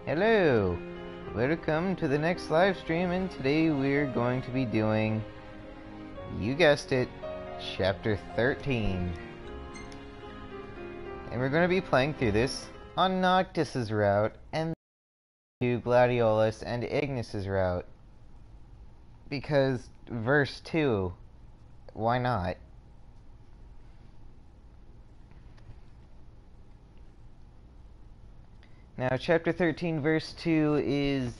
Hello! Welcome to the next live stream, and today we're going to be doing, you guessed it, Chapter 13. And we're going to be playing through this on Noctis's route, and to Gladiolus and Ignis's route. Because verse 2, why not? Now, Chapter 13, Verse 2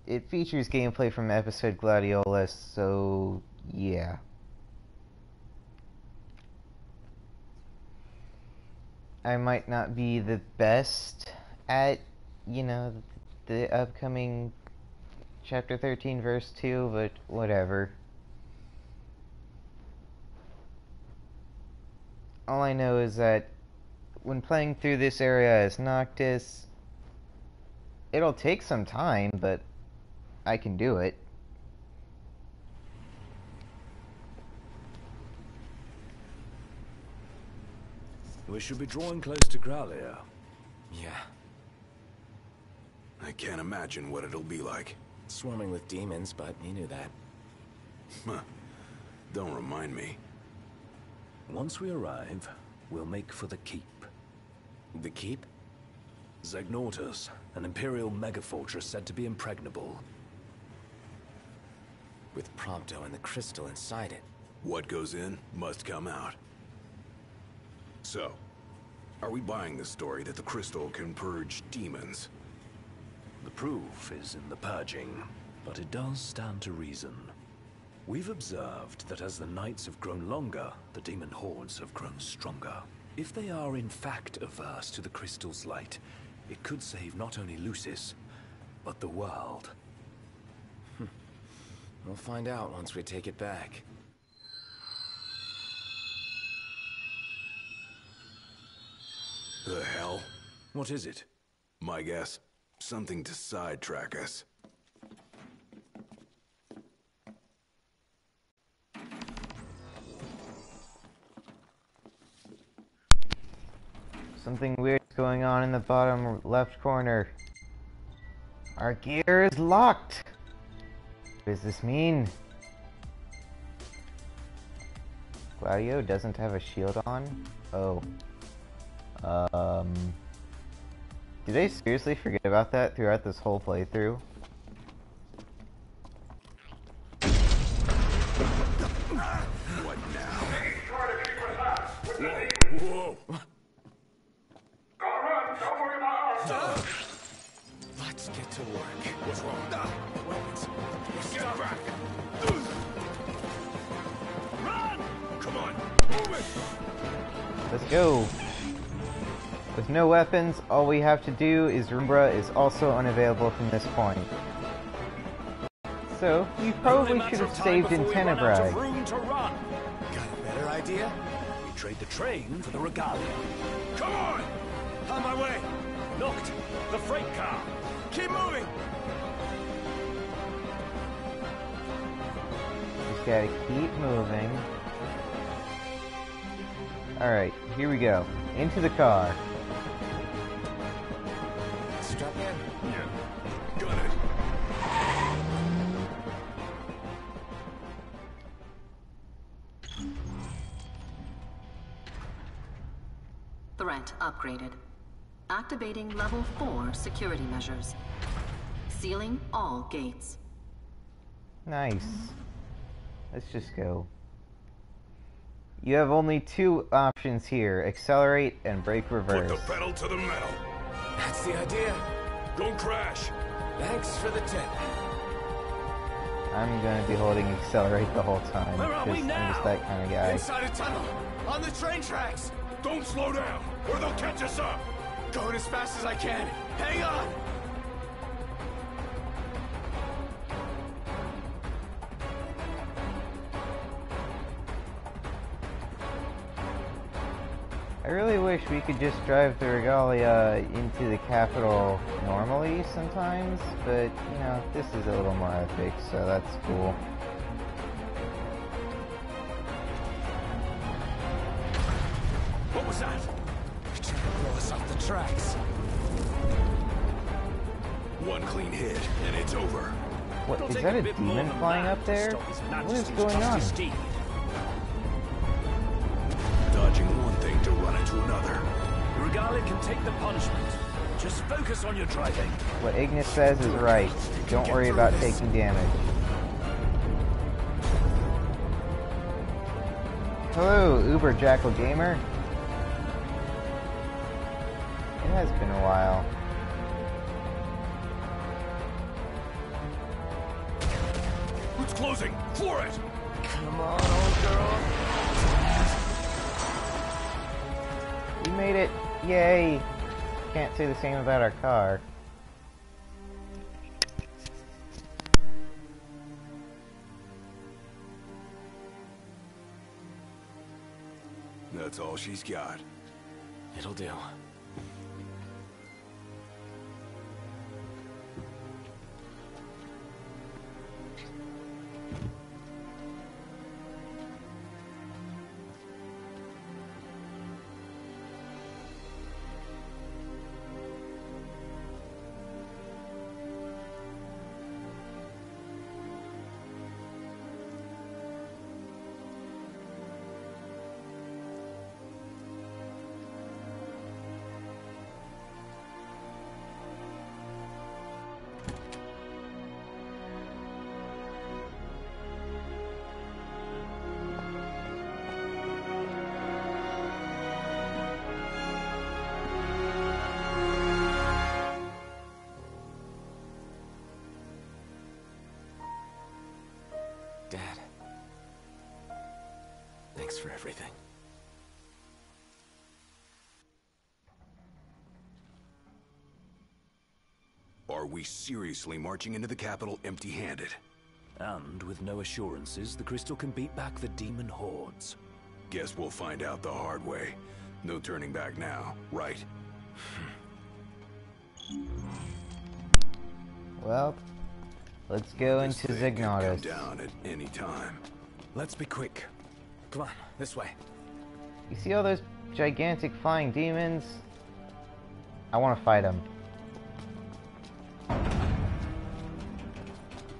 it features gameplay from episode Gladiolus, so yeah. I might not be the best at, the upcoming Chapter 13, Verse 2, but whatever. All I know is that when playing through this area as Noctis, it'll take some time, but I can do it. We should be drawing close to Growlithe. Yeah. I can't imagine what it'll be like. Swarming with demons, but you knew that. Huh. Don't remind me. Once we arrive, we'll make for the keep. The keep? Zegnortus, an Imperial megafortress said to be impregnable. With Prompto and the crystal inside it. What goes in must come out. So, are we buying the story that the crystal can purge demons? The proof is in the purging, but it does stand to reason. We've observed that as the nights have grown longer, the demon hordes have grown stronger. If they are in fact averse to the crystal's light, it could save not only Lucis, but the world. We'll find out once we take it back. The hell? What is it? My guess, something to sidetrack us. Something weird's going on in the bottom left corner. Our gear is locked! What does this mean? Gladio doesn't have a shield on? Oh. Did I seriously forget about that throughout this whole playthrough? What now? Whoa! Let's get to work. What's wrong? Weapons. Get back! Run! Come on, move it! Let's go! With no weapons, all we have to do is Rumbra is also unavailable from this point. So, you probably should have saved in Tenebrae. Room to run. Got a better idea? We trade the train for the regalia. Come on! On my way. Knocked. The freight car. Keep moving! Just gotta keep moving. Alright, here we go. Into the car. Strap in. Yeah. Got it. Threat upgraded. Activating level 4 security measures. Sealing all gates. Nice. Let's just go. You have only two options here. Accelerate and brake reverse. Put the pedal to the metal. That's the idea. Don't crash. Thanks for the tip. I'm gonna be holding accelerate the whole time. Where are we Because I'm now? just that kind of guy. Inside a tunnel. On the train tracks. Don't slow down, or they'll catch us up. Going as fast as I can. Hang on! I really wish we could just drive the Regalia into the capital normally sometimes, but, this is a little more epic, so that's cool. What was that? Trying to blow us off the tracks. One clean hit, and it's over. What, It'll is take that a bit more demon than flying that up to there? stop His What is Majesty's going on? trusty steed. Dodging one thing to run into another. Regalia can take the punishment. Just focus on your driving. What Ignis says is right. Don't worry about taking damage. Hello, Uber Jackal Gamer. It has been a while. It's closing! Floor it! Come on, old girl. We made it! Yay! Can't say the same about our car. That's all she's got. It'll do. Dad. Thanks for everything. Are we seriously marching into the capital empty-handed? And with no assurances, the crystal can beat back the demon hordes. Guess we'll find out the hard way. No turning back now, right? Well, let's go This into thing can come Zignatus. down at any time. Let's be quick. Come on, this way. You see all those gigantic flying demons? I want to fight them.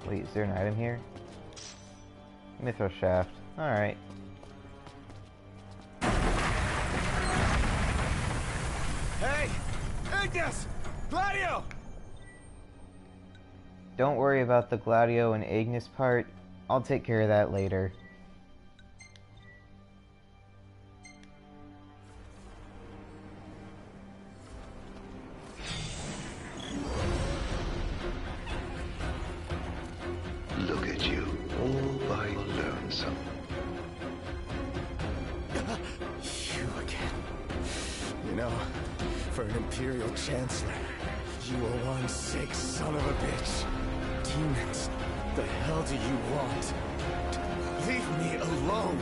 Wait, is there an item here? Mithril shaft. Alright. Hey! Ignis! Gladio! Don't worry about the Gladio and Ignis part. I'll take care of that later. Look at you, all by lonesome. You again. You know, for an Imperial Chancellor, you are one sick son of a bitch. Demons, the hell do you want? Leave me alone!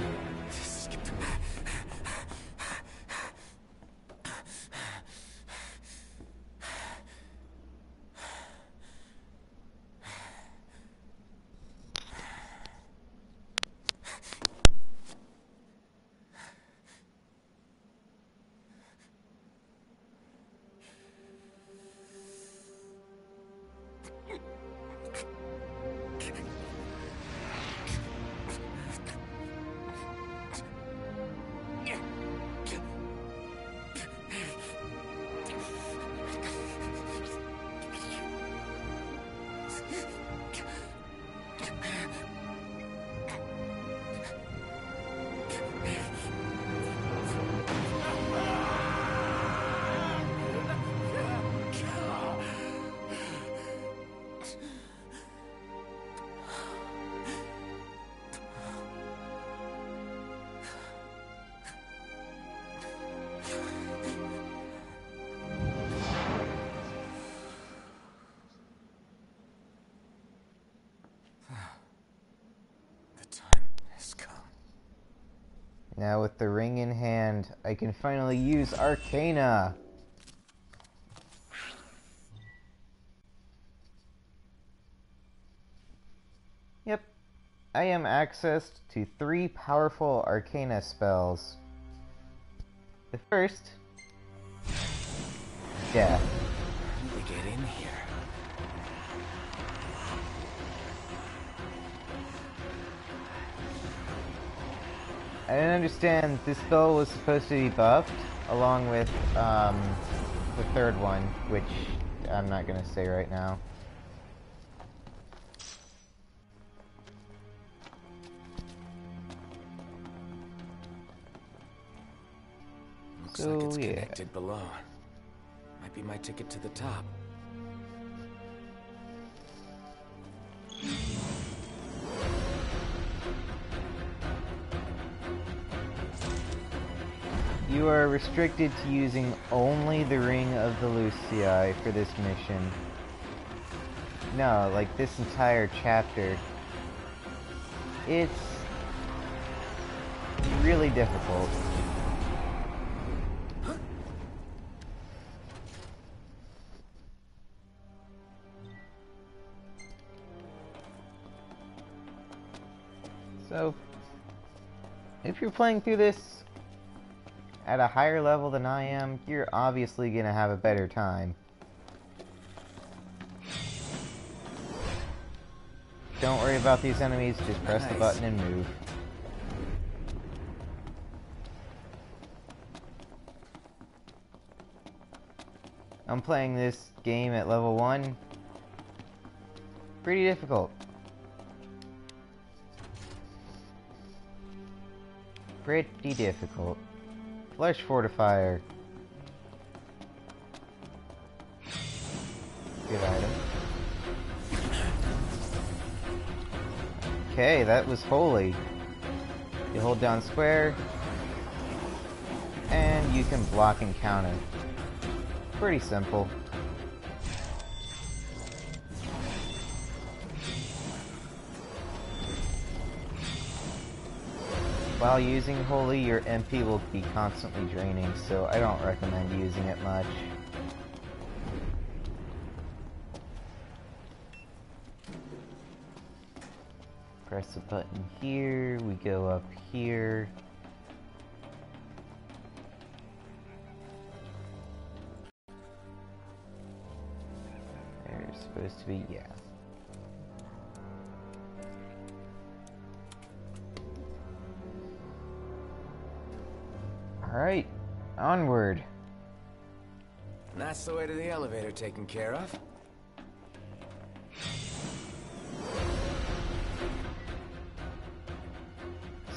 Now with the ring in hand, I can finally use Arcana! Yep, I am accessed to 3 powerful Arcana spells. The first... Death. We get in here. I didn't understand this spell was supposed to be buffed along with the third one, which I'm not gonna say right now. Looks like it's connected below. Might be my ticket to the top. You are restricted to using only the Ring of the Lucii for this mission. No, like this entire chapter. It's really difficult. So, if you're playing through this at a higher level than I am, you're obviously gonna have a better time. Don't worry about these enemies, just press the button and move. I'm playing this game at level 1. Pretty difficult. Pretty difficult. Flesh Fortifier. Good item. Okay, that was holy. You hold down square, and you can block and counter. Pretty simple. While using Holy, your MP will be constantly draining, so I don't recommend using it much. Press the button here, we go up here. There's supposed to be, yeah. Alright, onward. And that's the way to the elevator taken care of.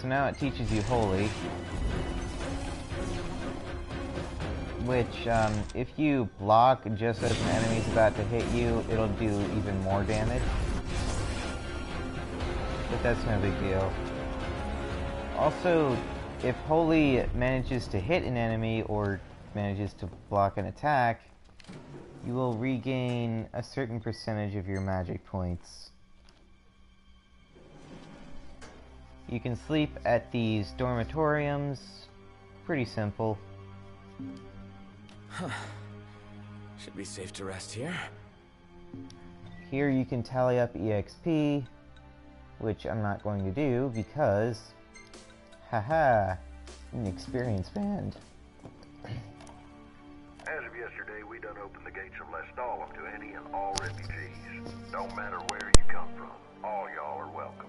So now it teaches you Holy. Which, if you block just as an enemy's about to hit you, it'll do even more damage. But that's no big deal. Also, if Holy manages to hit an enemy or manages to block an attack, you will regain a certain percentage of your magic points. You can sleep at these dormitoriums. Pretty simple. Huh. Should be safe to rest here. Here you can tally up EXP, which I'm not going to do because haha, an experienced band. As of yesterday, we done opened the gates of Lestalem to any and all refugees. Don't matter where you come from, all y'all are welcome.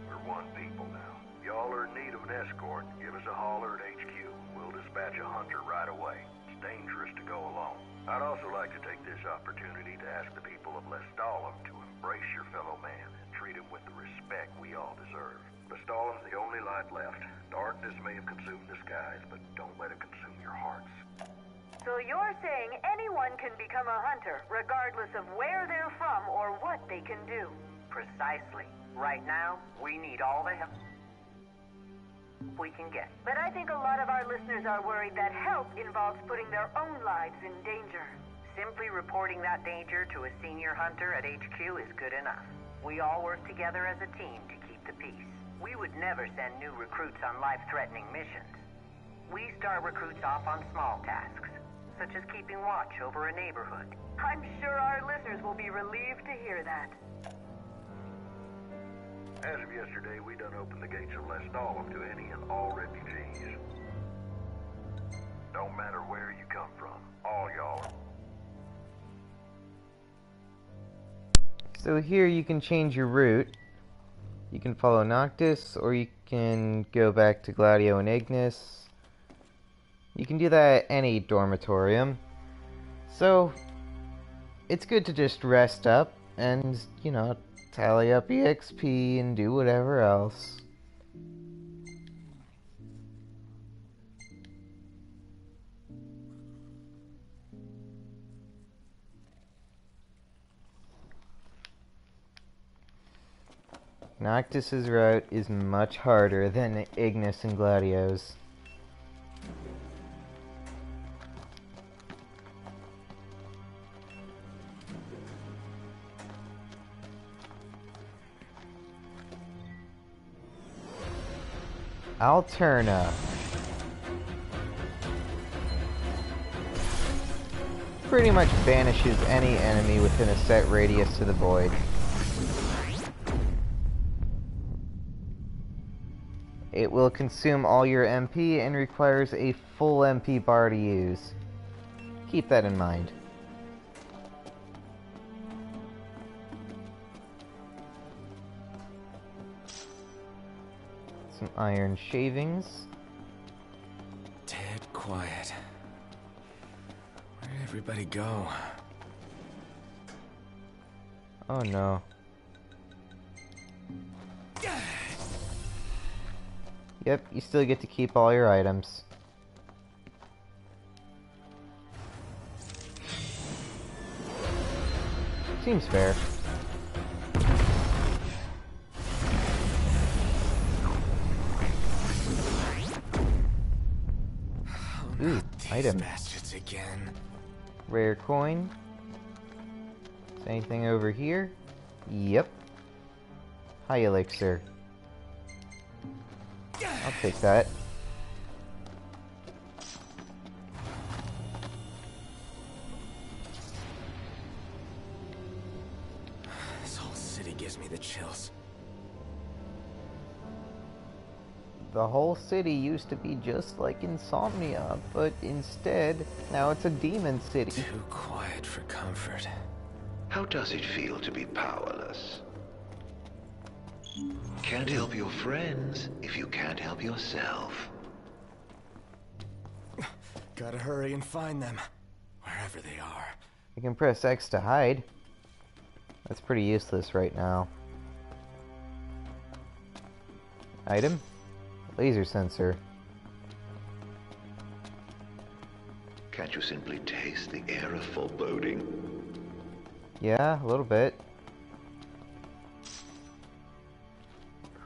We're one people now. Y'all are in need of an escort, give us a holler at HQ. We'll dispatch a hunter right away. It's dangerous to go alone. I'd also like to take this opportunity to ask the people of Lestalem to embrace your fellow man and treat him with the respect we all deserve. Lestalem's the only light left. Darkness may have consumed the skies, but don't let it consume your hearts. So you're saying anyone can become a hunter, regardless of where they're from or what they can do? Precisely. Right now, we need all the help we can get. But I think a lot of our listeners are worried that help involves putting their own lives in danger. Simply reporting that danger to a senior hunter at HQ is good enough. We all work together as a team to keep the peace. We would never send new recruits on life-threatening missions. We start recruits off on small tasks, such as keeping watch over a neighborhood. I'm sure our listeners will be relieved to hear that. As of yesterday, we done opened the gates of Lestalem to any and all refugees. Don't matter where you come from, all y'all are. So here you can change your route. You can follow Noctis, or you can go back to Gladio and Ignis. You can do that at any dormitorium. So, it's good to just rest up and, you know, tally up EXP and do whatever else. Noctis's route is much harder than Ignis and Gladio's. Alterna. Pretty much banishes any enemy within a set radius to the void. It will consume all your MP and requires a full MP bar to use. Keep that in mind. Some iron shavings. Dead quiet. Where did everybody go? Oh no. Yep, you still get to keep all your items. Seems fair. Ooh, items. Bastards again. Rare coin. Is anything over here? Yep. High elixir. I'll take that. This whole city gives me the chills. The whole city used to be just like Insomnia, but instead, now it's a demon city. Too quiet for comfort. How does it feel to be powerless? Can't help your friends if you can't help yourself. Gotta hurry and find them, wherever they are. You can press X to hide. That's pretty useless right now. Item? Laser sensor. Can't you simply taste the air of foreboding? Yeah, a little bit.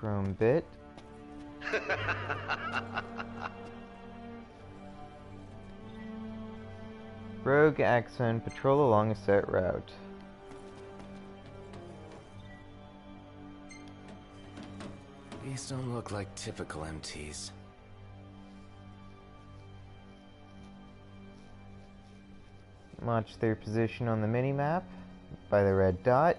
Chrome bit. Rogue Axon, patrol along a set route. These don't look like typical MTs. Watch their position on the minimap by the red dot.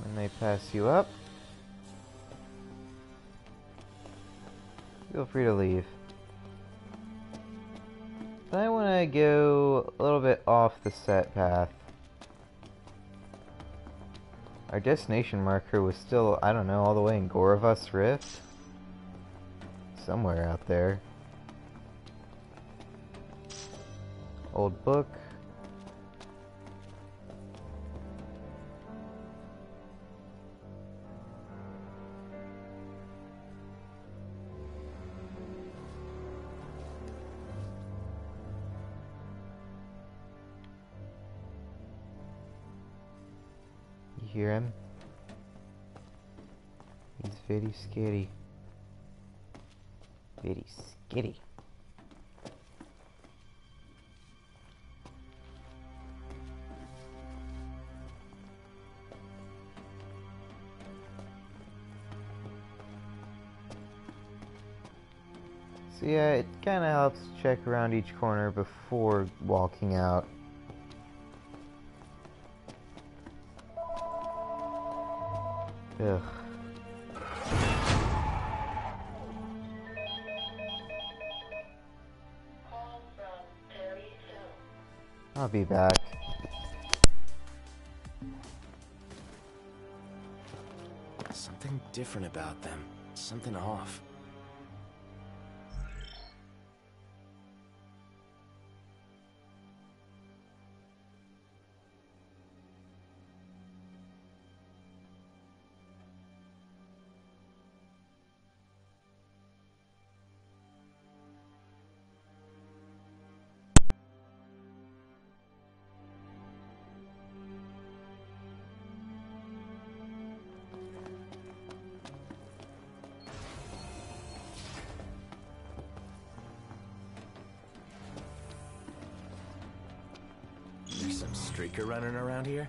When they pass you up, feel free to leave. I want to go a little bit off the set path. Our destination marker was still, I don't know, all the way in Gorovus Rift? Somewhere out there. Old book. You hear him? He's very scary. Very scary. So yeah, it kind of helps check around each corner before walking out. Ugh. I'll be back. Something different about them. Something off. There's some streaker running around here.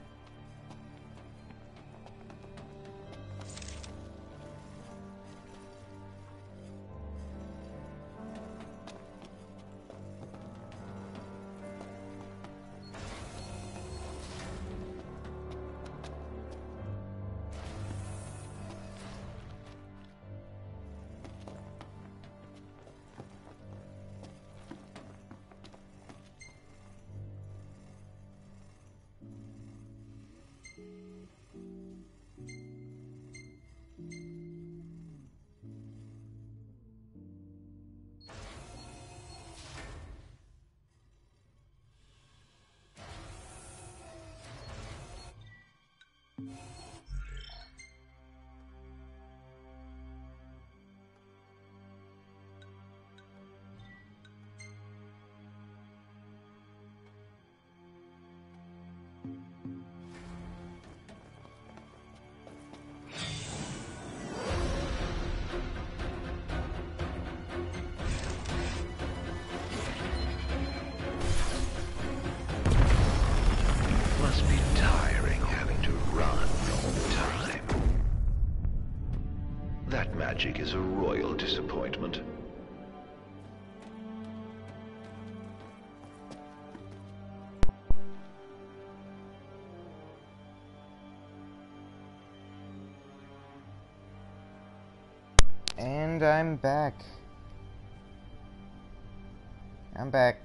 Must be tiring having to run all the time. That magic is a royal disappointment. And I'm back. I'm back.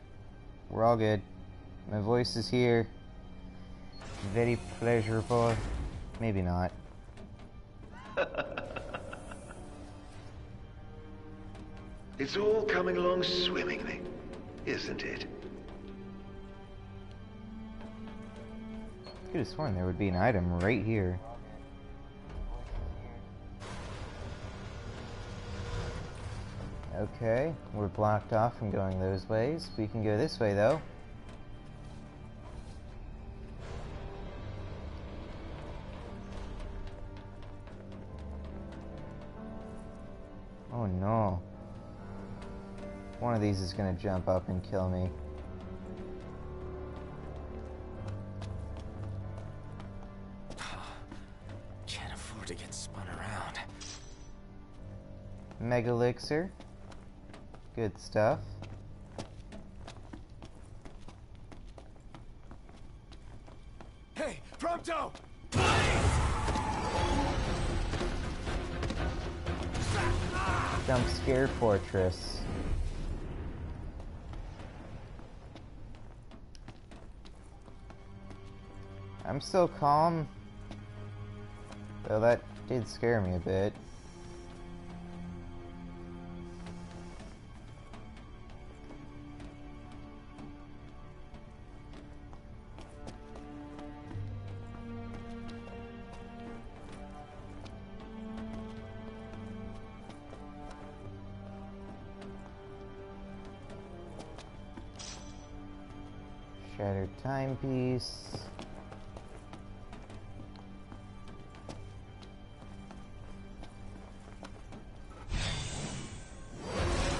We're all good. My voice is here. Very pleasurable. Maybe not. It's all coming along swimmingly, isn't it? Could have sworn there would be an item right here. Okay, we're blocked off from going those ways. We can go this way though. Oh no. One of these is gonna jump up and kill me. Can't afford to get spun around. Mega Elixir. Good stuff. Hey, Prompto! Jump Scare Fortress. I'm still calm, though that did scare me a bit. Shattered Timepiece.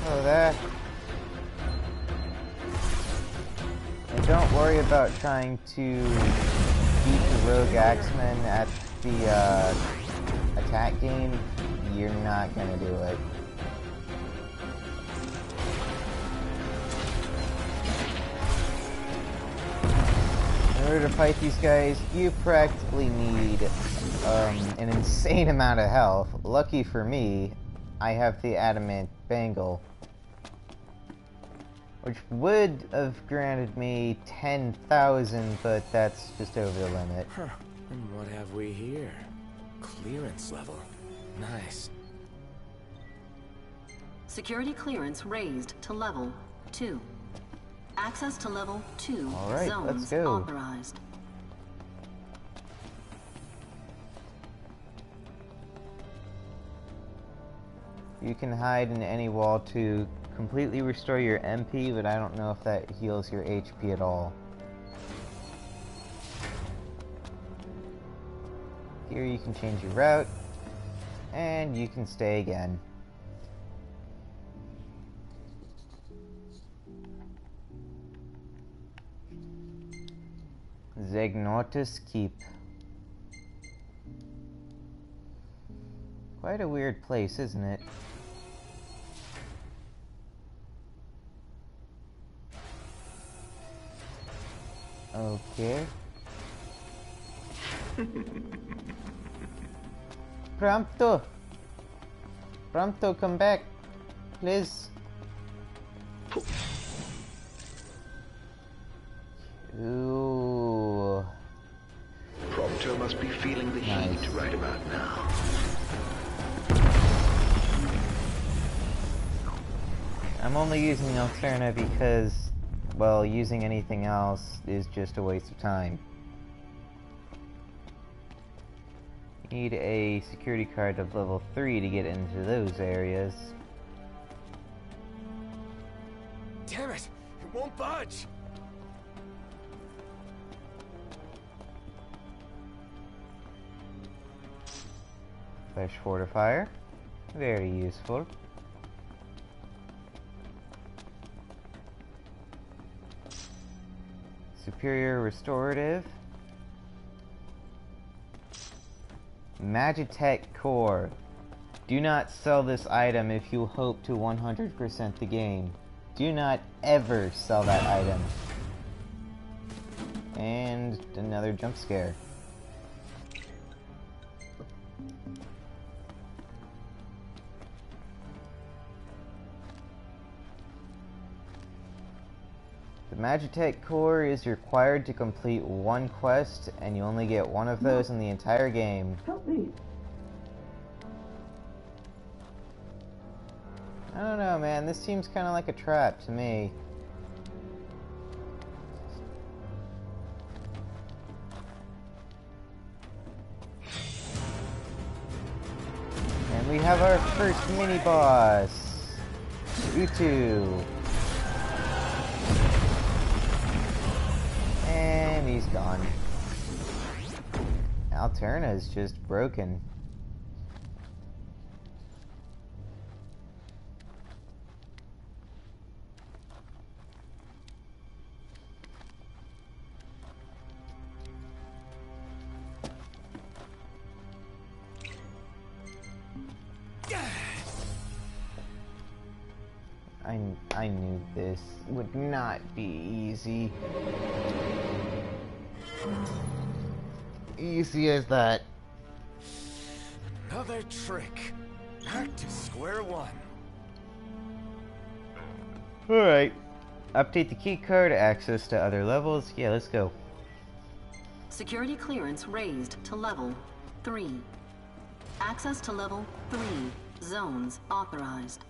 Oh, that. And don't worry about trying to beat the Rogue Axeman at the attack game. You're not gonna do it. In order to fight these guys, you practically need an insane amount of health. Lucky for me, I have the Adamant Bangle, which would have granted me 10,000, but that's just over the limit. Huh. And what have we here? clearance level. Nice. Security clearance raised to level 2. Access to level 2 All right, zones let's go. authorized. You can hide in any wall to completely restore your MP, but I don't know if that heals your HP at all. Here you can change your route, and you can stay again. Zegnotus Keep. Quite a weird place, isn't it? Okay. Prompto! Prompto, come back! Please! Ooh. Prompto must be feeling the heat right about now. I'm only using Alterna because, well, using anything else is just a waste of time. You need a security card of level 3 to get into those areas. Damn it! It won't budge! Flesh Fortifier. Very useful. Superior Restorative. Magitech Core. Do not sell this item if you hope to 100% the game. Do not ever sell that item. And another jump scare. The Magitech Core is required to complete one quest, and you only get one of those in the entire game. Help me. I don't know, man. This seems kind of like a trap to me. And we have our first mini-boss, Utu. And he's gone. Alterna is just broken. I knew this would not be easy. Easy as that. Another trick. Back to square one. Alright. Update the key card, access to other levels. Yeah, let's go. Security clearance raised to level 3. Access to level 3 zones authorized.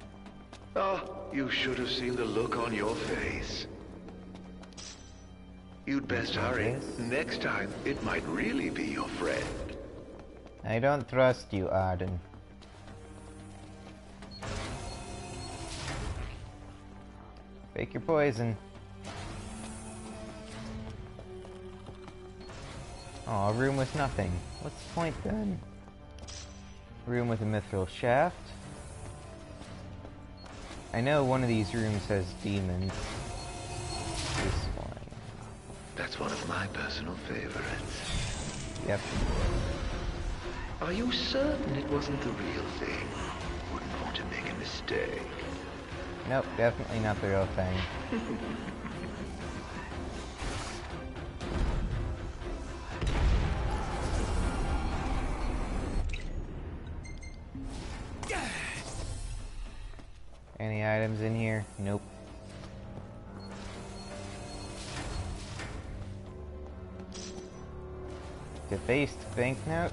Oh, you should have seen the look on your face. You'd best hurry. Next time, it might really be your friend. I don't trust you, Arden. Fake your poison. Oh, a room with nothing. What's the point then? Room with a mithril shaft. I know one of these rooms has demons. This one. That's one of my personal favorites. Yep. Are you certain it wasn't the real thing? Wouldn't want to make a mistake. Nope, definitely not the real thing. Any items in here? Nope. Defaced banknote.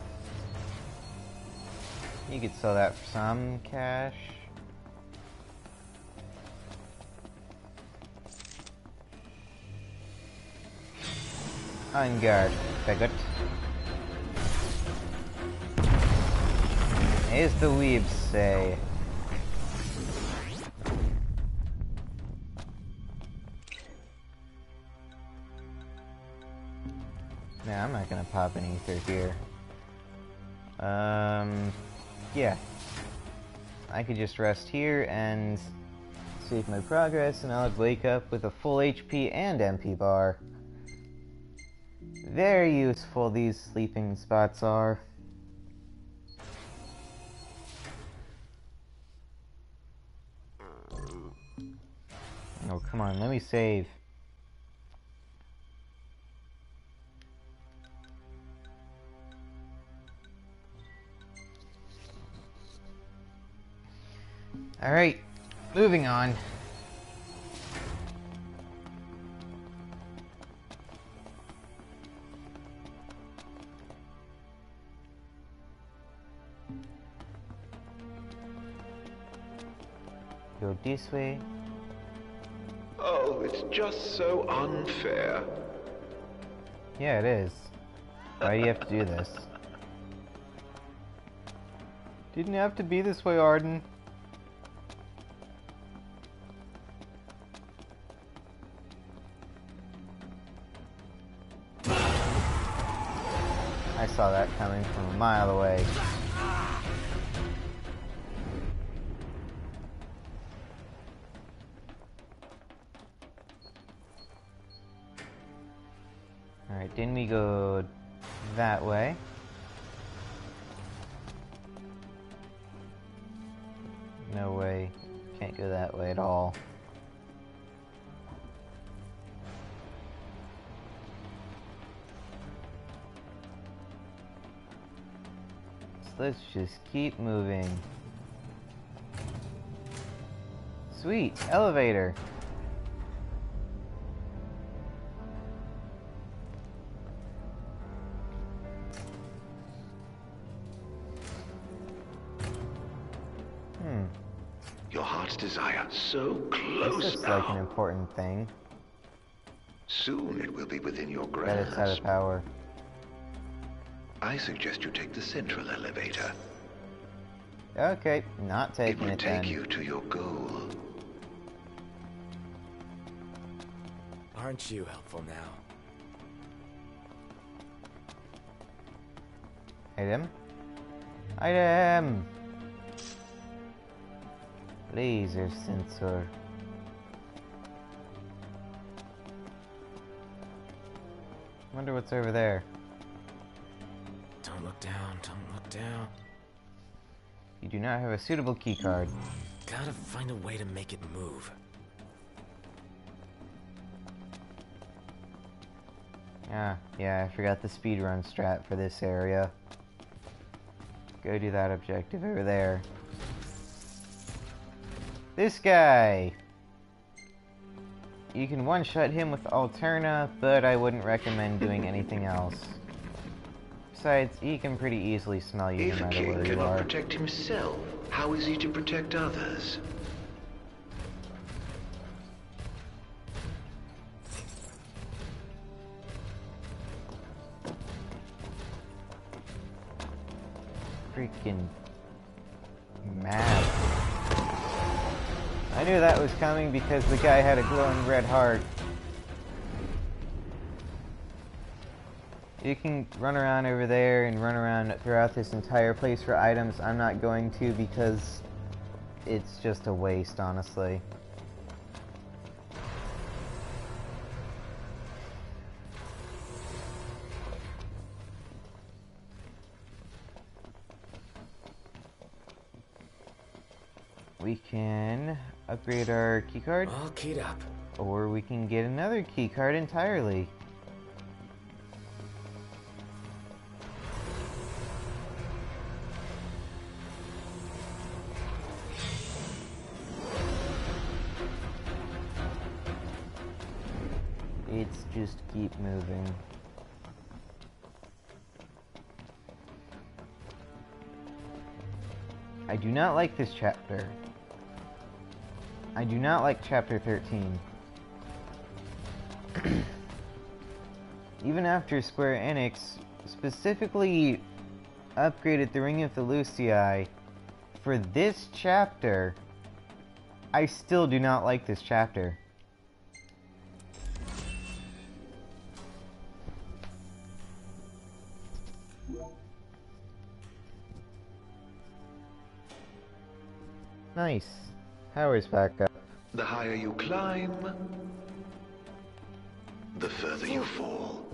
You could sell that for some cash. On guard, faggot. As the weebs say. Nah, I'm not gonna pop an ether here. Yeah. I could just rest here and save my progress, and I'll wake up with a full HP and MP bar. Very useful these sleeping spots are. Oh, come on, let me save. Alright, moving on. Go this way. Oh, it's just so unfair. Yeah, it is. Why do you have to do this? Didn't have to be this way, Arden. I saw that coming from a mile away. Alright, didn't we go that way? No way. Can't go that way at all. So let's just keep moving. Sweet, elevator. Your heart's desire, so close This looks now. like an important thing. Soon it will be within your But grasp. it's out of power. I suggest you take the central elevator. Okay, not It taking will it take then. you to your goal. Aren't you helpful now? Item? Item! Laser sensor. Wonder what's over there. Don't look down, don't look down. You do not have a suitable keycard. Gotta find a way to make it move. Ah, yeah, I forgot the speedrun strat for this area. Go do that objective over there. This guy! You can one-shot him with Alterna, but I wouldn't recommend doing anything else. Besides, he can pretty easily smell you If no a matter king where you cannot are. protect himself, how is he to protect others? Freaking mad. I knew that was coming because the guy had a glowing red heart. You can run around over there and run around throughout this entire place for items. I'm not going to because it's just a waste, honestly. We can upgrade our keycard, All keyed up. or we can get another keycard entirely. It's just keep moving. I do not like this chapter. I do not like Chapter 13. Even after Square Enix specifically upgraded the Ring of the Lucii for this chapter, I still do not like this chapter. Nice. Power's back up. The higher you climb, the further you fall.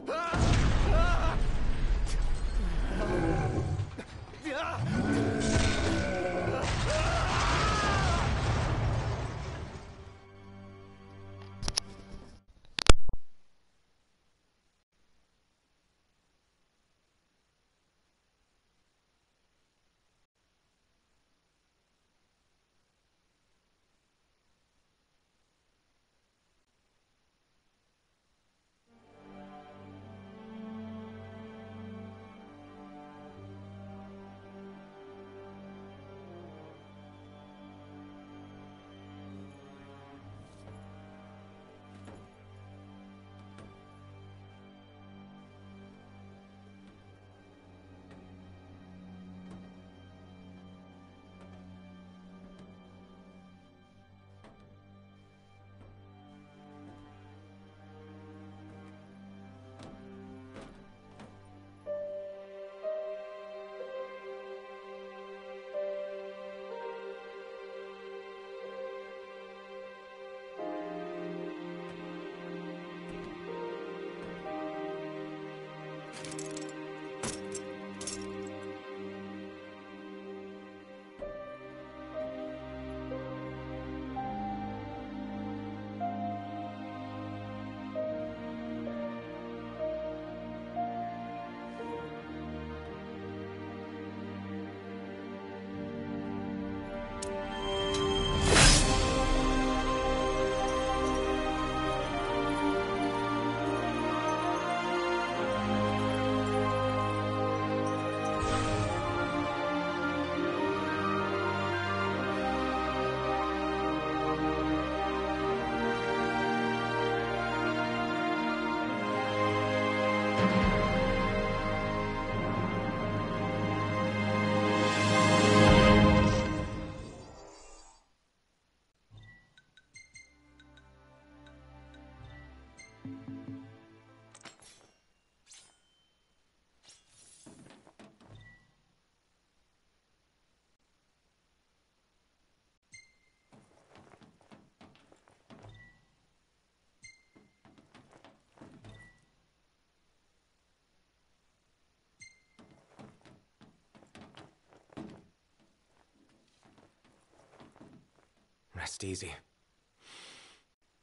Rest easy.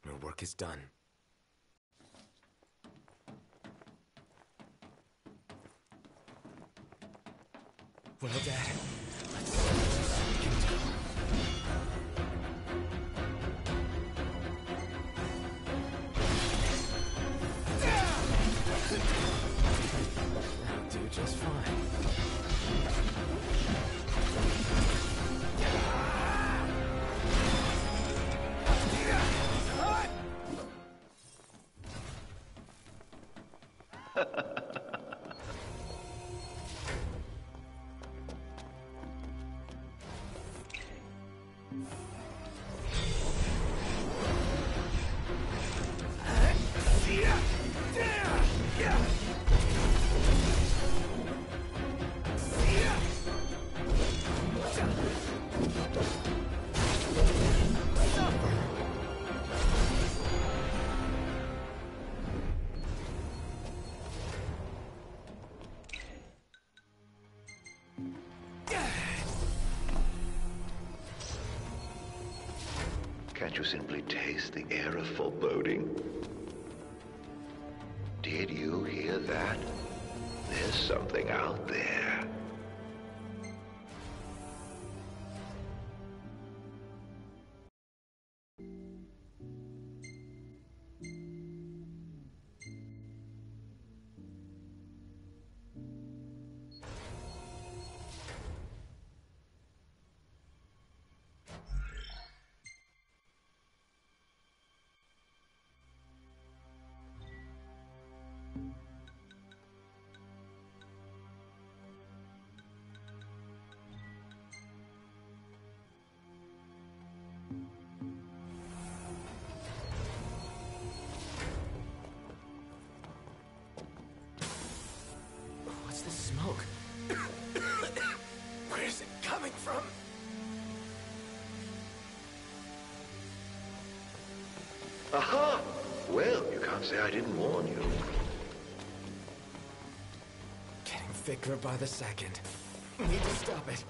Your work is done. Well, Dad, let's see what we can do. That'll do just fine. Can't you simply taste the air of foreboding? Did you hear that? There's something out there. from... Aha! Well, you can't say I didn't warn you. Getting thicker by the second. Need to stop it.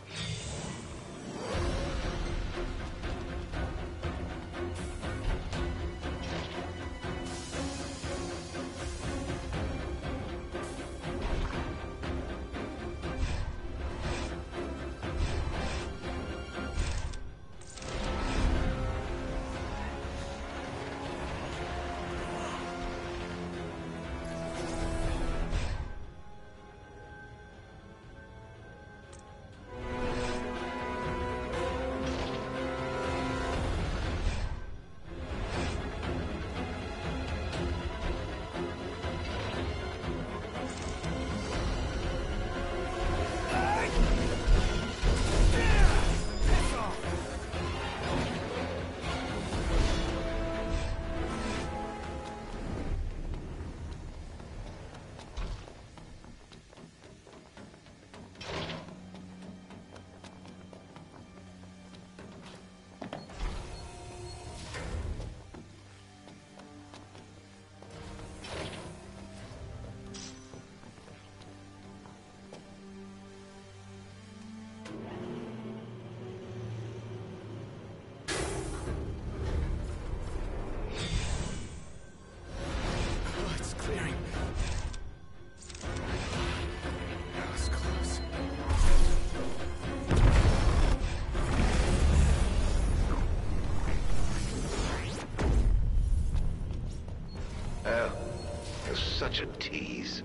Such a tease.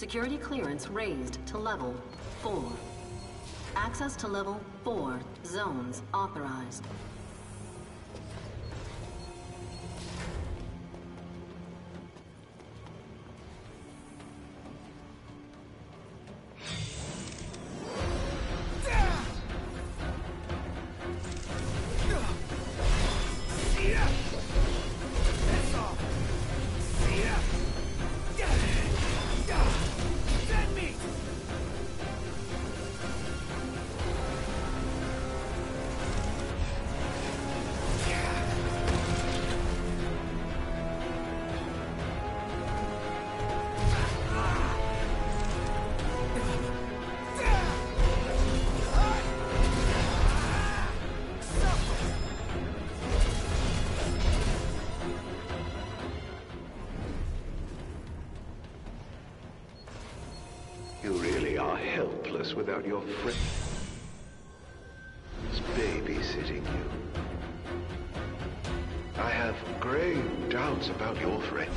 Security clearance raised to level 4. Access to level 4 zones authorized. You really are helpless without your friends babysitting you. I have grave doubts about your friends.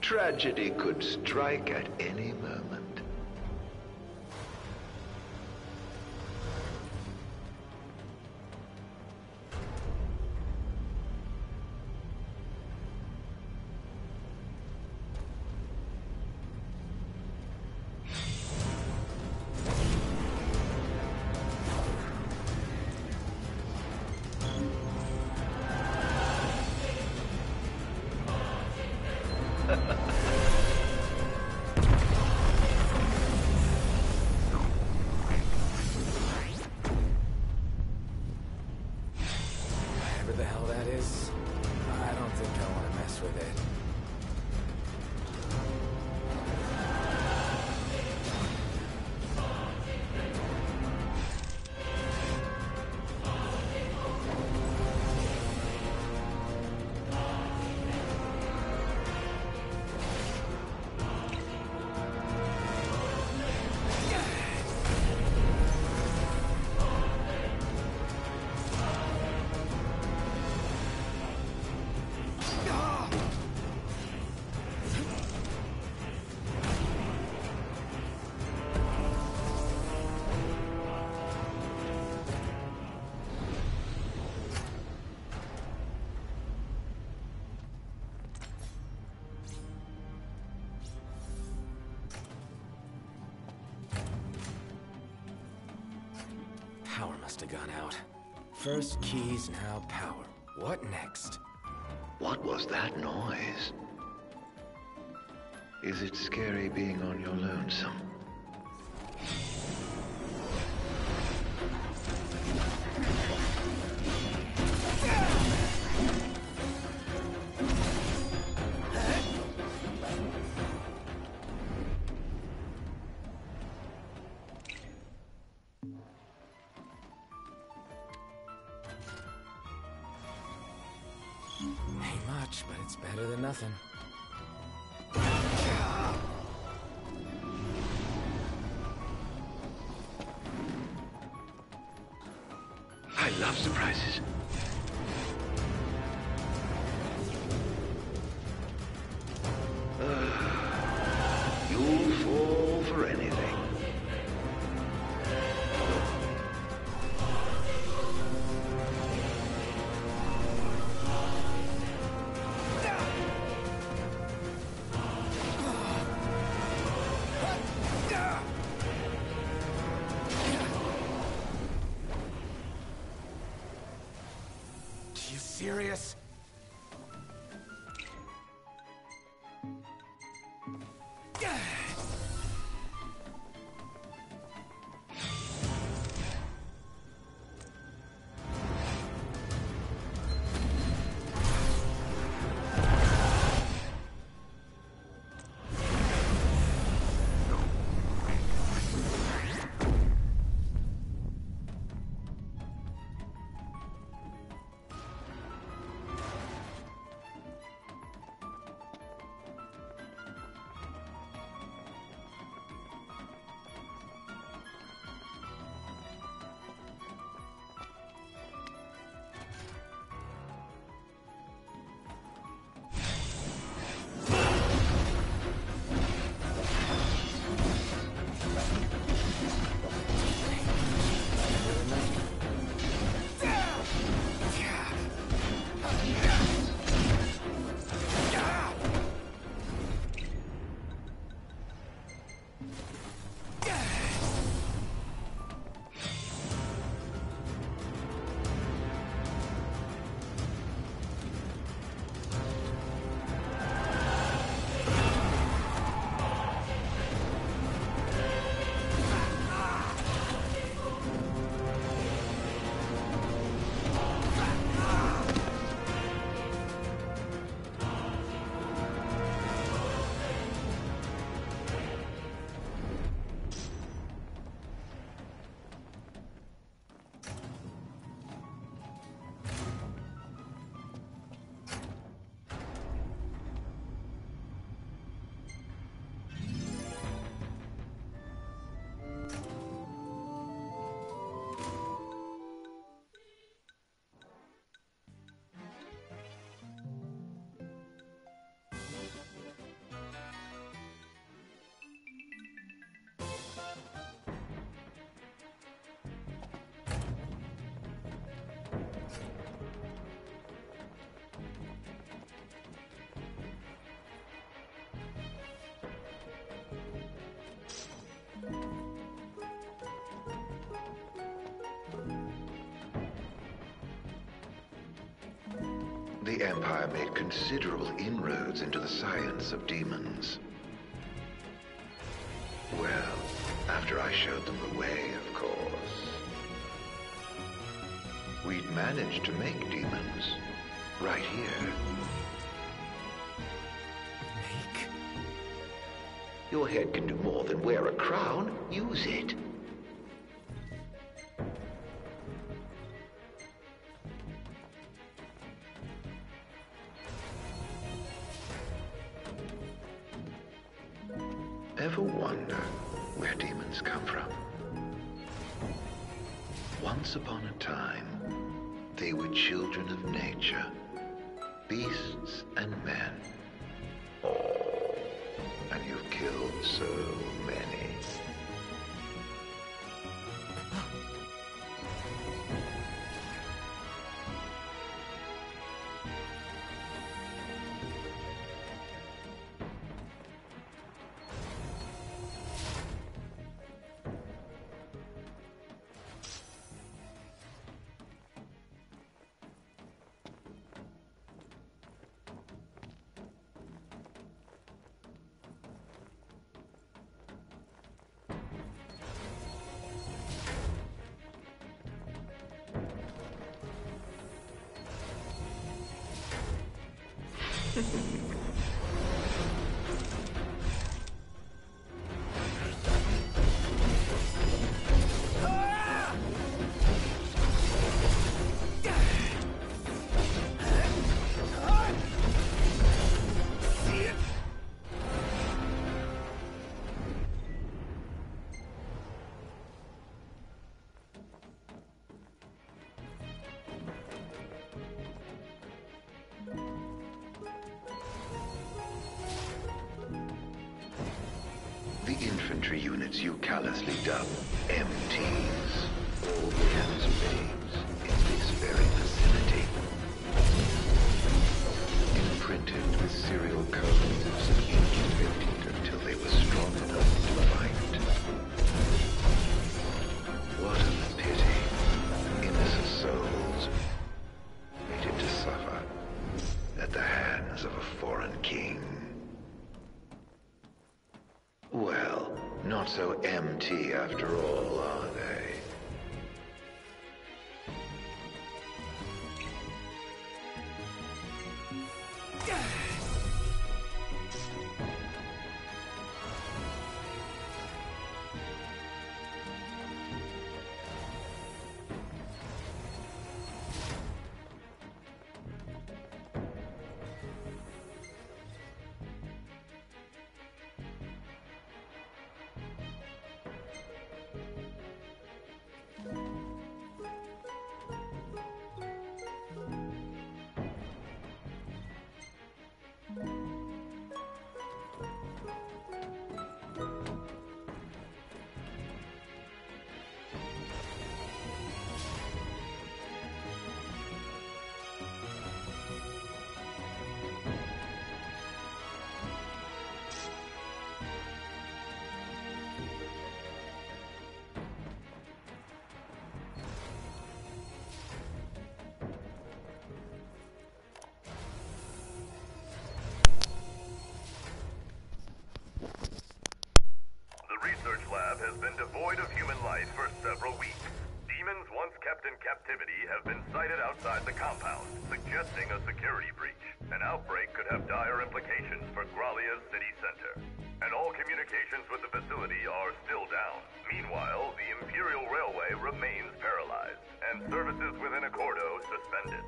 Tragedy could strike at any moment. Whatever the hell that is, I don't think I want to mess with it. Power must have gone out. First keys, now power. What next? What was that noise? Is it scary being on your lonesome? Ain't much, but it's better than nothing. I love surprises. You'll fall for anything. Are you serious? The Empire made considerable inroads into the science of demons. Well, after I showed them the way, of course. We'd managed to make demons right here. Make? Your head can do more than wear a crown. Use it. Ever wonder where demons come from? Once upon a time, they were children of nature, beasts and men. Oh, and you've killed so many. The infantry units you callously dub MTs all began as babes in this very vicinity. Imprinted with serial codes and incubated until they were strong enough to fight. What a pity. Innocent souls fated to suffer at the hands of a foreign king. Well, not so MT after all, are they? Has been devoid of human life for several weeks. Demons once kept in captivity have been sighted outside the compound, suggesting a security breach. An outbreak could have dire implications for Gralia's city center, and all communications with the facility are still down. Meanwhile, the Imperial Railway remains paralyzed, and services within Accordo suspended.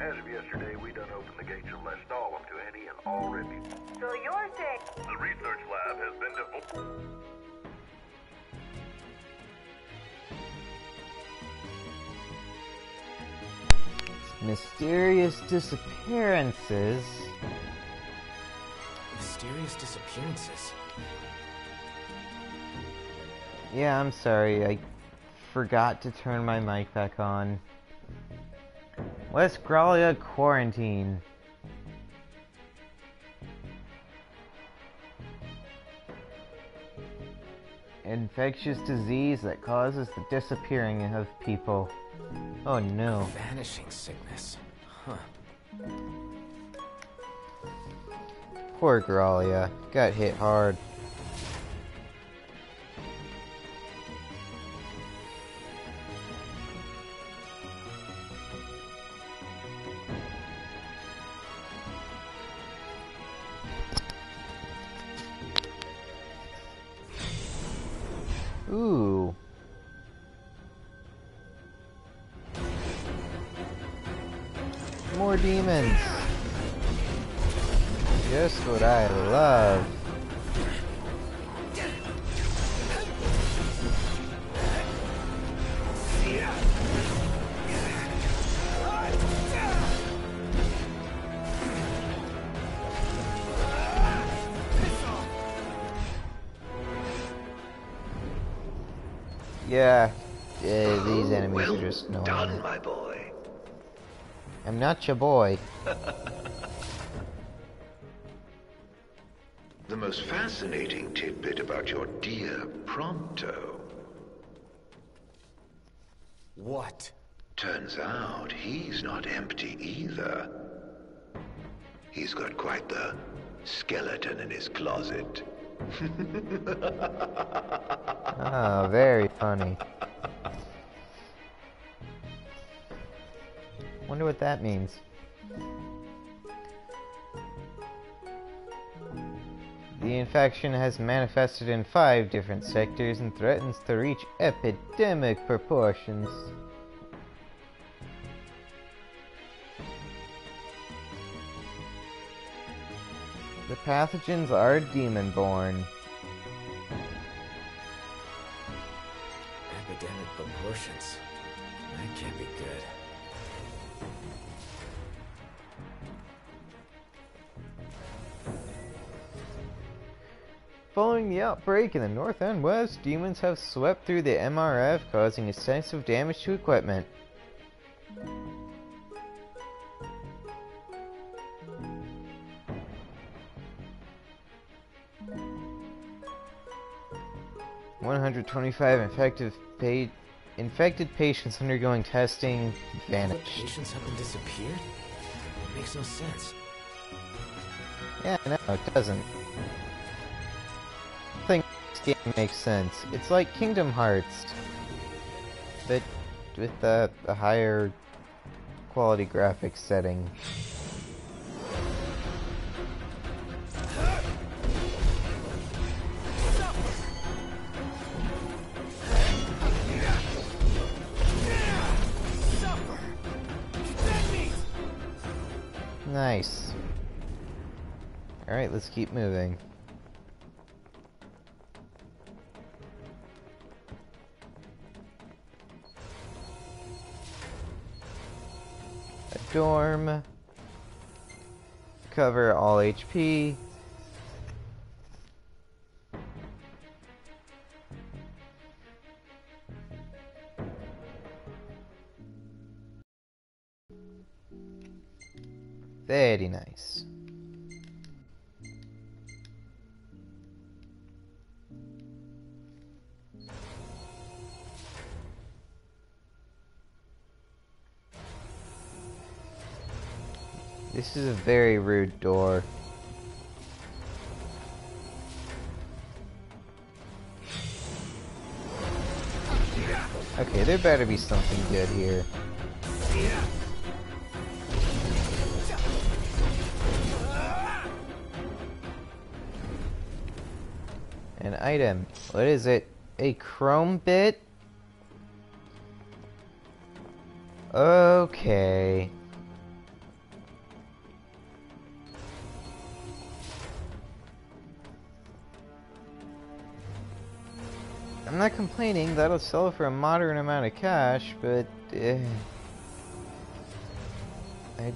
As of yesterday, we done opened the gates of Lestalem to any and all refugees. So you're saying... The research lab has been devoid... Mysterious disappearances. Mysterious disappearances? Yeah, I'm sorry. I forgot to turn my mic back on. West Gralia quarantine. Infectious disease that causes the disappearing of people. Oh no. Vanishing sickness. Poor Gralia. Got hit hard. Ooh. More demons. Just what I love. Yeah, these enemies are just annoying. Done, my boy. I'm not your boy. The most fascinating tidbit about your dear Prompto. What? Turns out he's not empty either. He's got quite the skeleton in his closet. Oh, very funny. Wonder what that means. The infection has manifested in 5 different sectors and threatens to reach epidemic proportions. The pathogens are demon-born. Epidemic proportions. That can't be good. Following the outbreak in the north and west, demons have swept through the MRF, causing extensive damage to equipment. $125 infected patients undergoing testing vanished. Patients haven't disappeared? It makes no sense. Yeah, no, it doesn't. I think this game makes sense. It's like Kingdom Hearts, but with a higher quality graphics setting. Nice. Alright, let's keep moving. A dorm. Cover all HP. Very nice. This is a very rude door. Okay, there better be something good here. An item. What is it? A chrome bit? Okay. I'm not complaining, that'll sell for a moderate amount of cash, but I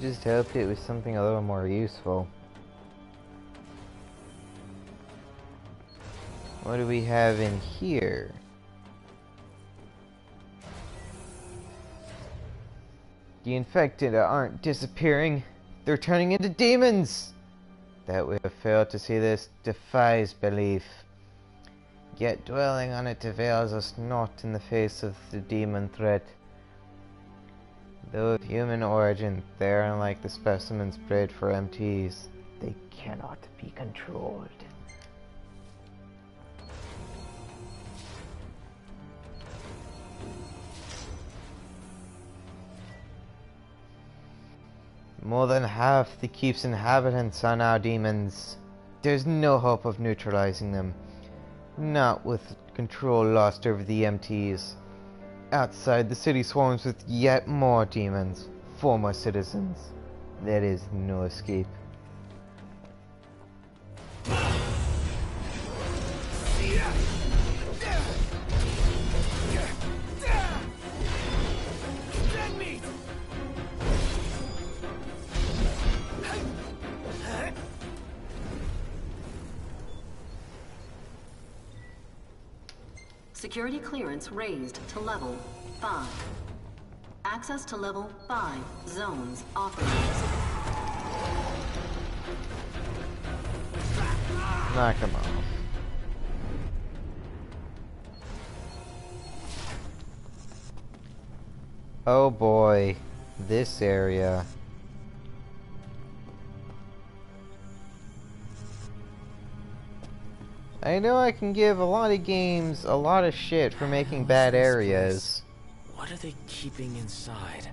just hoped it was something a little more useful. What do we have in here? The infected aren't disappearing, they're turning into demons! That we have failed to see this defies belief. Yet dwelling on it avails us not in the face of the demon threat. Though of human origin, they are unlike the specimens bred for MTs. They cannot be controlled. More than half the keep's inhabitants are now demons. There's no hope of neutralizing them. Not with control lost over the MTs. Outside, the city swarms with yet more demons, former citizens. There is no escape. Security clearance raised to level 5. Access to level 5 zones authorized. Knock him off. Oh boy, this area. I know I can give a lot of games a lot of shit for making bad areas. What are they keeping inside?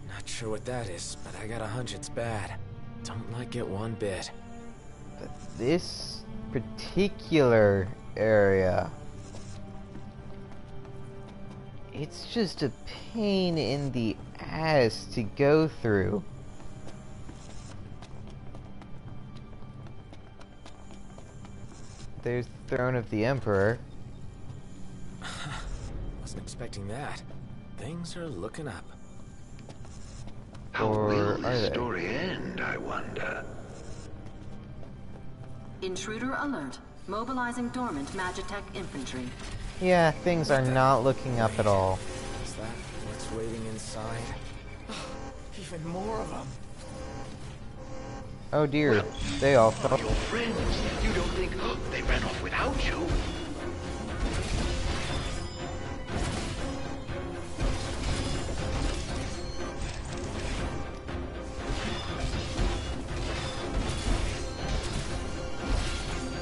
Not sure what that is, but I got a hunch it's bad. Don't like it one bit. But this particular area, it's just a pain in the ass to go through. There's the throne of the Emperor. Wasn't expecting that. Things are looking up. How Or will are this they? story end, I wonder? Intruder alert. Mobilizing dormant Magitech infantry. Yeah, things are not looking up at all. Is that what's waiting inside? Even more of them. Oh dear, they all Are fell. your friends? You don't think they ran off without you?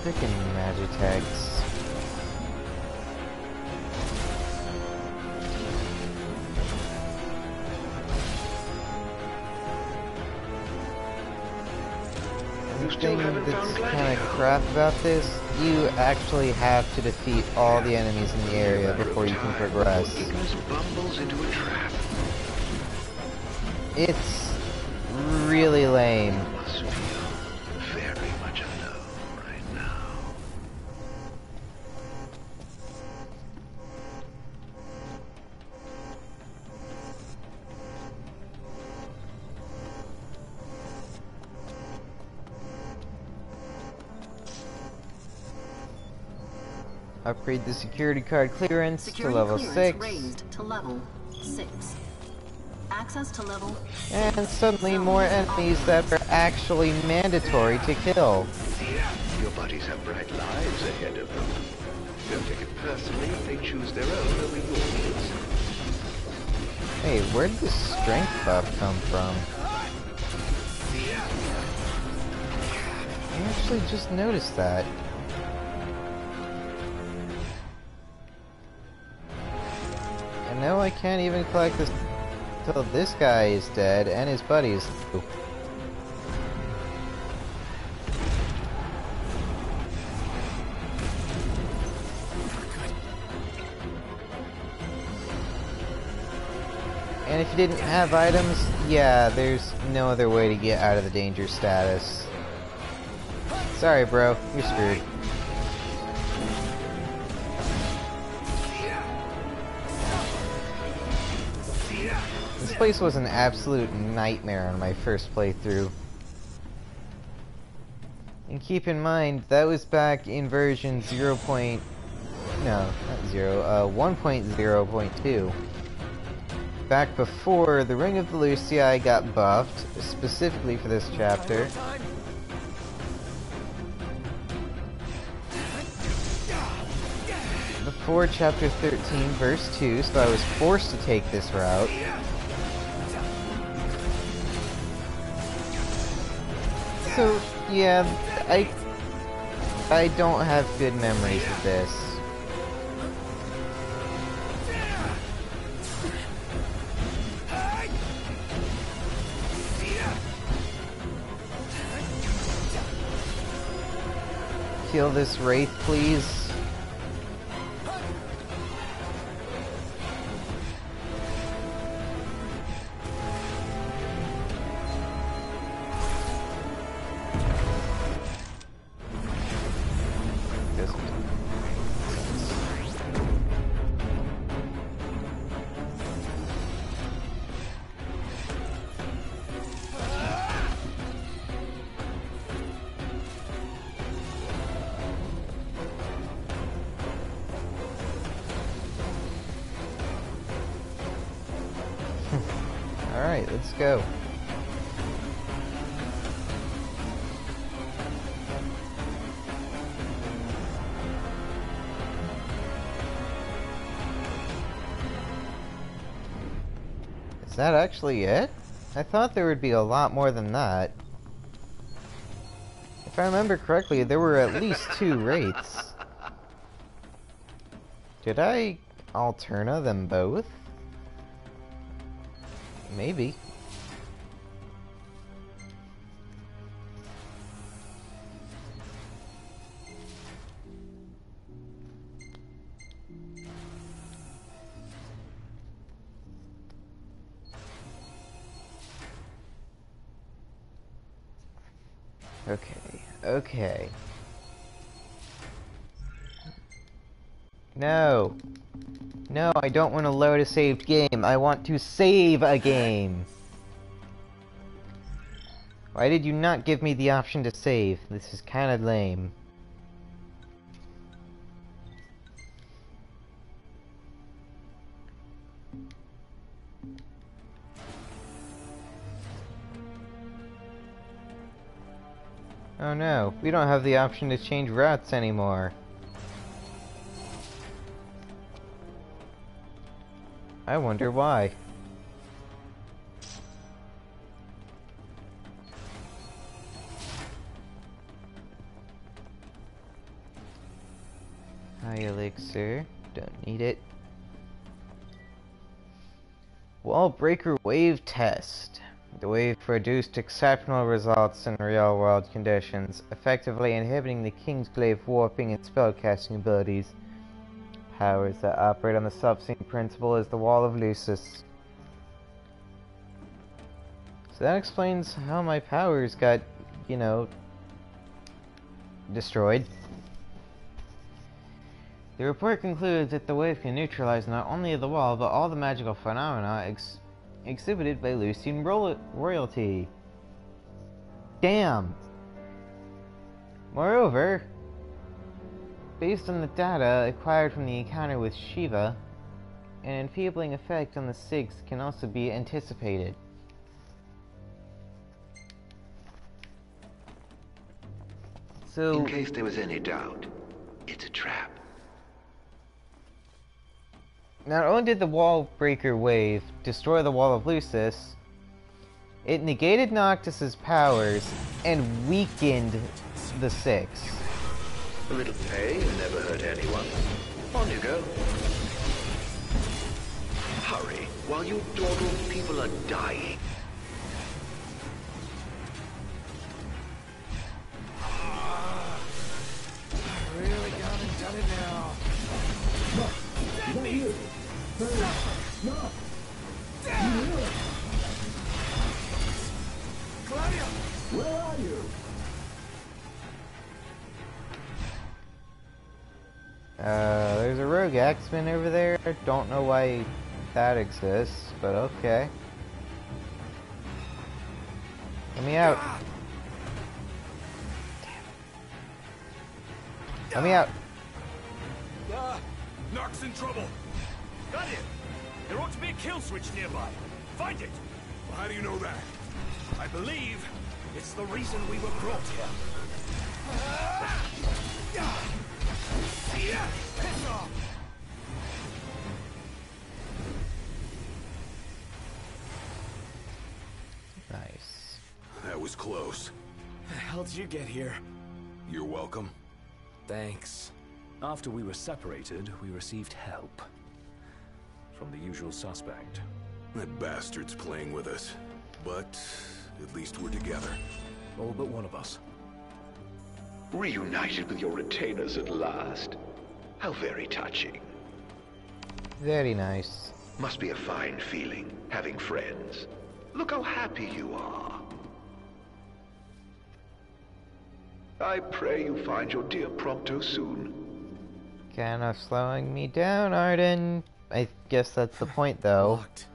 Frickin' Magitex. The thing that's kind of crap about this, you actually have to defeat all the enemies in the area before you can progress. Ignis bumbles into a trap. It's really lame. Must feel very much alone right now. Upgrade the security card clearance Security to level clearance 6. raised to level 6. Access to level And suddenly more enemies that are actually mandatory to kill. Your buddies have bright lives ahead of them. Don't take it personally if they choose their own over yours. Hey, where'd the strength buff come from? I actually just noticed that. And now I can't even collect this until this guy is dead and his buddies. And if you didn't have items, yeah, there's no other way to get out of the danger status. Sorry, bro, you're screwed. This place was an absolute nightmare on my first playthrough. And keep in mind, that was back in version 1.0.2. Back before the Ring of the Lucii got buffed, specifically for this chapter. PS4 Chapter 13, Verse 2, so I was forced to take this route. So, yeah, I don't have good memories of this. Kill this wraith, please. Alright, let's go. Is that actually it? I thought there would be a lot more than that. If I remember correctly, there were at least 2 wraiths. Did I Alterna them both? Maybe. Okay. No. No, I don't want to load a saved game. I want to save a game. Why did you not give me the option to save? This is kind of lame. Oh no, we don't have the option to change routes anymore. I wonder why. High elixir, don't need it. Wall breaker wave test. The wave produced exceptional results in real-world conditions, effectively inhibiting the Kingsglaive warping and spellcasting abilities. Powers that operate on the self-same principle as the Wall of Lucis. So that explains how my powers got, you know, destroyed. The report concludes that the wave can neutralize not only the wall, but all the magical phenomena exhibited by Lucian royalty. Damn! Moreover, based on the data acquired from the encounter with Shiva, an enfeebling effect on the Sigs can also be anticipated. So, in case there was any doubt, it's a trap. Not only did the Wall Breaker wave destroy the Wall of Lucis, it negated Noctis's powers and weakened the Six. A little pay never hurt anyone. On you go. Hurry, while you dawdle people are dying. I really got it done it now. Get me! No! Claudia! Where are you? There's a rogue X-Men over there. I don't know why that exists, but okay. Let me out. Let me out. Narc's in trouble. Got it. There ought to be a kill switch nearby. Find it. Well, how do you know that? I believe it's the reason we were brought here. Piss off! was close. How'd you get here? You're welcome. Thanks. After we were separated, we received help. From the usual suspect. That bastard's playing with us. But at least we're together. All but one of us. Reunited with your retainers at last. How very touching. Very nice. Must be a fine feeling, having friends. Look how happy you are. I pray you find your dear Prompto soon. Kind of slowing me down, Arden. I guess that's the point, though. Locked.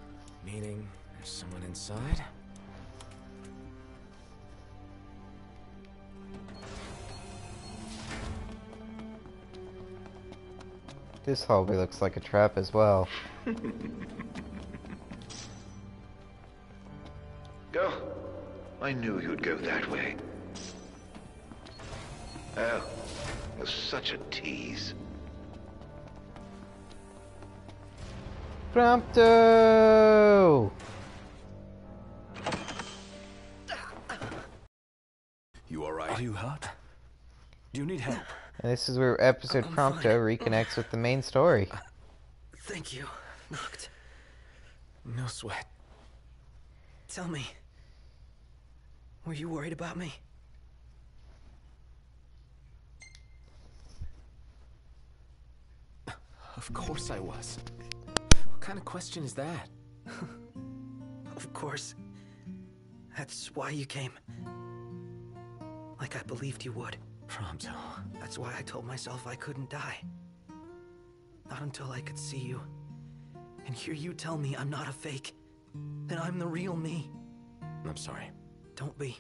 Meaning there's someone inside? This hallway looks like a trap as well. Oh, I knew you'd go that way. Oh, you're such a tease. Prompto! You alright? Are you hurt? Do you need help? And this is where episode Prompto reconnects with the main story. Thank you, Noct. No sweat. Tell me, were you worried about me? Of course I was. What kind of question is that? Of course. That's why you came. Like I believed you would. Prompto. That's why I told myself I couldn't die. Not until I could see you. And hear you tell me I'm not a fake. That I'm the real me. I'm sorry. Don't be.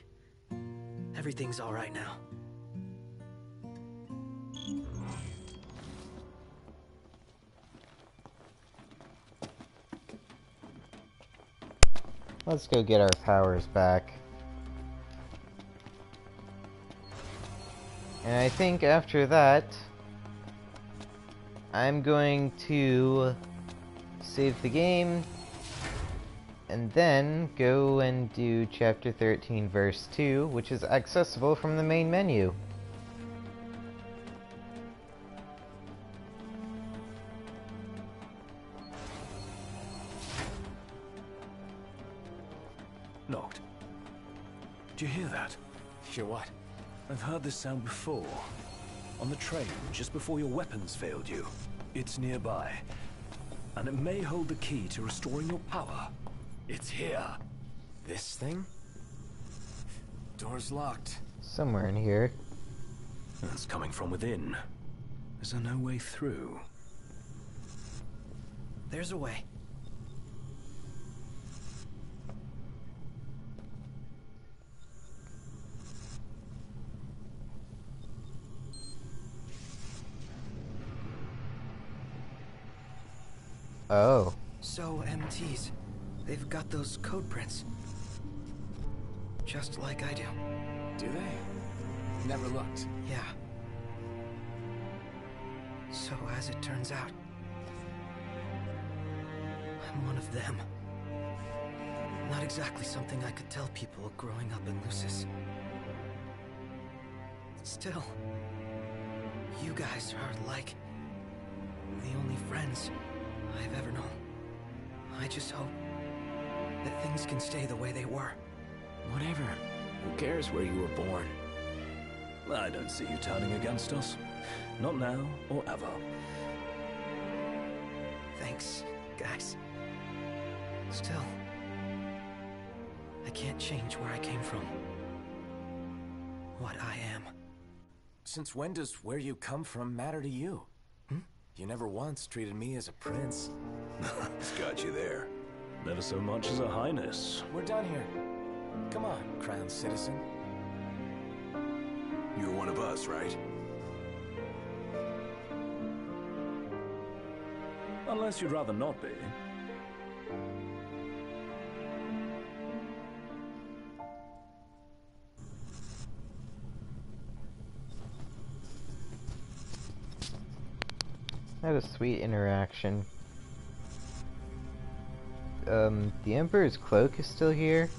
Everything's alright now. Let's go get our powers back. And I think after that, I'm going to save the game and then go and do chapter 13 verse 2, which is accessible from the main menu. Noct. Do you hear that? Hear what? I've heard this sound before. On the train, just before your weapons failed you. It's nearby. And it may hold the key to restoring your power. It's here. This thing? Door's locked. Somewhere in here. It's coming from within. Is there no way through? There's a way. Oh. So, MTs. They've got those code prints. Just like I do. Do they? Never looked. Yeah. So, as it turns out, I'm one of them. Not exactly something I could tell people growing up in Lucis. Still, you guys are like the only friends I've ever known. I just hope that things can stay the way they were. Whatever. Who cares where you were born? I don't see you turning against us. Not now or ever. Thanks, guys. Still, I can't change where I came from. What I am. Since when does where you come from matter to you? You never once treated me as a prince. It's got you there. Never so much as a highness. We're done here. Come on, crown citizen. You're one of us, right? Unless you'd rather not be. That was a sweet interaction. The Emperor's cloak is still here.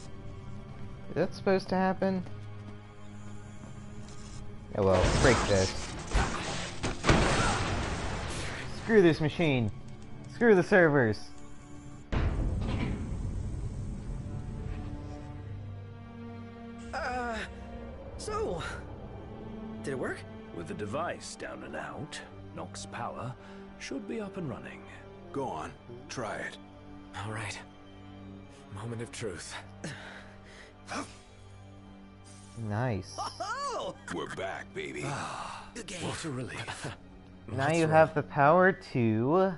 that supposed to happen? Oh well, break this. Screw this machine. Screw the servers. So... did it work? With the device down and out, Nox's power should be up and running. Go on, try it. Alright. Moment of truth. Nice. Oh! We're back, baby. What a relief. Now you have the power to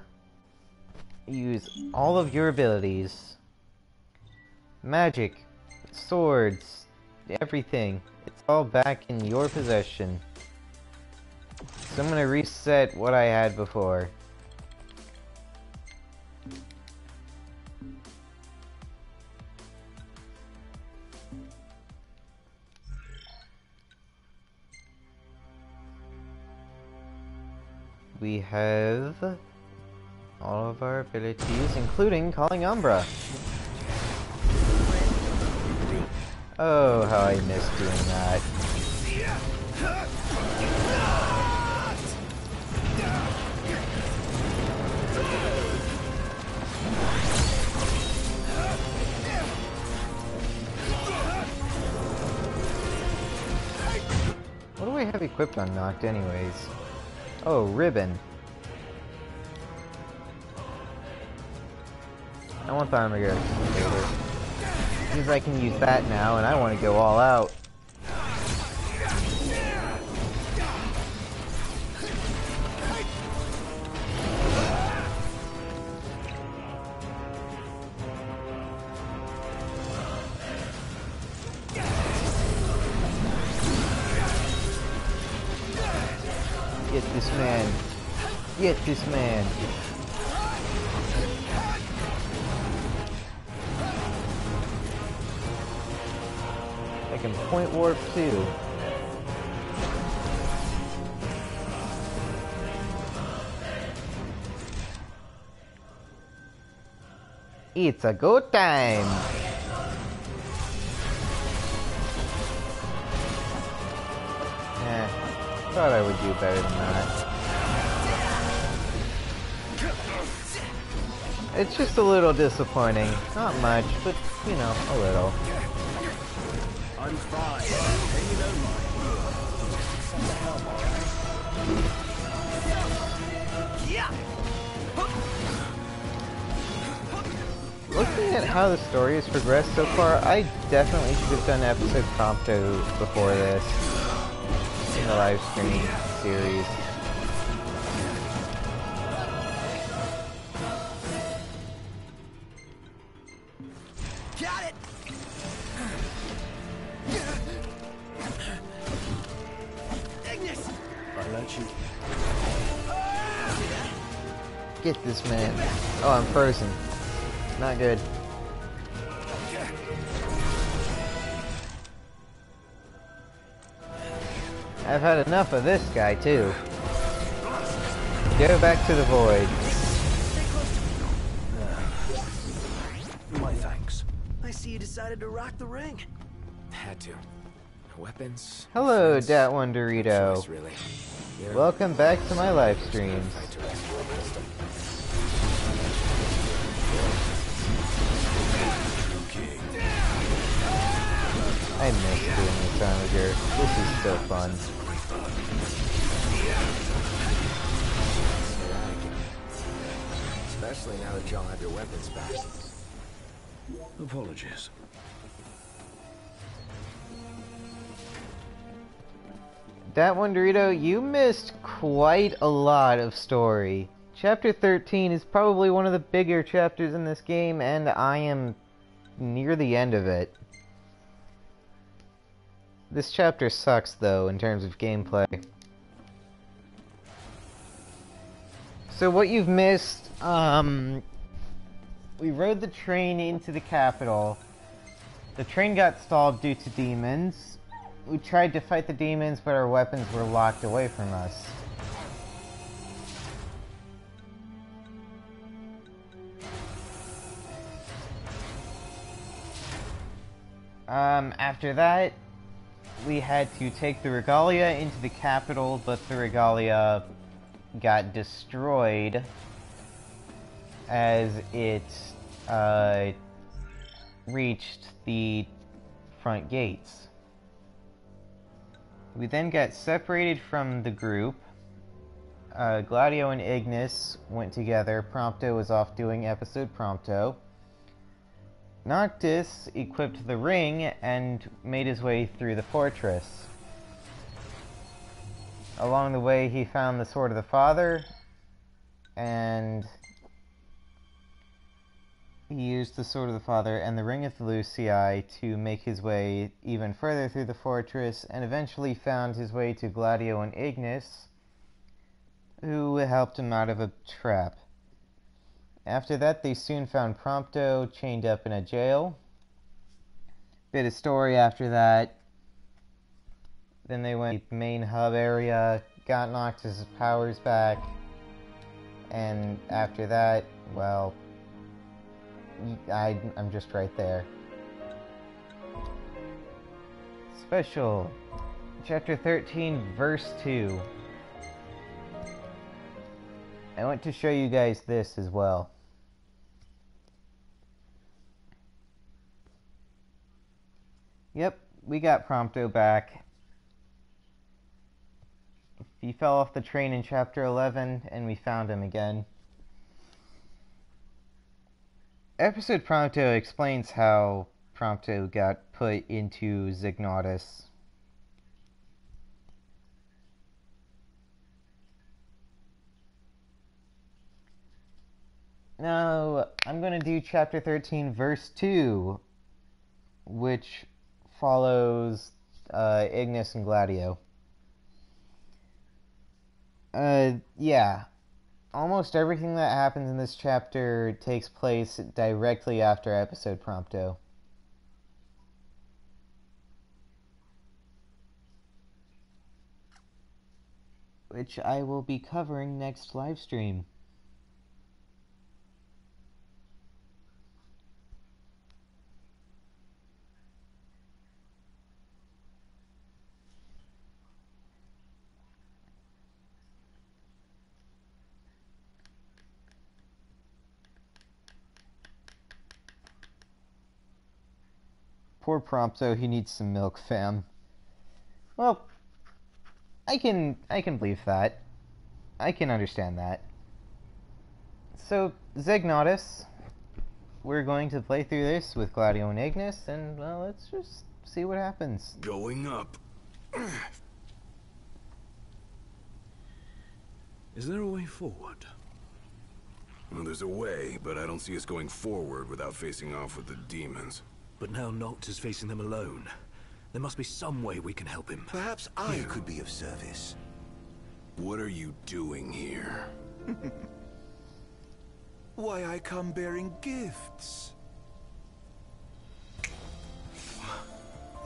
use all of your abilities. Magic, swords, everything. It's all back in your possession. So I'm gonna reset what I had before. We have all of our abilities, including calling Umbra. Oh, how I miss doing that. What do I have equipped on Noct anyways? Oh, ribbon. I want the armor later. Because I can use that now, and I want to go all out. Get this man. Get this man. I can point warp too. It's a good time. Thought I would do better than that. It's just a little disappointing. Not much, but, you know, a little. I'm fine. Pay no mind. Looking at how the story has progressed so far, I definitely should have done episode prompto before this. In the live stream series. Got it! Ignis! I'll let you. Get this man. Oh, I'm frozen. Not good. I've had enough of this guy, too. Go back to the void. My thanks. I see you decided to rock the ring. Had to. Weapons. Hello, friends, Dat One Dorito. choice, really. You know, Welcome back to my live streams. fight to rescue a crystal. I miss doing this Armiger. This is so fun. Especially now that y'all have your weapons back. Apologies. Dat One Dorito, you missed quite a lot of story. Chapter 13 is probably one of the bigger chapters in this game, and I am near the end of it. This chapter sucks, though, in terms of gameplay. So what you've missed, we rode the train into the capital. The train got stalled due to demons. We tried to fight the demons, but our weapons were locked away from us. After that, we had to take the Regalia into the capital, but the Regalia got destroyed as it reached the front gates. We then got separated from the group. Gladio and Ignis went together. Prompto was off doing episode Prompto. Noctis equipped the ring and made his way through the fortress. Along the way, he found the Sword of the Father, and he used the Sword of the Father and the Ring of the Lucii to make his way even further through the fortress, and eventually found his way to Gladio and Ignis, who helped him out of a trap. After that, they soon found Prompto chained up in a jail. Bit of story after that. Then they went to the main hub area, got Noctis' powers back, and after that, well, I'm just right there. Special, Chapter 13, Verse 2. I want to show you guys this as well. Yep, we got Prompto back. He fell off the train in Chapter 11, and we found him again. Episode Prompto explains how Prompto got put into Zignatus. Now, I'm going to do Chapter 13, Verse 2, which follows Ignis and Gladio. Yeah. Almost everything that happens in this chapter takes place directly after episode Prompto. Which I will be covering next livestream. Poor Prompto, he needs some milk, fam. Well, I can believe that. I can understand that. So, Zignatus, we're going to play through this with Gladio and Ignis, and, well, let's just see what happens. Going up. Is there a way forward? Well, there's a way, but I don't see us going forward without facing off with the demons. But now Noct is facing them alone. There must be some way we can help him. Perhaps I could be of service. What are you doing here? Why, I come bearing gifts.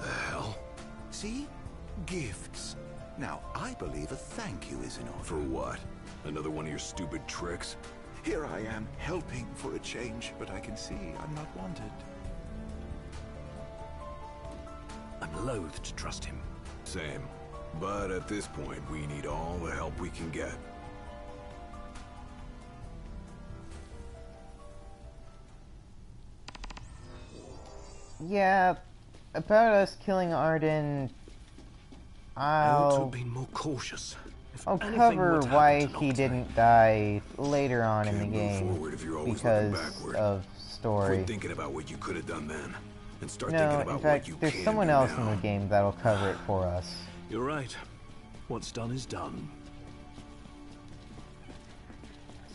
The hell? See? Gifts. Now, I believe a thank you is in order. For what? Another one of your stupid tricks? Here I am, helping for a change, but I can see I'm not wanted. I'm loath to trust him. Same. But at this point, we need all the help we can get. Yeah, about us killing Arden, I ought to have been more cautious. I'll cover why he didn't die later on in the game because of story. Quit thinking about what you could have done then, and start No, thinking in about fact, what you there's can someone do else now. in the game that'll cover it for us. You're right. What's done is done.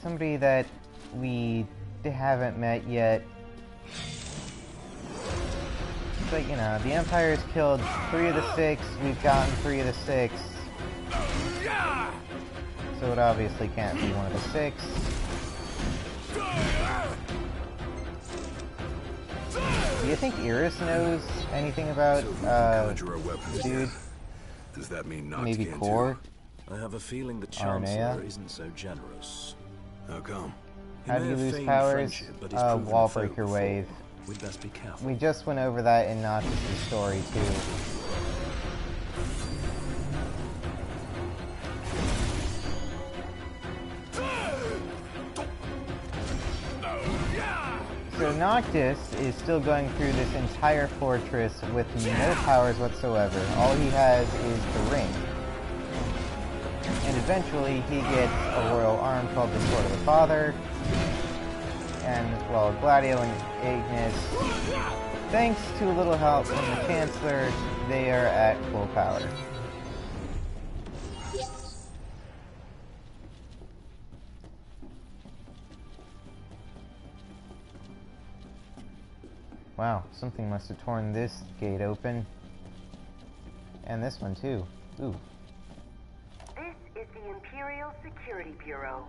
Somebody that we haven't met yet. But, you know, the Empire's killed 3 of the 6, we've gotten 3 of the 6. So it obviously can't be one of the 6. Do you think Iris knows anything about, dude? Does that mean not Maybe can Core? I have a feeling the Arnea? Chancellor isn't so generous. How come? He How may do you have lose feigned powers? friendship, but he's proven a foe Wallbreaker before. Wave. we'd best be careful. We just went over that in Noctis' story, too. So Noctis is still going through this entire fortress with no powers whatsoever. All he has is the ring. And eventually he gets a royal arm called the Sword of the Father. And, well, Gladio and Ignis, thanks to a little help from the Chancellor, they are at full power. Wow, something must have torn this gate open. And this one too. Ooh. This is the Imperial Security Bureau.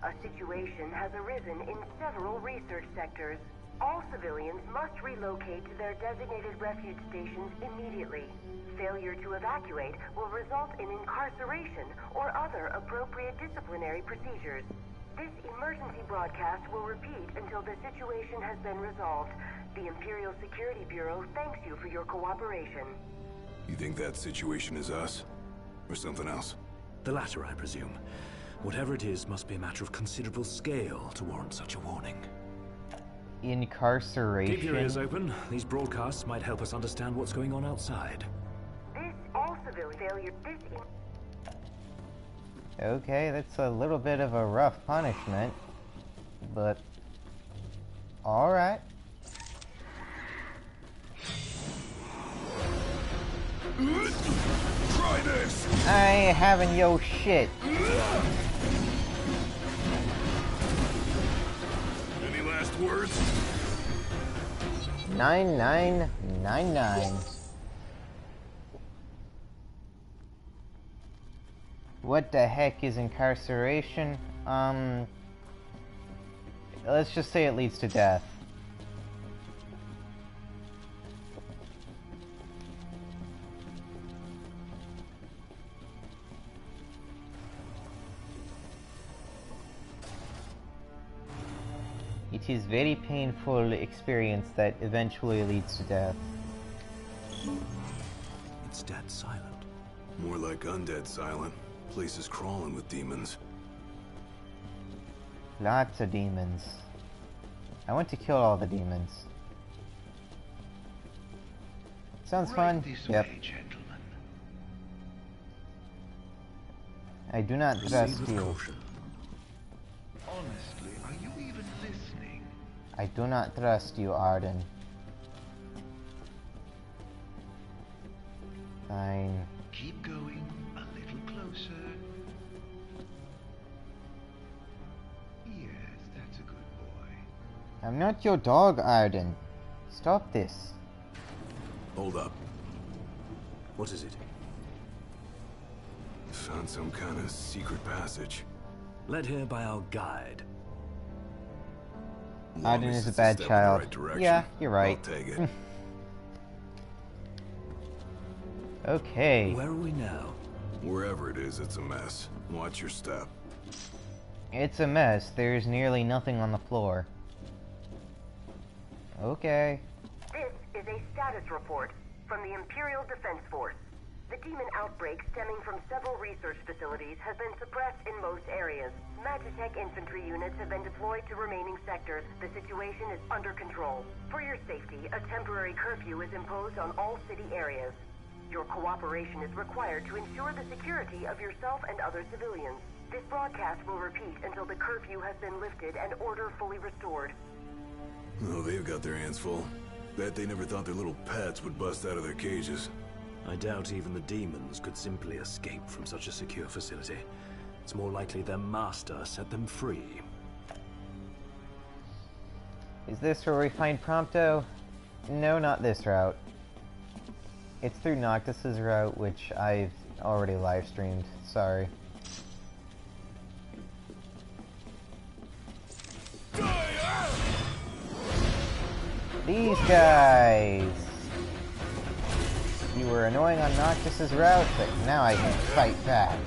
A situation has arisen in several research sectors. All civilians must relocate to their designated refuge stations immediately. Failure to evacuate will result in incarceration or other appropriate disciplinary procedures. This emergency broadcast will repeat until the situation has been resolved. The Imperial Security Bureau thanks you for your cooperation. You think that situation is us? Or something else? The latter, I presume. Whatever it is must be a matter of considerable scale to warrant such a warning. Incarceration? Keep your ears open. These broadcasts might help us understand what's going on outside. This all civilian failure. Okay, that's a little bit of a rough punishment, but alright. Try this! I ain't having yo shit. Any last words? 9999. What the heck is incarceration? Let's just say it leads to death. It is very painful experience that eventually leads to death. It's dead silent. More like undead silent. Place is crawling with demons. Lots of demons. I want to kill all the demons. Sounds fun. Yep. Gentlemen. I do not trust you. Honestly, are you even listening? I do not trust you, Arden. Fine. Keep going a little closer. Yes, that's a good boy. I'm not your dog, Arden. Stop this. Hold up. What is it? Found some kind of secret passage. Led here by our guide. Arden is a bad child. Yeah, you're right. I'll take it. Okay. Where are we now? Wherever it is, it's a mess. Watch your step. It's a mess. There's nearly nothing on the floor. Okay. This is a status report from the Imperial Defense Force. The demon outbreak stemming from several research facilities has been suppressed in most areas. Magitech infantry units have been deployed to remaining sectors. The situation is under control. For your safety, a temporary curfew is imposed on all city areas. Your cooperation is required to ensure the security of yourself and other civilians. This broadcast will repeat until the curfew has been lifted and order fully restored. Oh, they've got their hands full. Bet they never thought their little pets would bust out of their cages. I doubt even the demons could simply escape from such a secure facility. It's more likely their master set them free. Is this where we find Prompto? No, not this route. It's through Noctis's route, which I've already live streamed. Sorry. These guys! You were annoying on Noctis's route, but now I can fight back.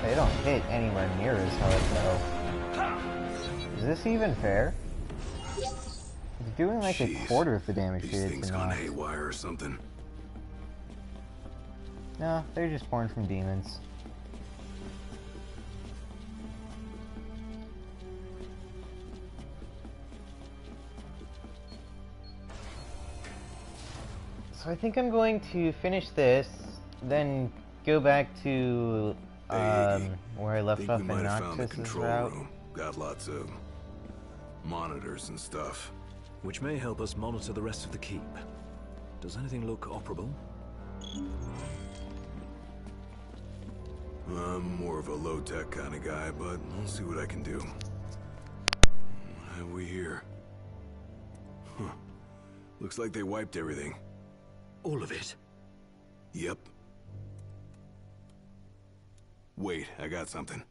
They don't hit anywhere near as hard, though. Is this even fair? It's doing like a quarter of the damage these to it things gone haywire or something. No, they're just born from demons. So I think I'm going to finish this, then go back to where I left off in Noctis's route. Room. Got lots of monitors and stuff. Which may help us monitor the rest of the keep. Does anything look operable? I'm more of a low-tech kind of guy, but I'll see what I can do. What have we here? Huh. Looks like they wiped everything. All of it? Yep. Wait, I got something.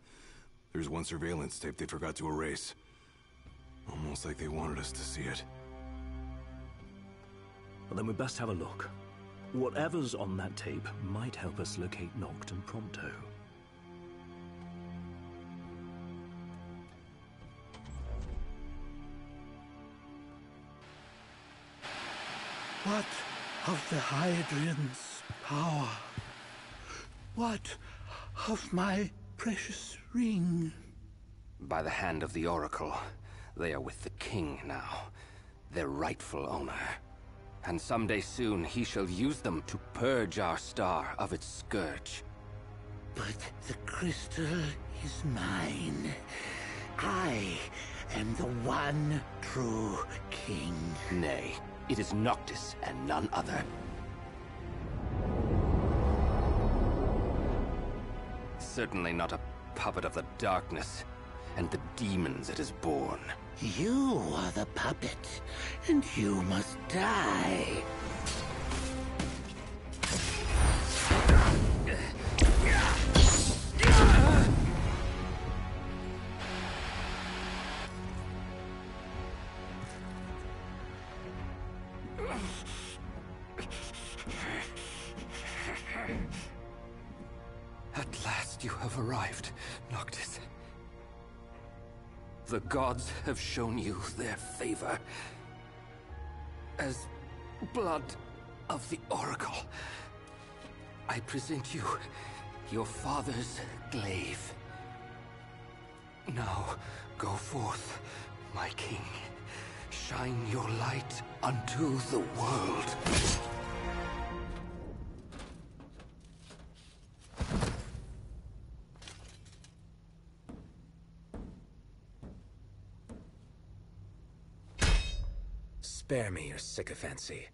There's one surveillance tape they forgot to erase. Almost like they wanted us to see it. Well, then we best have a look. Whatever's on that tape might help us locate Noct and Prompto. What of the Hydraean's power? What of my precious ring? By the hand of the Oracle, they are with the king now, their rightful owner. And someday soon he shall use them to purge our star of its scourge. But the crystal is mine. I am the one true king. Nay, it is Noctis and none other. Certainly not a puppet of the darkness and the demons it has born. You are the puppet, and you must die. At last you have arrived, Noctis. The gods have shown you their favor. As blood of the Oracle, I present you your father's glaive. Now, go forth, my king. Shine your light unto the world. Spare me your sycophancy.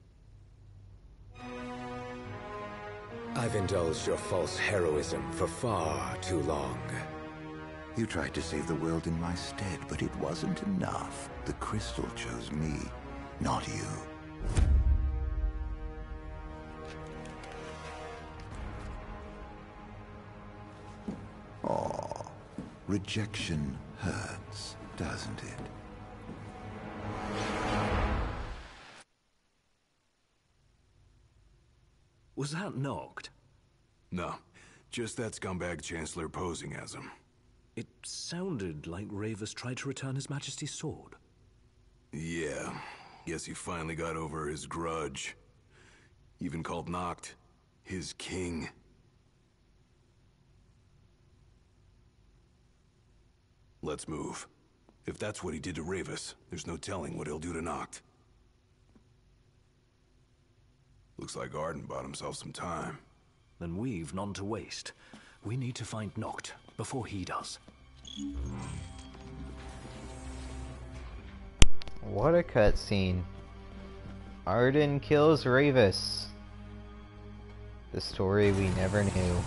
I've indulged your false heroism for far too long. You tried to save the world in my stead, but it wasn't enough. The crystal chose me, not you. Aw, rejection hurts, doesn't it? Was that Noct? No, just that scumbag Chancellor posing as him. It sounded like Ravus tried to return His Majesty's sword. Yeah, guess he finally got over his grudge. Even called Noct his king. Let's move. If that's what he did to Ravus, there's no telling what he'll do to Noct. Looks like Arden bought himself some time. Then we've none to waste. We need to find Noct before he does. What a cutscene. Arden kills Ravus. The story we never knew.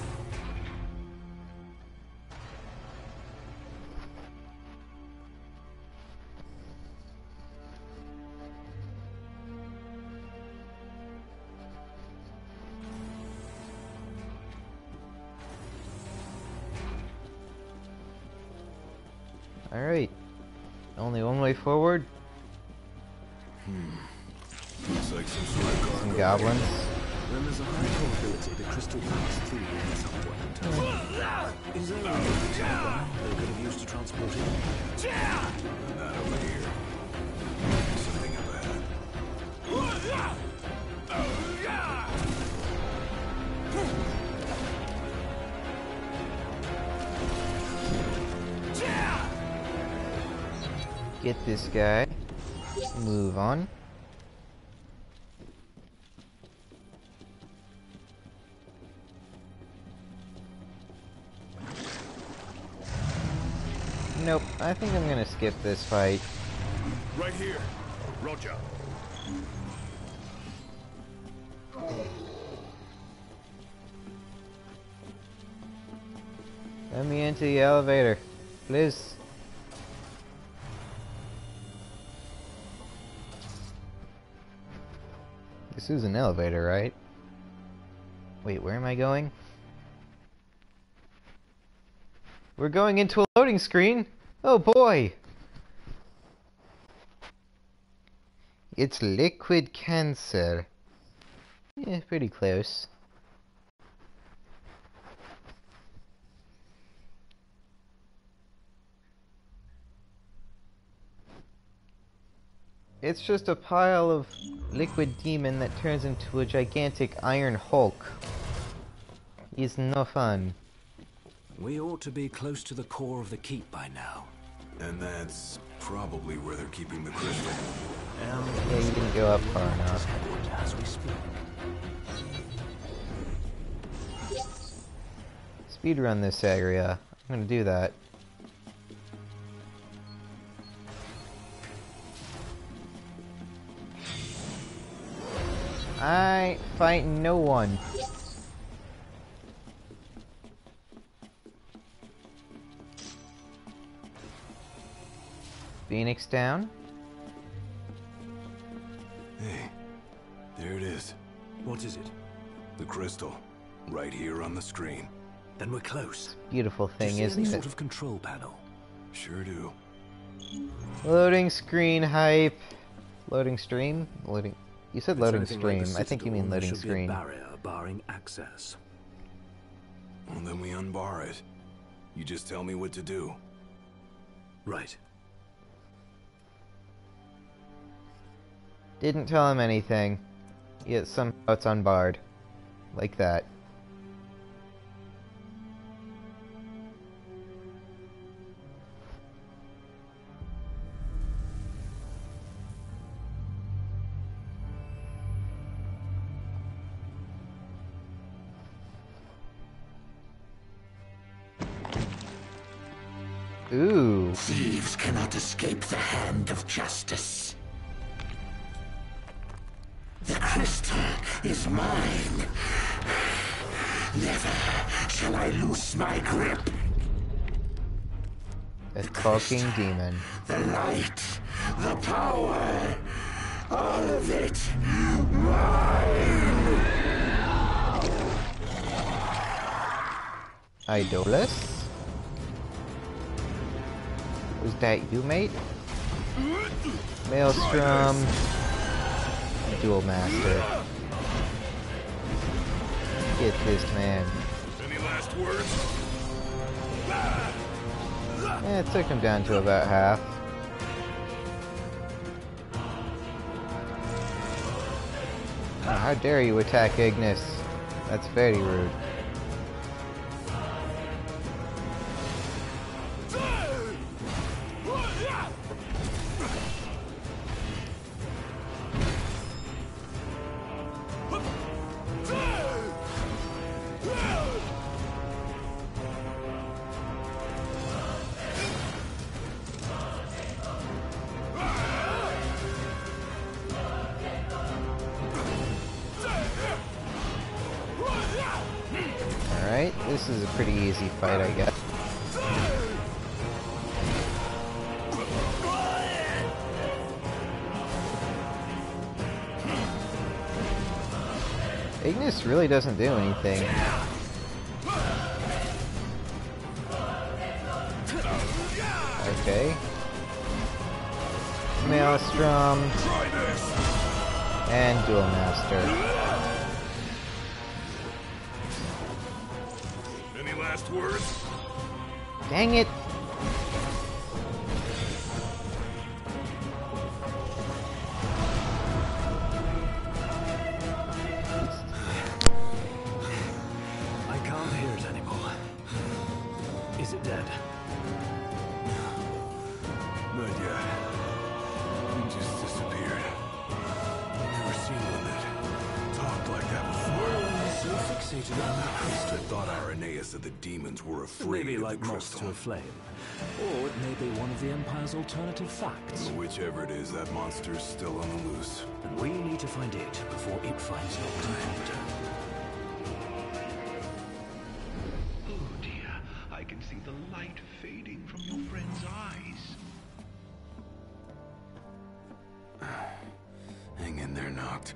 Alright. Only one way forward. Looks like some sort of Some goblins. then there's a high probability the crystal passed through the subway. Is there a way they could have used to transport it? Not over here. Something up ahead. Get this guy. Move on. Nope, I think I'm gonna skip this fight. Right here. Roger. Let me into the elevator, please. This is an elevator, right? Wait, where am I going? We're going into a loading screen? Oh boy! It's liquid cancer. Yeah, pretty close. It's just a pile of liquid demon that turns into a gigantic Iron Hulk. It's no fun. We ought to be close to the core of the keep by now. And that's probably where they're keeping the crystal. Yeah, you didn't go up far enough. As we speak. Speedrun this area. I'm gonna do that. I fight no one. Phoenix down. Hey, there it is. What is it? The crystal. Right here on the screen. Then we're close. Beautiful thing, do you see isn't any it? sort of control panel? Sure do. Loading screen hype. Loading stream? Loading. You said If it's loading anything stream. like the I think you Citadel, mean there loading should be a screen. barrier barring access. Well, then we unbar it. You just tell me what to do. Right. Didn't tell him anything. Yet somehow it's unbarred. Like that. Ooh. Thieves cannot escape the hand of justice. The crystal is mine. Never shall I loose my grip. A talking demon. The light, the power, all of it mine. Idolus? Was that you, mate? Maelstrom. Dual Master. Get this man. Any last words? Yeah, it took him down to about half. Oh, how dare you attack Ignis? That's very rude. Alright, this is a pretty easy fight, I guess. Ignis really doesn't do anything. Okay. Maelstrom. And Dual Master. words? Dang it! I can't hear it anymore. Is it dead? Not yet. He just disappeared. Never seen one that talked like that before. So fixated on that I crystal. thought Irenaeus of the demons were afraid Maybe of like the moths crystal. to a flame. Or it may be one of the Empire's alternative facts. Whichever it is, that monster's still on the loose. And we need to find it before it finds Dr. Hunter. Oh dear, I can see the light fading from your friend's eyes. Hang in there, Noct.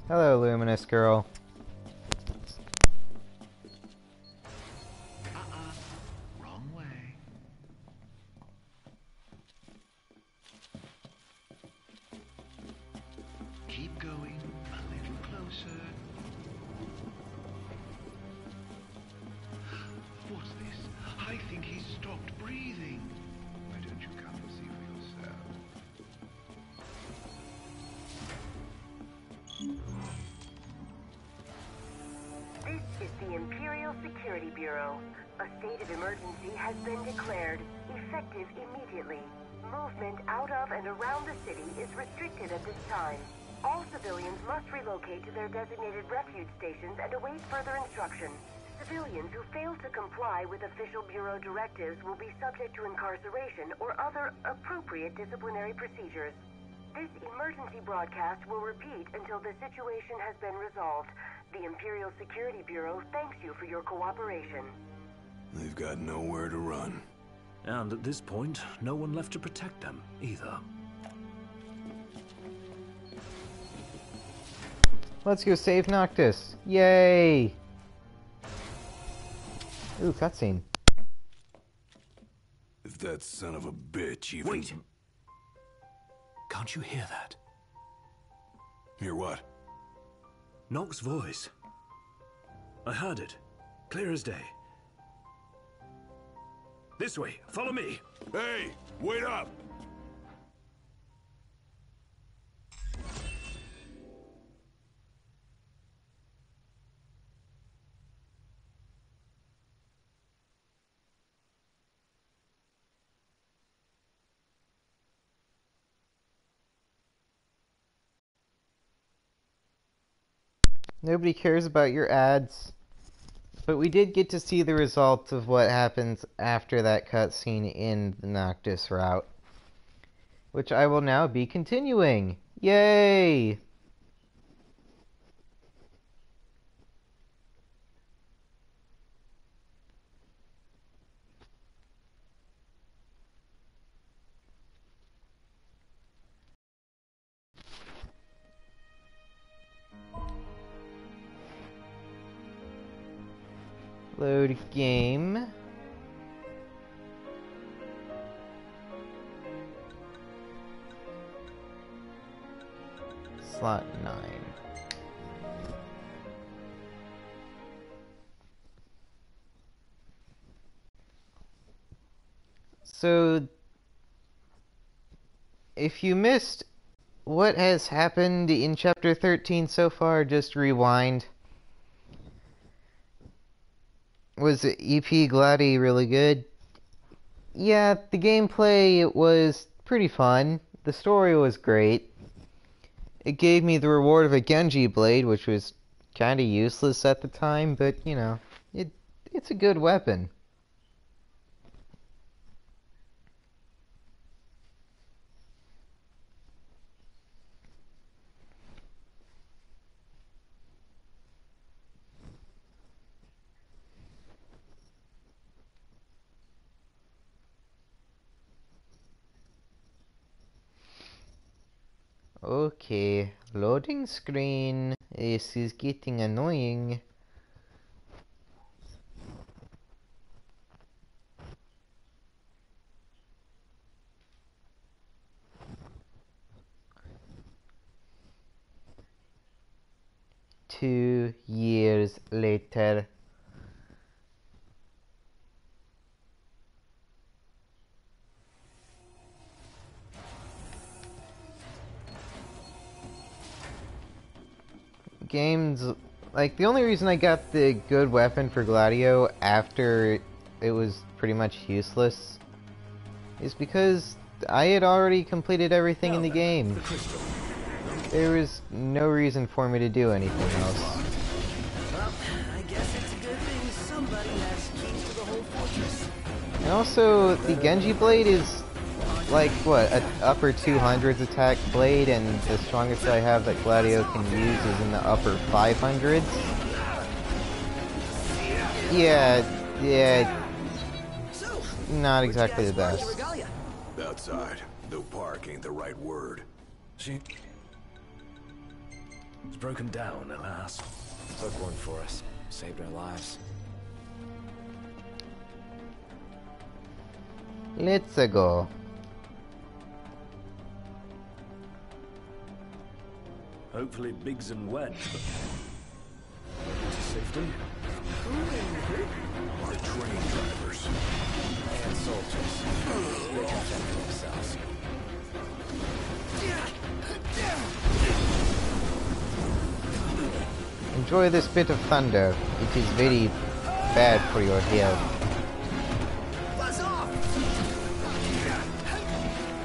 Hello, Luminous Girl. Wrong way. Keep going a little closer. What's this? I think he's stopped breathing. Why don't you come and see for yourself? This is the Imperial Security Bureau. A state of emergency has been declared, effective immediately. Movement out of and around the city is restricted at this time. All civilians must relocate to their designated refuge stations and await further instruction. Civilians who fail to comply with official Bureau directives will be subject to incarceration or other appropriate disciplinary procedures. This emergency broadcast will repeat until the situation has been resolved. The Imperial Security Bureau thanks you for your cooperation. They've got nowhere to run. And at this point, no one left to protect them, either. Let's go save Noctis. Yay! Ooh, cutscene. If that son of a bitch even... Wait! Can't you hear that? Hear what? Noct's voice. I heard it. Clear as day. This way. Follow me. Hey! Wait up! Nobody cares about your ads. But we did get to see the results of what happens after that cutscene in the Noctis route. Which I will now be continuing. Yay! Load game. Slot 9. So, if you missed what has happened in Chapter 13 so far, just rewind. Was EP Gladdy really good? Yeah, the gameplay was pretty fun. The story was great. It gave me the reward of a Genji blade, which was kind of useless at the time, but, you know, it's a good weapon. Okay, loading screen. This is getting annoying. 2 years later. Games, like, the only reason I got the good weapon for Gladio after it was pretty much useless is because I had already completed everything in the game. There was no reason for me to do anything else. Well, I guess it's a good thing somebody has keys to the whole fortress. And also, the Genji blade is like, what, an upper 200s attack blade, and the strongest I have that Gladio can use is in the upper 500s. Yeah, not exactly the best. Outside, though park ain't the right word. It's broken down, alas. Took one for us. Saved our lives. Let's go. Hopefully Biggs and Wedge. To safety. Our train drivers. And soldiers. They can fend for themselves. Enjoy this bit of thunder. It is very bad for your health. Buzz off!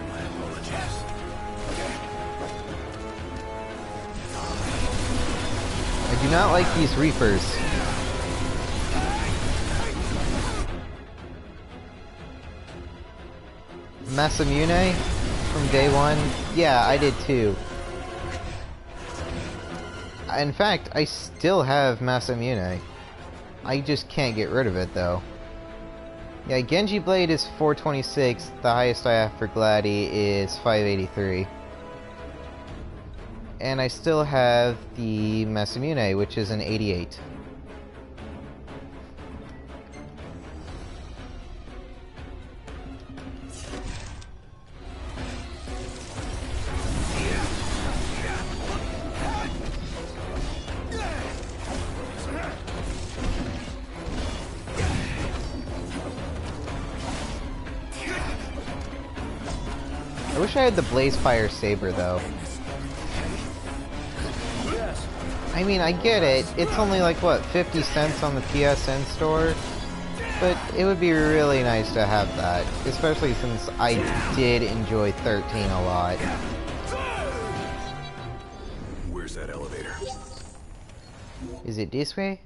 My apologies. I do not like these Reapers. Masamune from day one? Yeah, I did too. In fact, I still have Masamune. I just can't get rid of it though. Yeah, Genji Blade is 426, the highest I have for Gladi is 583. And I still have the Masamune, which is an 88. I wish I had the Blazefire Saber though. I mean, I get it. It's only like, what, 50 cents on the PSN store? But it would be really nice to have that. Especially since I did enjoy 13 a lot. Where's that elevator? Is it this way?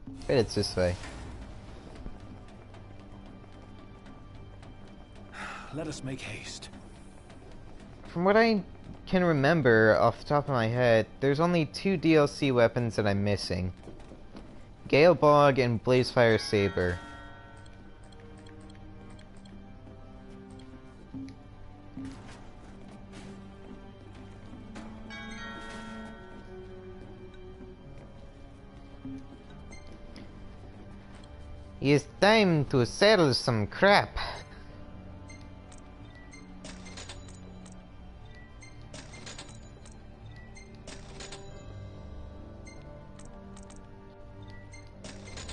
I bet it's this way. Let us make haste. From what I can remember off the top of my head, there's only 2 DLC weapons that I'm missing. Gale Bog and Blazefire Saber. It's time to settle some crap.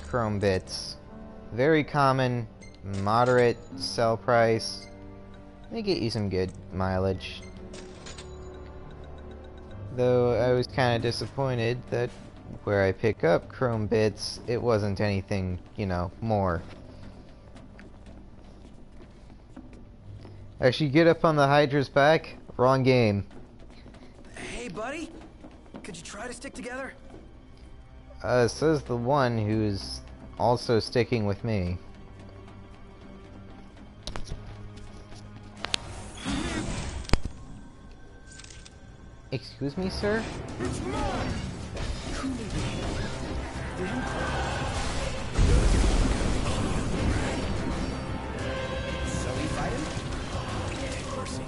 Chrome bits. Very common, moderate sell price. They get you some good mileage. Though I was kind of disappointed that where I pick up chrome bits, it wasn't anything, you know, more. I should get up on the Hydra's back? Wrong game. Hey, buddy. Could you try to stick together? Says the one who's also sticking with me. Excuse me, sir? So we fight him? Mercy.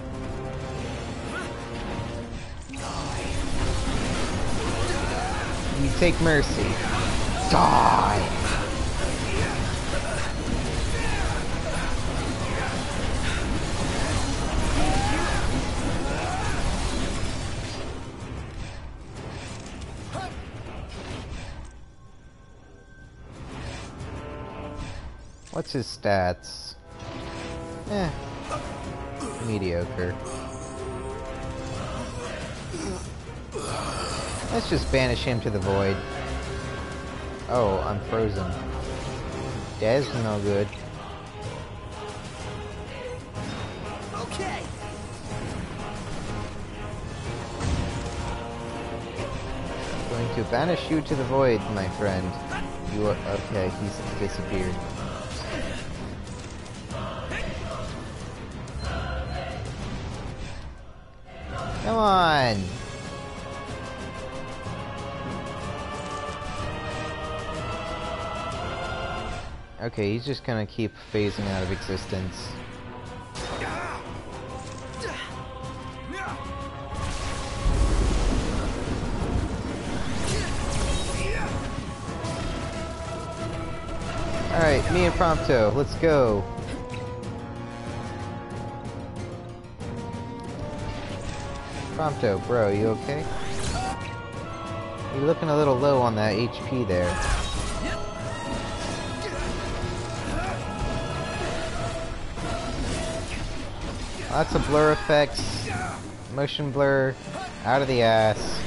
You take mercy. Die! What's his stats? Mediocre. Let's just banish him to the void. Oh, I'm frozen. That's no good. Okay. I'm going to banish you to the void, my friend. You are okay. He's disappeared. Come on. Okay, he's just gonna keep phasing out of existence. Alright, me and Prompto, let's go. Prompto, bro, you okay? You're looking a little low on that HP there. Lots of blur effects, motion blur, out of the ass.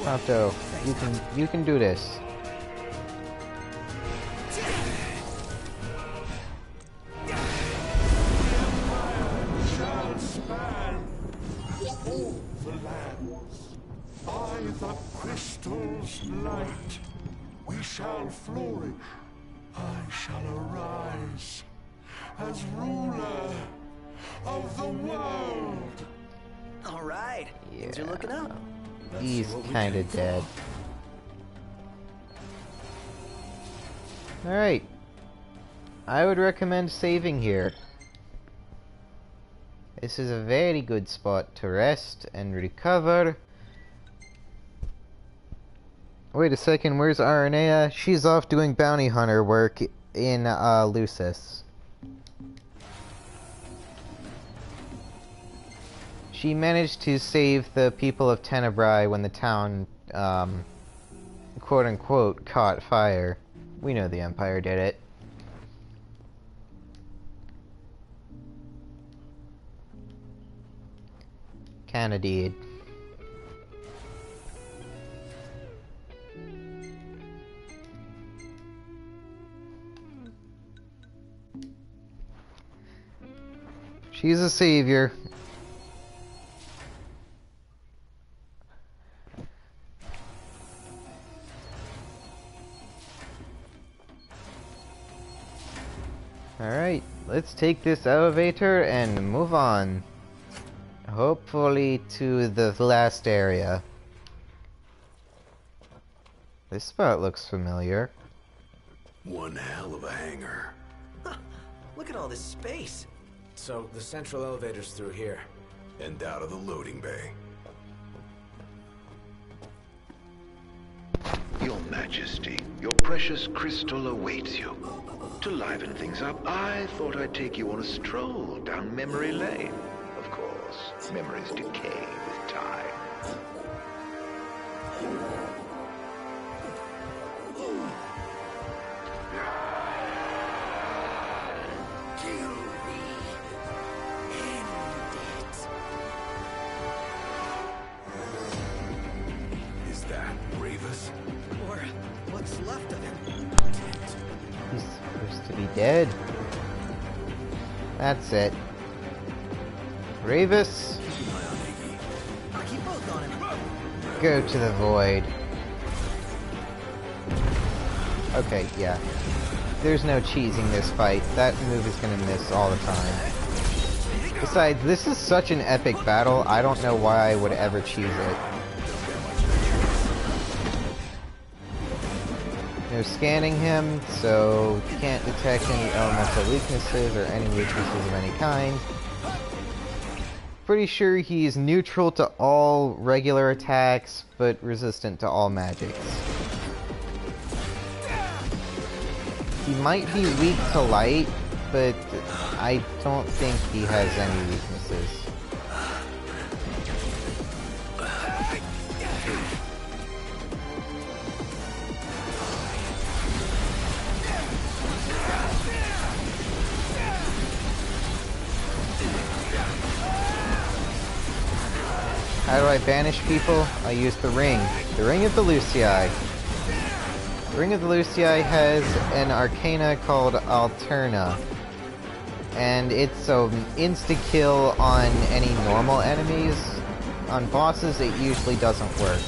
Prompto, you can do this. Shall span all the lands by the crystal's light. We shall flourish. I shall arise as ruler of the world. All right. Yeah. Things are looking up. He's kinda dead. Alright. I would recommend saving here. This is a very good spot to rest and recover. Wait a second, where's Aranea? She's off doing bounty hunter work in Lucis. She managed to save the people of Tenebrae when the town, quote-unquote, caught fire. We know the Empire did it. Kinda did. She's a savior. Alright, let's take this elevator and move on. Hopefully to the last area. This spot looks familiar. One hell of a hangar. Huh, look at all this space. So, the central elevator's through here. And out of the loading bay. Your Majesty, your precious crystal awaits you. To liven things up, I thought I'd take you on a stroll down memory lane. Of course, memories decay with time. Kill me. End it. Is that Ravus? Or what's left of him? He's supposed to be dead. That's it. Ravus, I'll keep both on him. go to the void. Okay, yeah. There's no cheesing this fight. That move is gonna miss all the time. Besides, this is such an epic battle, I don't know why I would ever cheese it. No scanning him, so can't detect any elemental weaknesses or any weaknesses of any kind. Pretty sure he's neutral to all regular attacks, but resistant to all magics. He might be weak to light, but I don't think he has any weaknesses. How do I banish people? I use the ring. The Ring of the Lucii. The Ring of the Lucii has an arcana called Alterna. And it's an insta-kill on any normal enemies. On bosses, it usually doesn't work.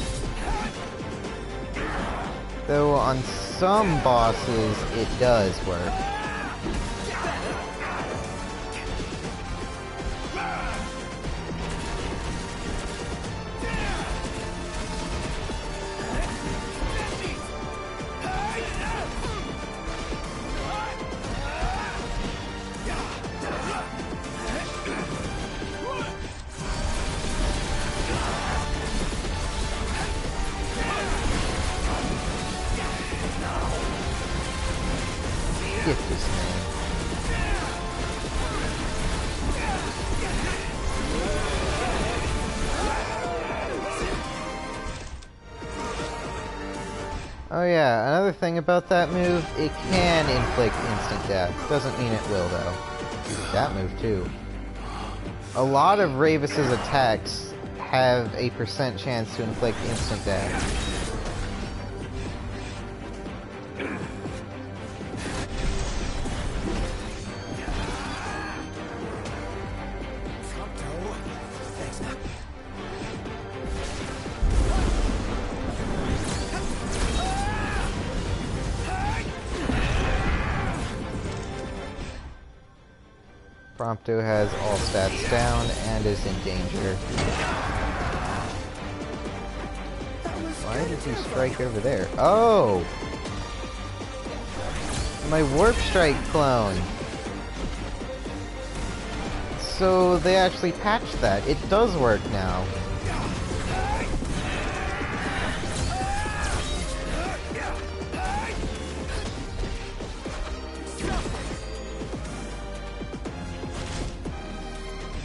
Though on some bosses, it does work. Get this man. Oh yeah, another thing about that move, it can inflict instant death. Doesn't mean it will though. That move too. A lot of Ravis's attacks have a % chance to inflict instant death. Prompto has all stats down and is in danger. Why did you strike over there? Oh! My Warp Strike clone! So they actually patched that. It does work now.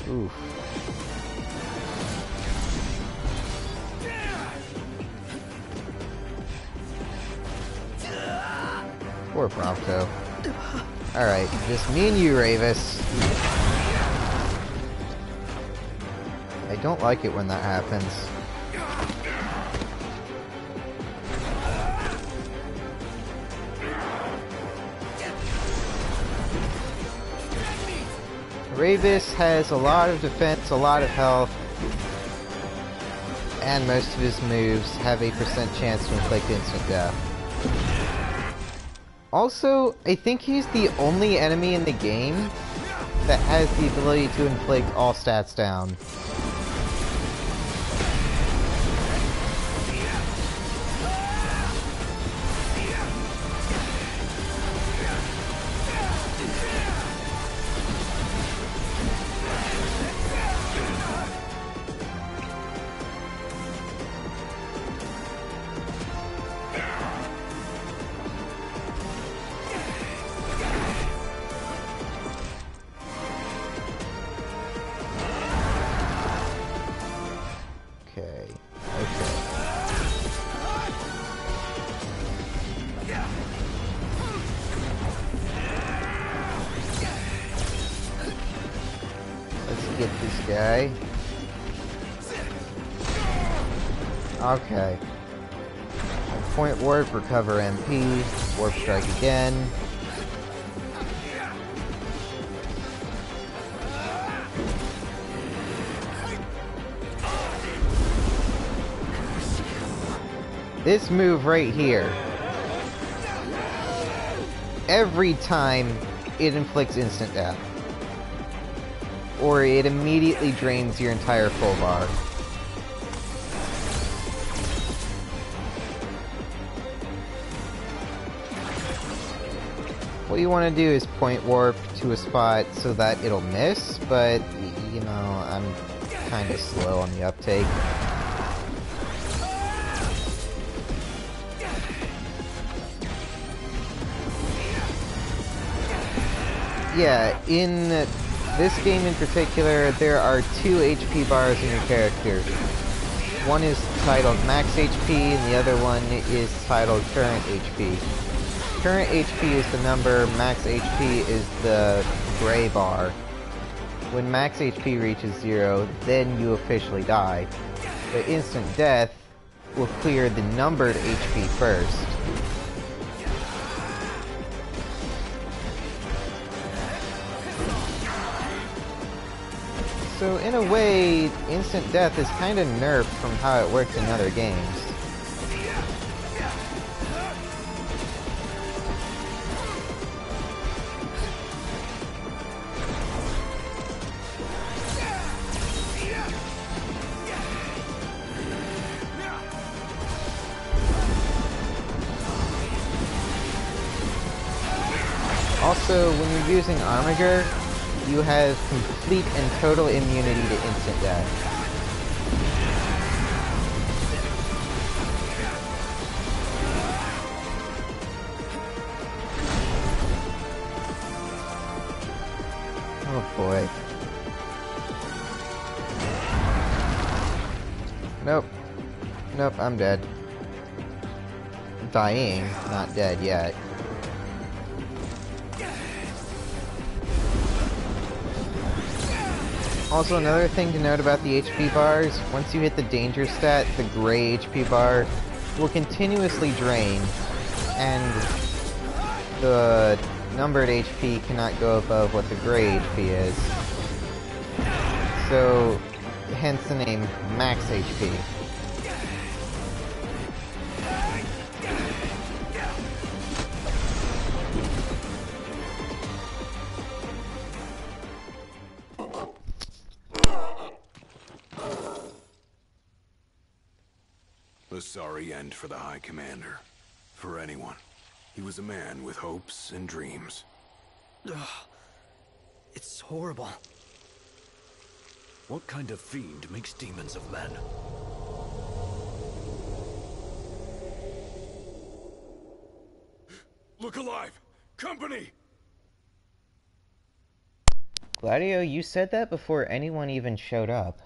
Oof. Poor Prompto. Alright, just me and you, Ravis. I don't like it when that happens. Ravis has a lot of defense, a lot of health, and most of his moves have a % chance to inflict instant death. Also, I think he's the only enemy in the game that has the ability to inflict all stats down. Get this guy. Okay. Point warp, recover MP, warp strike again. This move right here, every time it inflicts instant death. Or it immediately drains your entire full bar. What you want to do is point warp to a spot so that it'll miss, but, you know, I'm kind of slow on the uptake. Yeah, in this game in particular, there are 2 HP bars in your character. One is titled Max HP, and the other one is titled Current HP. Current HP is the number, Max HP is the gray bar. when max HP reaches 0, then you officially die. But instant death will clear the numbered HP first. So in a way, instant death is kind of nerfed from how it works in other games. Also, when you're using Armiger, you have complete and total immunity to instant death. Oh boy. Nope. Nope, I'm dead. Dying, not dead yet. Also, another thing to note about the HP bars, once you hit the danger stat, the gray HP bar will continuously drain, and the numbered HP cannot go above what the gray HP is. So, hence the name max HP. A sorry end for the High Commander. For anyone. He was a man with hopes and dreams. Ugh. It's horrible. What kind of fiend makes demons of men? Look alive! Company! Gladio, you said that before anyone even showed up.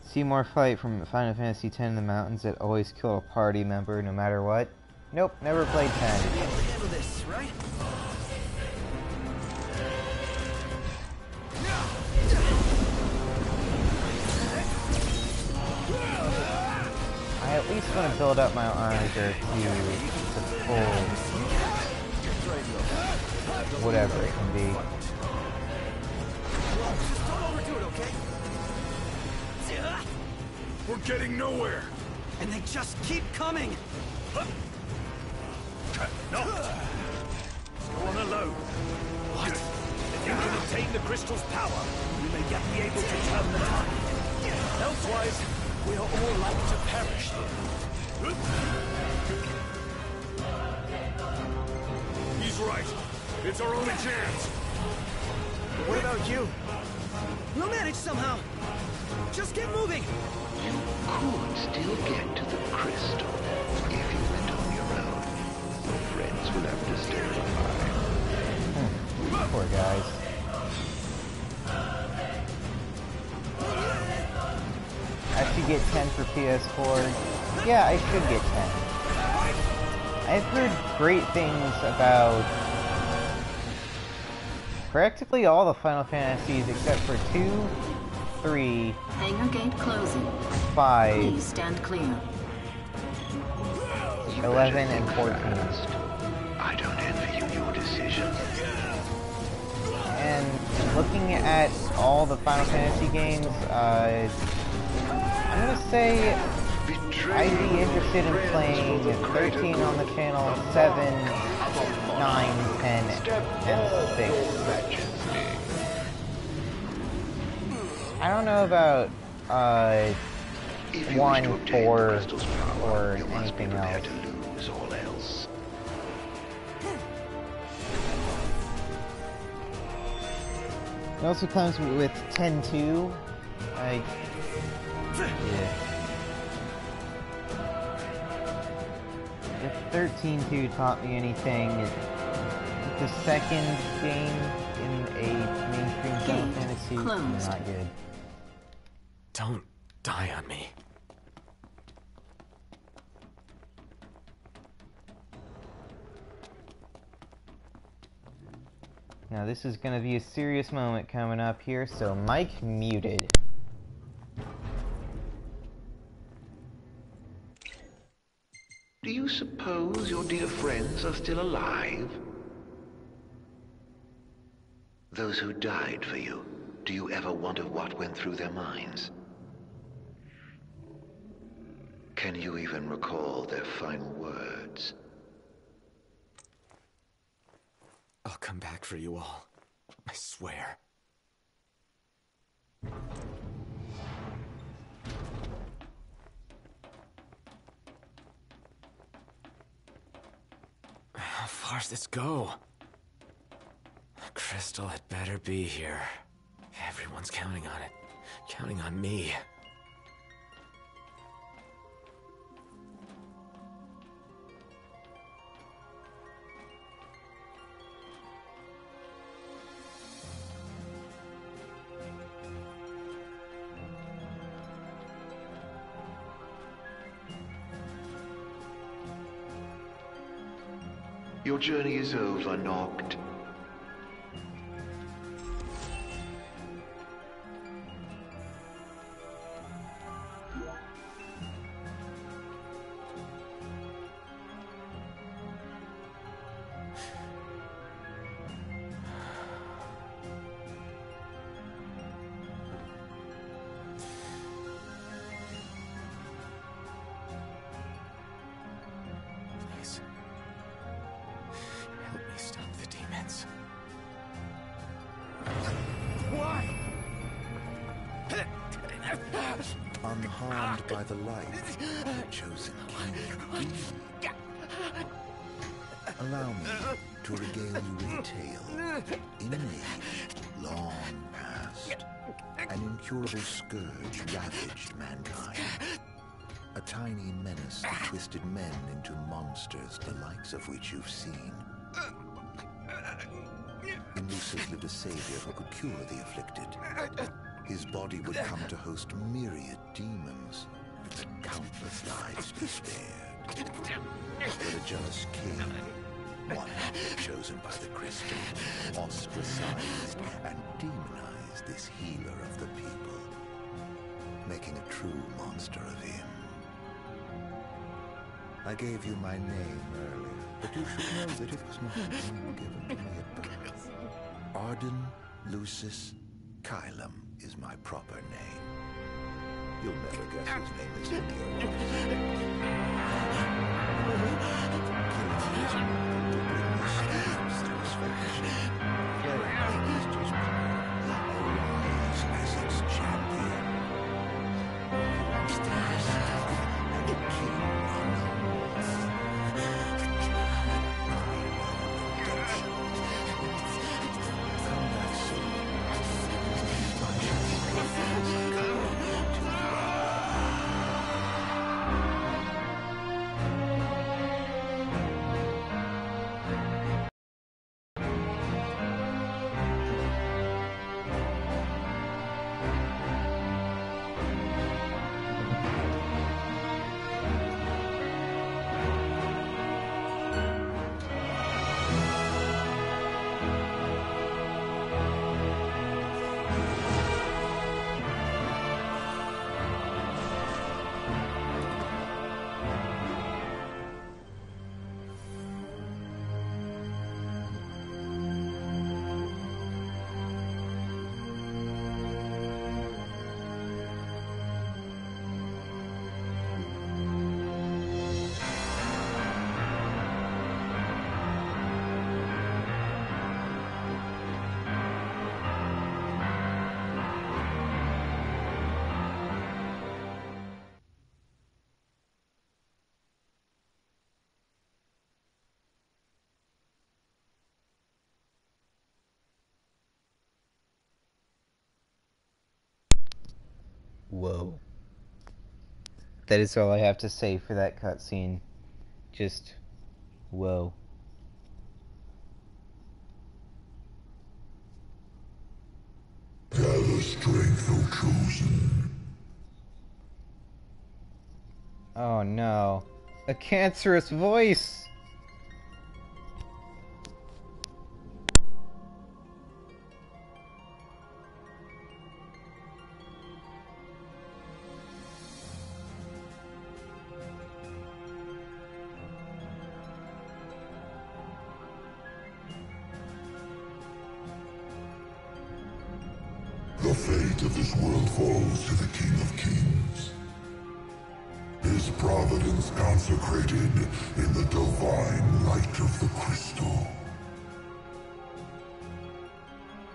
See more fight from Final Fantasy X in the mountains that always kill a party member no matter what? Nope, never played 10. Handle this, right? I at least want to build up my Armiger to full whatever it can be. We're getting nowhere! And they just keep coming! No! Go on alone. What? If you can obtain the crystal's power, we may yet be able to turn the tide. Elsewise, we are all like to perish here. He's right. It's our only chance. What about you? We'll manage somehow. Just get moving. You could still get to the crystal if you went on your own. Your friends will have to stay behind. Poor guys. I should get 10 for PS4. Yeah, I should get 10. I've heard great things about practically all the Final Fantasies except for 2, 3, Hangar gate closing. 5, Please stand clear. 11, and 14. I don't envy you your decision. And looking at all the Final Fantasy games, I'm gonna say I'd be interested in playing 13 on the channel, 7, 9, 10, and 6. I don't know about 1, 4, or anything else. It also comes with 10-2. Like, yeah. If 13-2 taught me anything, it's the second game in a mainstream Final Fantasy is not good. Don't die on me. Now this is gonna be a serious moment coming up here, so mic muted. Do you suppose your dear friends are still alive? Those who died for you, do you ever wonder what went through their minds? Can you even recall their final words? I'll come back for you all. I swear. How far's this go? Crystal had better be here. Everyone's counting on it. Counting on me. Your journey is over, Noct. Please. Help me stop the demons. Why? Unharmed by the light, the chosen king. Allow me to regale you with a tale. In an age long past, an incurable scourge ravaged mankind. A tiny menace that twisted men into monsters, the likes of which you've seen. In Lucis lived a savior who could cure the afflicted. His body would come to host myriad demons, but countless lives be spared. But a jealous king, one chosen by the crystal, ostracized and demonized this healer of the people, making a true monster of him. I gave you my name earlier, but you should know that it was not a name given to me at birth. Arden Lucis Kylum is my proper name. You'll never guess his name is yours. Killing his mother to bring the slaves to his fashion. Playing his just arise as its champion. Monsters and a king unknown. Come back soon. I shall be Whoa. That is all I have to say for that cutscene. Just, whoa. Gather strength, O chosen. Oh no. A cancerous voice! fate of this world falls to the King of Kings. His providence consecrated in the divine light of the crystal.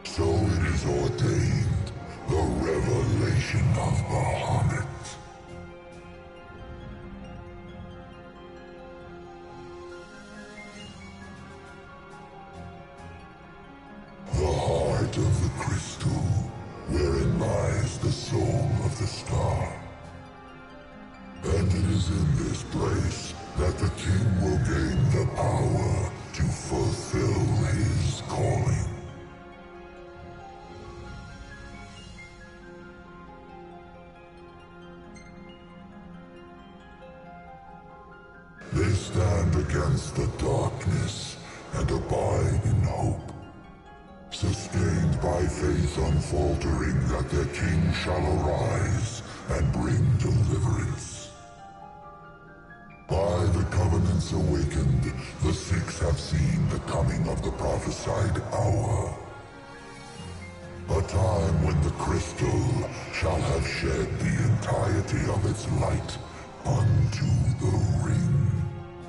So it is ordained, the revelation of Bahamut. The heart of the crystal, wherein lies the soul of the star. And it is in this place that the king will gain the power to fulfill his calling. They stand against the darkness and abide in hope, sustained by faith unfaltering that their king shall arise and bring deliverance. By the covenants awakened, the six have seen the coming of the prophesied hour. A time when the crystal shall have shed the entirety of its light unto the ring.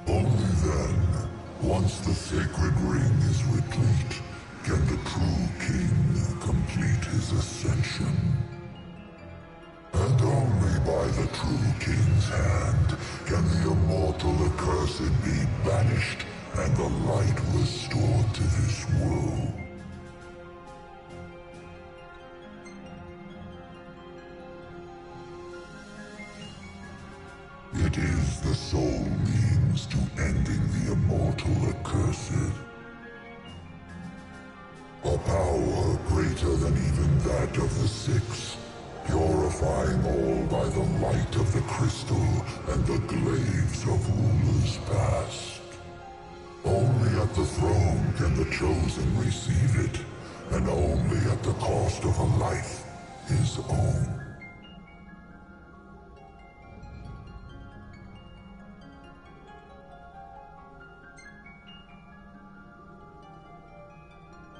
Only then, once the sacred ring is replete, can the true king complete his ascension. And only by the true king's hand can the immortal accursed be banished and the light restored to this world. It is the sole means to ending the immortal accursed. A power greater than even that of the six, purifying all by the light of the crystal and the glaives of rulers past. Only at the throne can the chosen receive it, and only at the cost of a life his own.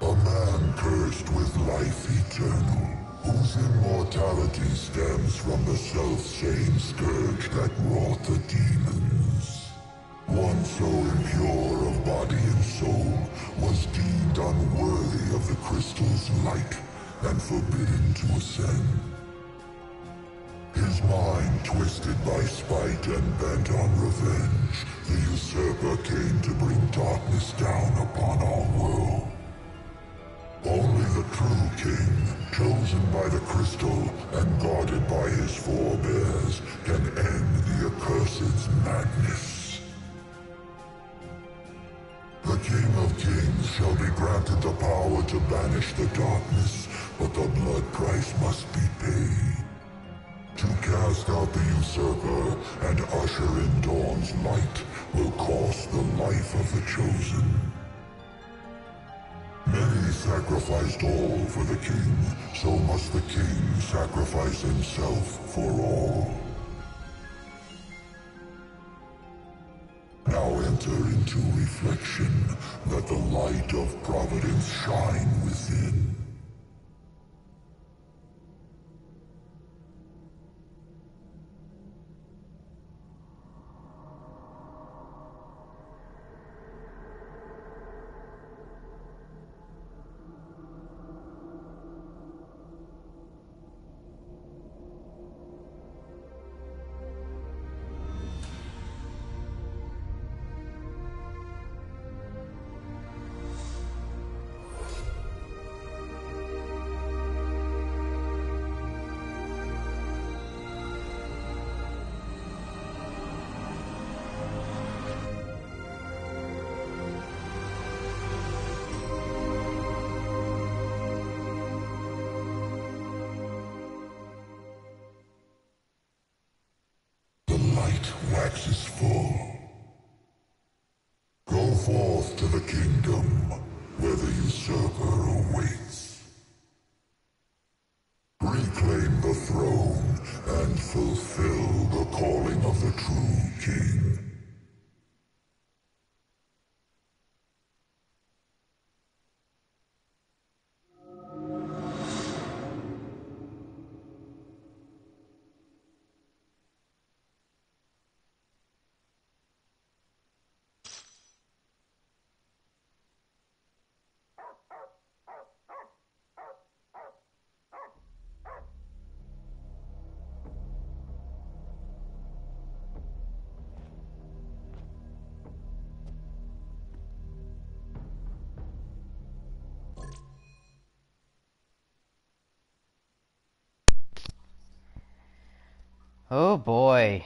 A man cursed with life eternal, whose immortality stems from the self-same scourge that wrought the demons. One so impure of body and soul was deemed unworthy of the crystal's light and forbidden to ascend. His mind twisted by spite and bent on revenge, the usurper came to bring darkness down upon our world. Only the true king, chosen by the crystal and guarded by his forebears, can end the accursed's madness. The King of Kings shall be granted the power to banish the darkness, but the blood price must be paid. To cast out the usurper and usher in dawn's light will cost the life of the chosen. Many sacrificed all for the king, so must the king sacrifice himself for all. Now enter into reflection, let the light of providence shine within. Waxes full. Go forth to the kingdom, where the usurper awaits. Reclaim the throne, and fulfill the calling of the true king. Oh boy.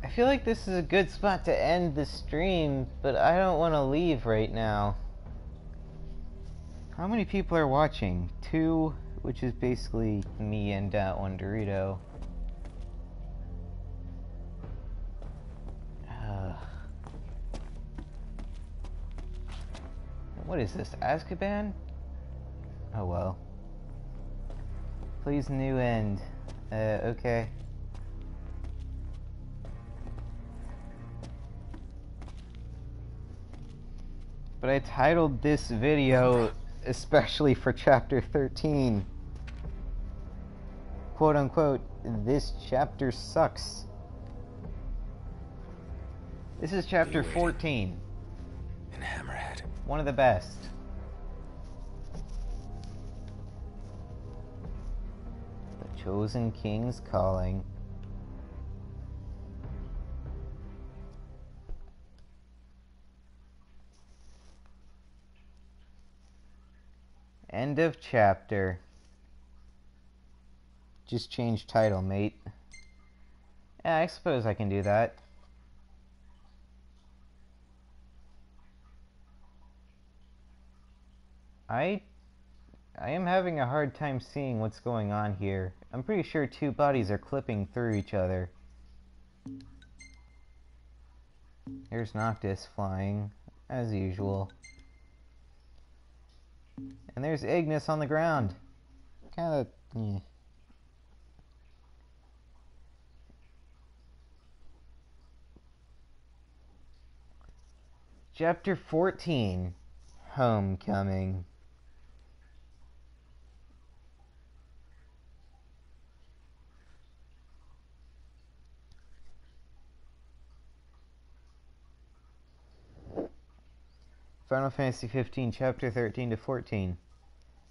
I feel like this is a good spot to end the stream, but I don't want to leave right now. How many people are watching? 2, which is basically me and that one Dorito. What is this, Azkaban? Oh well. Please new end. Okay. But I titled this video especially for chapter 13. Quote unquote, this chapter sucks. This is chapter 14. In Hammerhead. One of the best. The Chosen King's Calling. End of chapter. Just change title, mate. Yeah, I suppose I can do that. I am having a hard time seeing what's going on here. I'm pretty sure 2 bodies are clipping through each other. Here's Noctis flying, as usual. And there's Ignis on the ground. Kinda, yeah. Chapter 14, Homecoming. Final Fantasy 15, Chapter 13 to 14.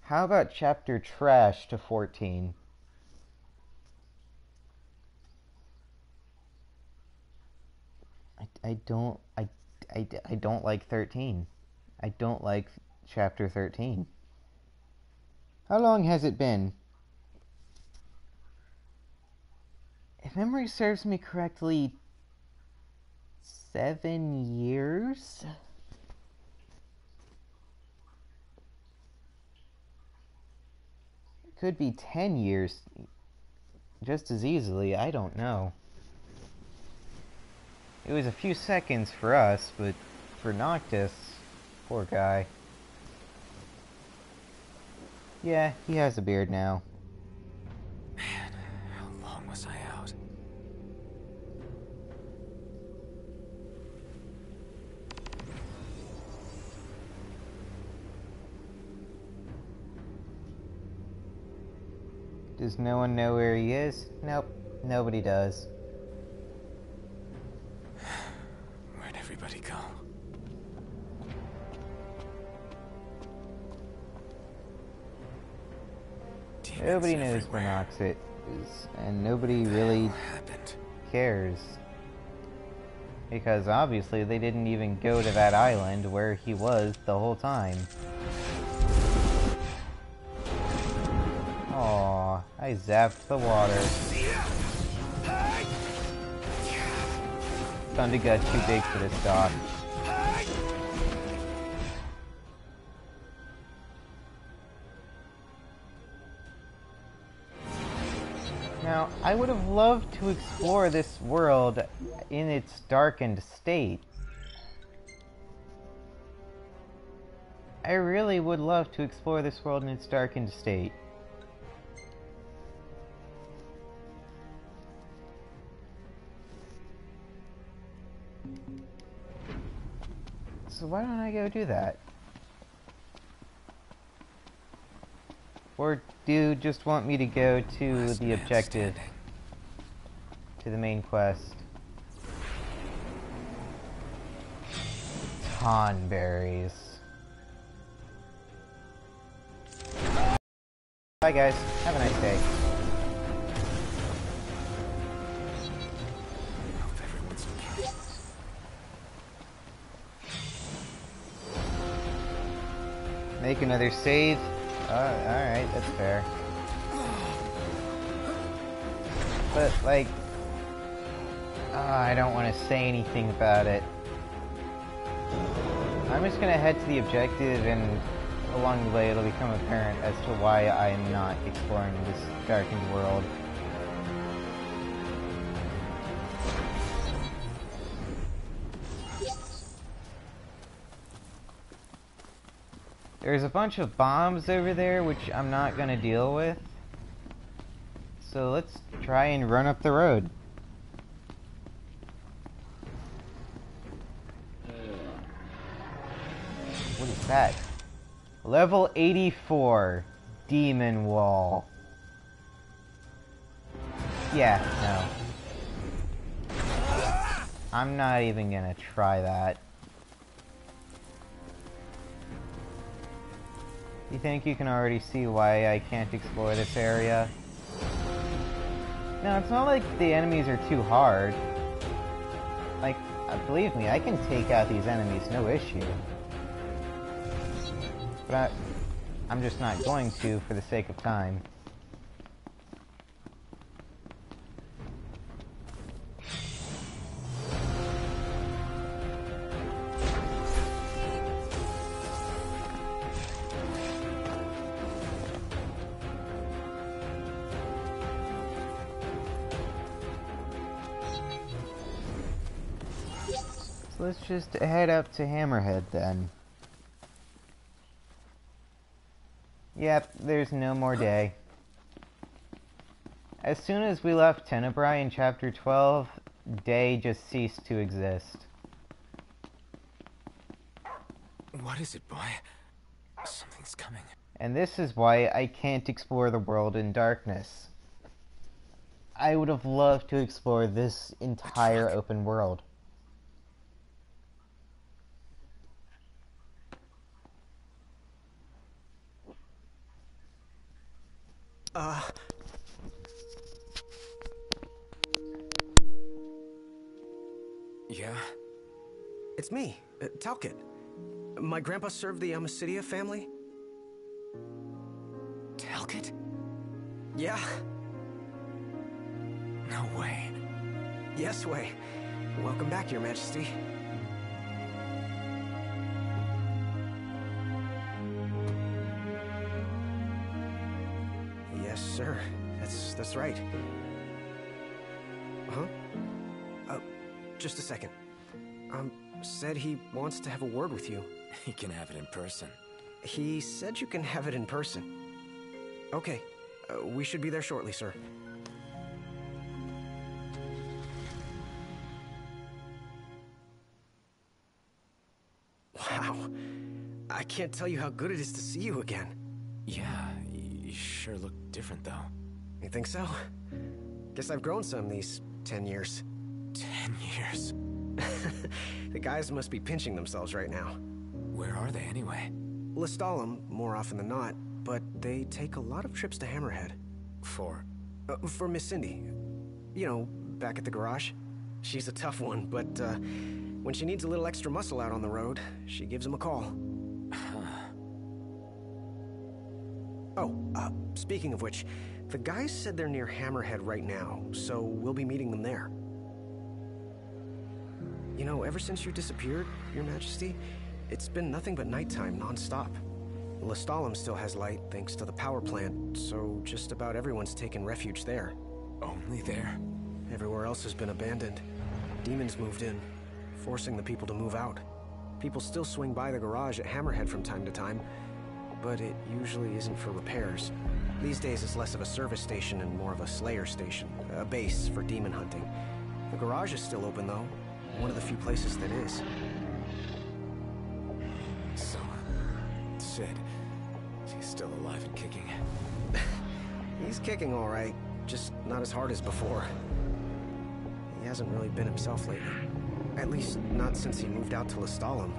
How about Chapter Trash to 14? I don't like 13. I don't like Chapter 13. How long has it been? If memory serves me correctly, 7 years? It could be 10 years just as easily, I don't know. It was a few seconds for us, but for Noctis, poor guy. Yeah, he has a beard now. Man, how long was I out? Does no one know where he is? Nope, nobody does. Where'd everybody go? Nobody knows where Noctis is, and nobody really cares. Because obviously they didn't even go to that island where he was the whole time. Aww, I zapped the water. Thunder got too big for this dock. Now, I would have loved to explore this world in its darkened state. I really would love to explore this world in its darkened state. So why don't I go do that? Or do you just want me to go to the objective? To the main quest? Tonberries. Bye guys, have a nice day. make another save. Alright, that's fair. But, like... I don't want to say anything about it. I'm just gonna head to the objective, and along the way it'll become apparent as to why I'm not exploring this darkened world. There's a bunch of bombs over there, which I'm not gonna deal with. So let's try and run up the road. What is that? Level 84. Demon Wall. Yeah, no. I'm not even gonna try that. You think you can already see why I can't explore this area? No, it's not like the enemies are too hard. Like, believe me, I can take out these enemies, no issue. But I'm just not going to for the sake of time. So let's just head up to Hammerhead then. Yep, there's no more day. As soon as we left Tenebrae in Chapter 12, day just ceased to exist. What is it, boy? Something's coming. And this is why I can't explore the world in darkness. I would have loved to explore this entire open world. Yeah? It's me, Talcott. My grandpa served the Amicidia family. Talcott? Yeah. No way. Yes way. Welcome back, Your Majesty. Yes, sir. That's right. Huh? Just a second. Said he wants to have a word with you. He can have it in person. He said you can have it in person. Okay. We should be there shortly, sir. Wow. I can't tell you how good it is to see you again. Yeah, you sure look different, though. You think so? Guess I've grown some these 10 years. 10 years? The guys must be pinching themselves right now. Where are they, anyway? Lestalem, more often than not, but they take a lot of trips to Hammerhead. For? For Miss Cindy. You know, back at the garage. She's a tough one, but when she needs a little extra muscle out on the road, she gives him a call. Speaking of which, the guys said they're near Hammerhead right now, so we'll be meeting them there. You know, ever since you disappeared, Your Majesty, it's been nothing but nighttime non-stop. Lestalem still has light thanks to the power plant, so just about everyone's taken refuge there. Only there? Everywhere else has been abandoned. Demons moved in, forcing the people to move out. People still swing by the garage at Hammerhead from time to time, but it usually isn't for repairs. These days it's less of a service station and more of a slayer station, a base for demon hunting. The garage is still open though, one of the few places that is. So, Sid, he's still alive and kicking. He's kicking all right, just not as hard as before. He hasn't really been himself lately. At least, not since he moved out to Lestalem.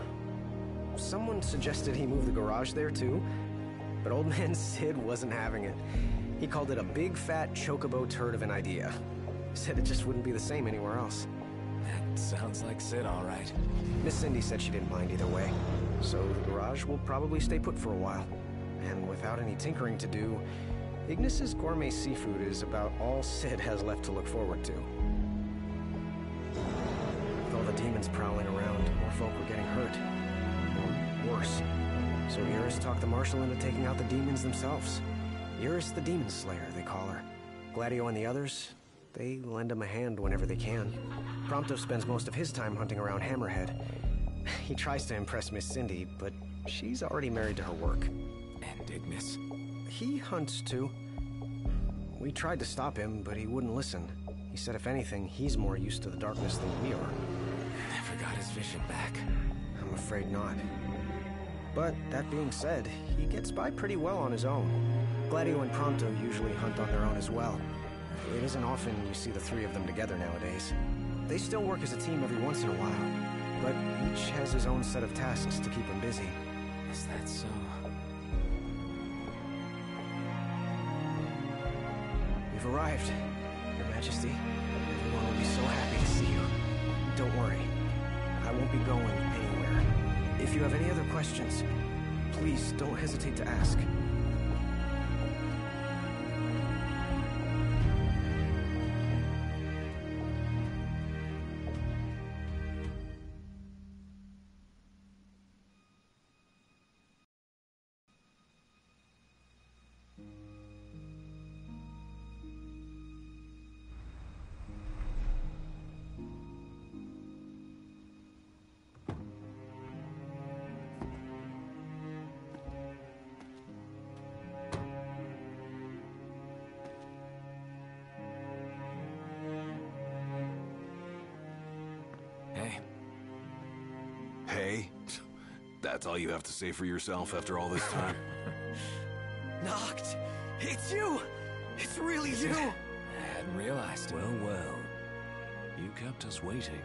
Someone suggested he move the garage there too, but old man Sid wasn't having it. He called it a big fat chocobo turd of an idea. Said it just wouldn't be the same anywhere else. That sounds like Sid, all right. Miss Cindy said she didn't mind either way, so the garage will probably stay put for a while. And without any tinkering to do, Ignis's gourmet seafood is about all Sid has left to look forward to. With all the demons prowling around, more folk were getting hurt. Or worse. So Iris talked the Marshal into taking out the demons themselves. Iris the Demon Slayer, they call her. Gladio and the others, they lend him a hand whenever they can. Prompto spends most of his time hunting around Hammerhead. He tries to impress Miss Cindy, but she's already married to her work. And Ignis? He hunts too. We tried to stop him, but he wouldn't listen. He said if anything, he's more used to the darkness than we are. Never got his vision back. I'm afraid not. But that being said, he gets by pretty well on his own. Gladio and Prompto usually hunt on their own as well. It isn't often you see the three of them together nowadays. They still work as a team every once in a while, but each has his own set of tasks to keep him busy. Is that so? We've arrived, Your Majesty. Everyone will be so happy to see you. Don't worry, I won't be going anywhere. If you have any other questions, please don't hesitate to ask. Hey? That's all you have to say for yourself after all this time? Noct! It's you! It's really you! I hadn't realized. Well, well. You kept us waiting.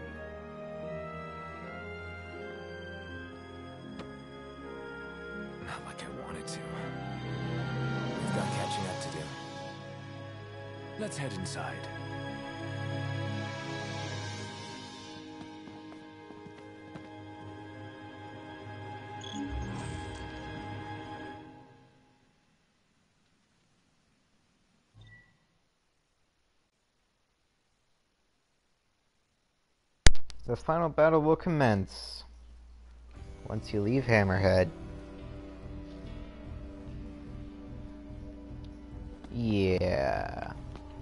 Not like I wanted to. We've got catching up to do. Let's head inside. The final battle will commence once you leave Hammerhead. Yeah.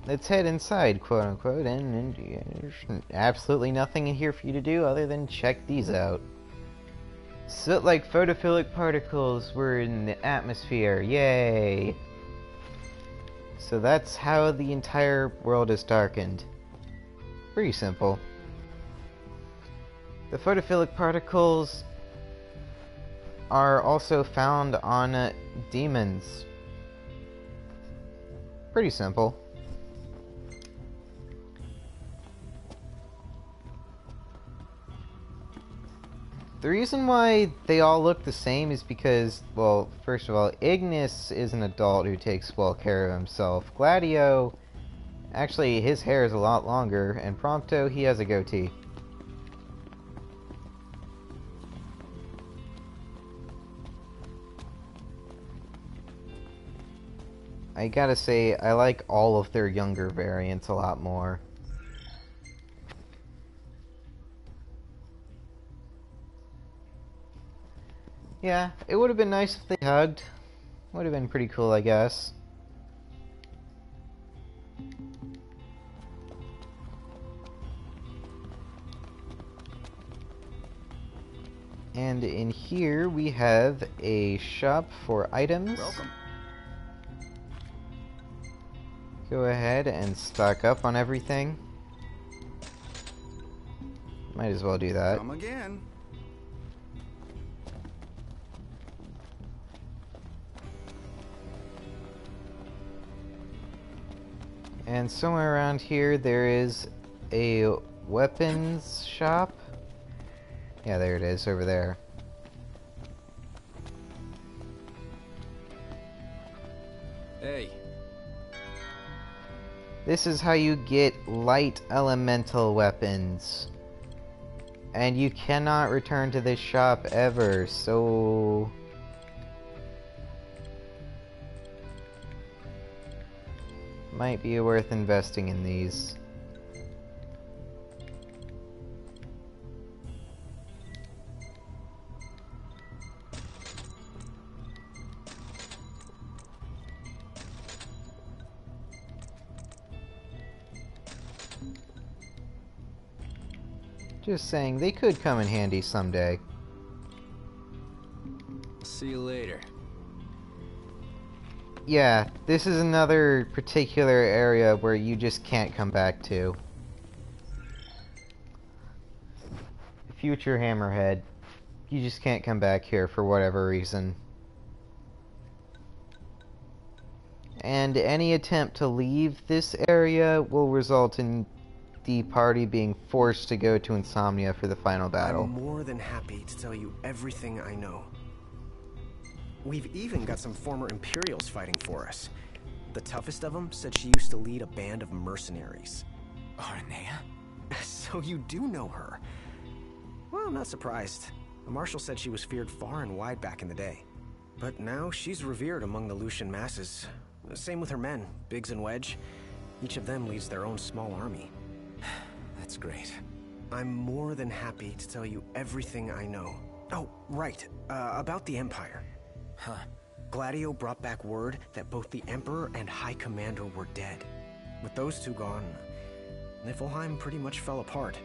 Let's head inside, quote unquote, and there's absolutely nothing in here for you to do other than check these out. Soot-like photophilic particles were in the atmosphere. Yay! So that's how the entire world is darkened. Pretty simple. The photophilic particles are also found on demons. Pretty simple. The reason why they all look the same is because, well, first of all, Ignis is an adult who takes well care of himself. Gladio, actually, his hair is a lot longer, and Prompto, he has a goatee. I gotta say, I like all of their younger variants a lot more. Yeah, it would have been nice if they hugged. Would have been pretty cool, I guess. And in here we have a shop for items. Welcome. Go ahead and stock up on everything. Might as well do that. Come again. And somewhere around here there is a weapons shop. Yeah, there it is, over there. Hey. This is how you get light elemental weapons. And you cannot return to this shop ever, so... might be worth investing in these. Just saying, they could come in handy someday. See you later. Yeah, this is another particular area where you just can't come back to. Future Hammerhead. You just can't come back here for whatever reason. And any attempt to leave this area will result in the party being forced to go to Insomnia for the final battle. I'm more than happy to tell you everything I know. We've even got some former Imperials fighting for us. The toughest of them said she used to lead a band of mercenaries. Aranea? So you do know her. Well, I'm not surprised. The Marshal said she was feared far and wide back in the day. But now she's revered among the Lucian masses. Same with her men, Biggs and Wedge. Each of them leads their own small army. That's great. I'm more than happy to tell you everything I know. Oh, right. About the Empire. Huh. Gladio brought back word that both the Emperor and High Commander were dead. With those two gone, Niflheim pretty much fell apart.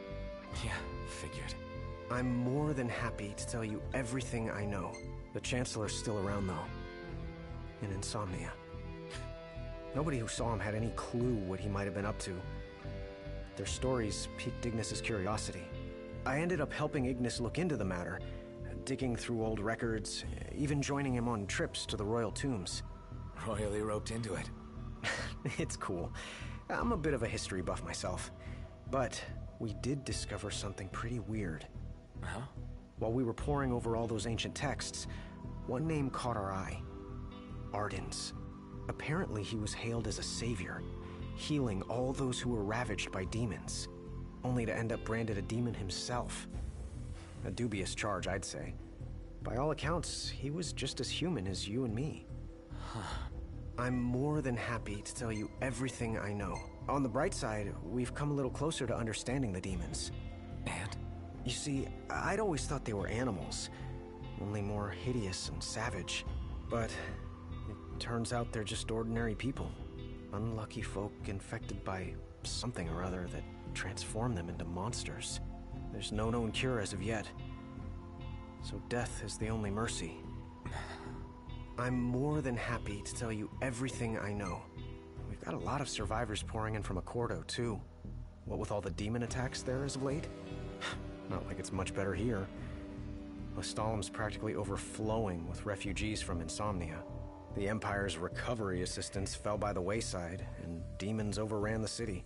Yeah, figured. I'm more than happy to tell you everything I know. The Chancellor's still around, though. In Insomnia. Nobody who saw him had any clue what he might have been up to. Their stories piqued Ignis's curiosity. I ended up helping Ignis look into the matter, digging through old records, even joining him on trips to the royal tombs. Royally roped into it. It's cool. I'm a bit of a history buff myself. But we did discover something pretty weird. Huh? While we were poring over all those ancient texts, one name caught our eye. Ardens. Apparently he was hailed as a savior, healing all those who were ravaged by demons, only to end up branded a demon himself. A dubious charge, I'd say. By all accounts, he was just as human as you and me. I'm more than happy to tell you everything I know. On the bright side, we've come a little closer to understanding the demons. And? You see, I'd always thought they were animals, only more hideous and savage. But it turns out they're just ordinary people. Unlucky folk infected by something or other that transformed them into monsters. There's no known cure as of yet. So death is the only mercy. I'm more than happy to tell you everything I know. We've got a lot of survivors pouring in from Accordo, too. What with all the demon attacks there as of late? Not like it's much better here. Lestalem's practically overflowing with refugees from Insomnia. The Empire's recovery assistance fell by the wayside, and demons overran the city.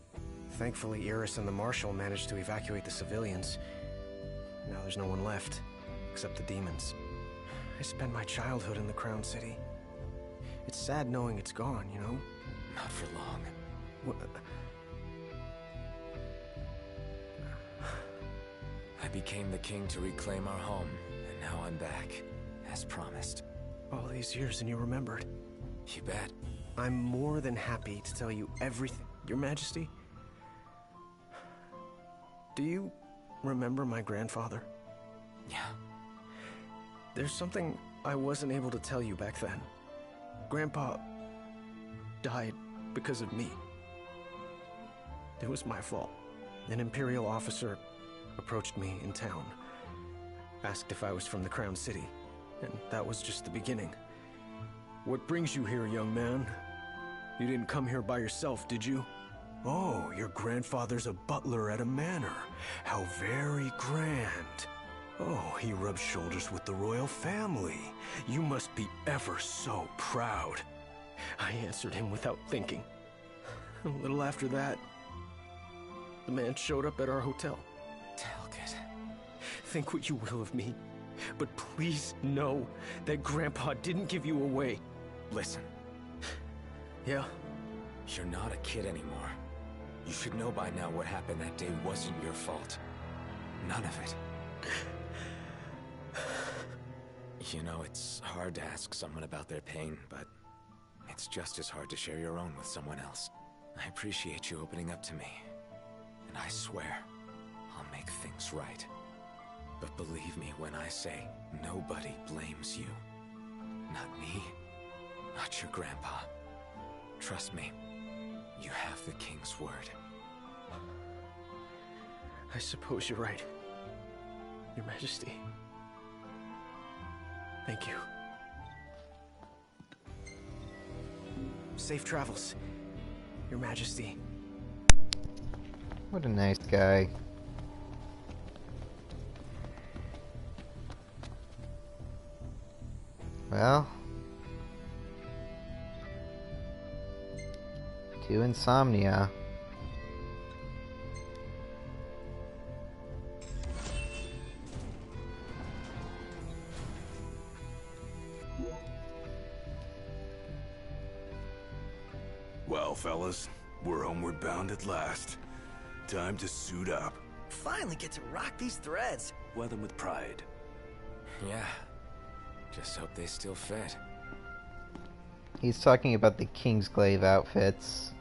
Thankfully, Iris and the Marshal managed to evacuate the civilians. Now there's no one left, except the demons. I spent my childhood in the Crown City. It's sad knowing it's gone, you know? Not for long. I became the king to reclaim our home, and now I'm back, as promised. All these years and you remembered. You bet. I'm more than happy to tell you everything. Your Majesty? Do you remember my grandfather? Yeah. There's something I wasn't able to tell you back then. Grandpa died because of me. It was my fault. An Imperial officer approached me in town, asked if I was from the Crown City, and that was just the beginning. What brings you here, young man? You didn't come here by yourself, did you? Oh, your grandfather's a butler at a manor. How very grand. Oh, he rubs shoulders with the royal family. You must be ever so proud. I answered him without thinking. A little after that, the man showed up at our hotel. Talcott. Think what you will of me, but please know that Grandpa didn't give you away. Listen. Yeah? You're not a kid anymore. You should know by now what happened that day wasn't your fault. None of it. You know, it's hard to ask someone about their pain, but it's just as hard to share your own with someone else. I appreciate you opening up to me, and I swear I'll make things right. But believe me when I say nobody blames you. Not me, not your grandpa. Trust me, you have the king's word. I suppose you're right, Your Majesty. Thank you. Safe travels, Your Majesty. What a nice guy. Well, to Insomnia. Well, fellas, we're homeward bound at last. Time to suit up. Finally get to rock these threads. Wear them with pride. Yeah. Just hope they still fit. He's talking about the Kingsglaive outfits.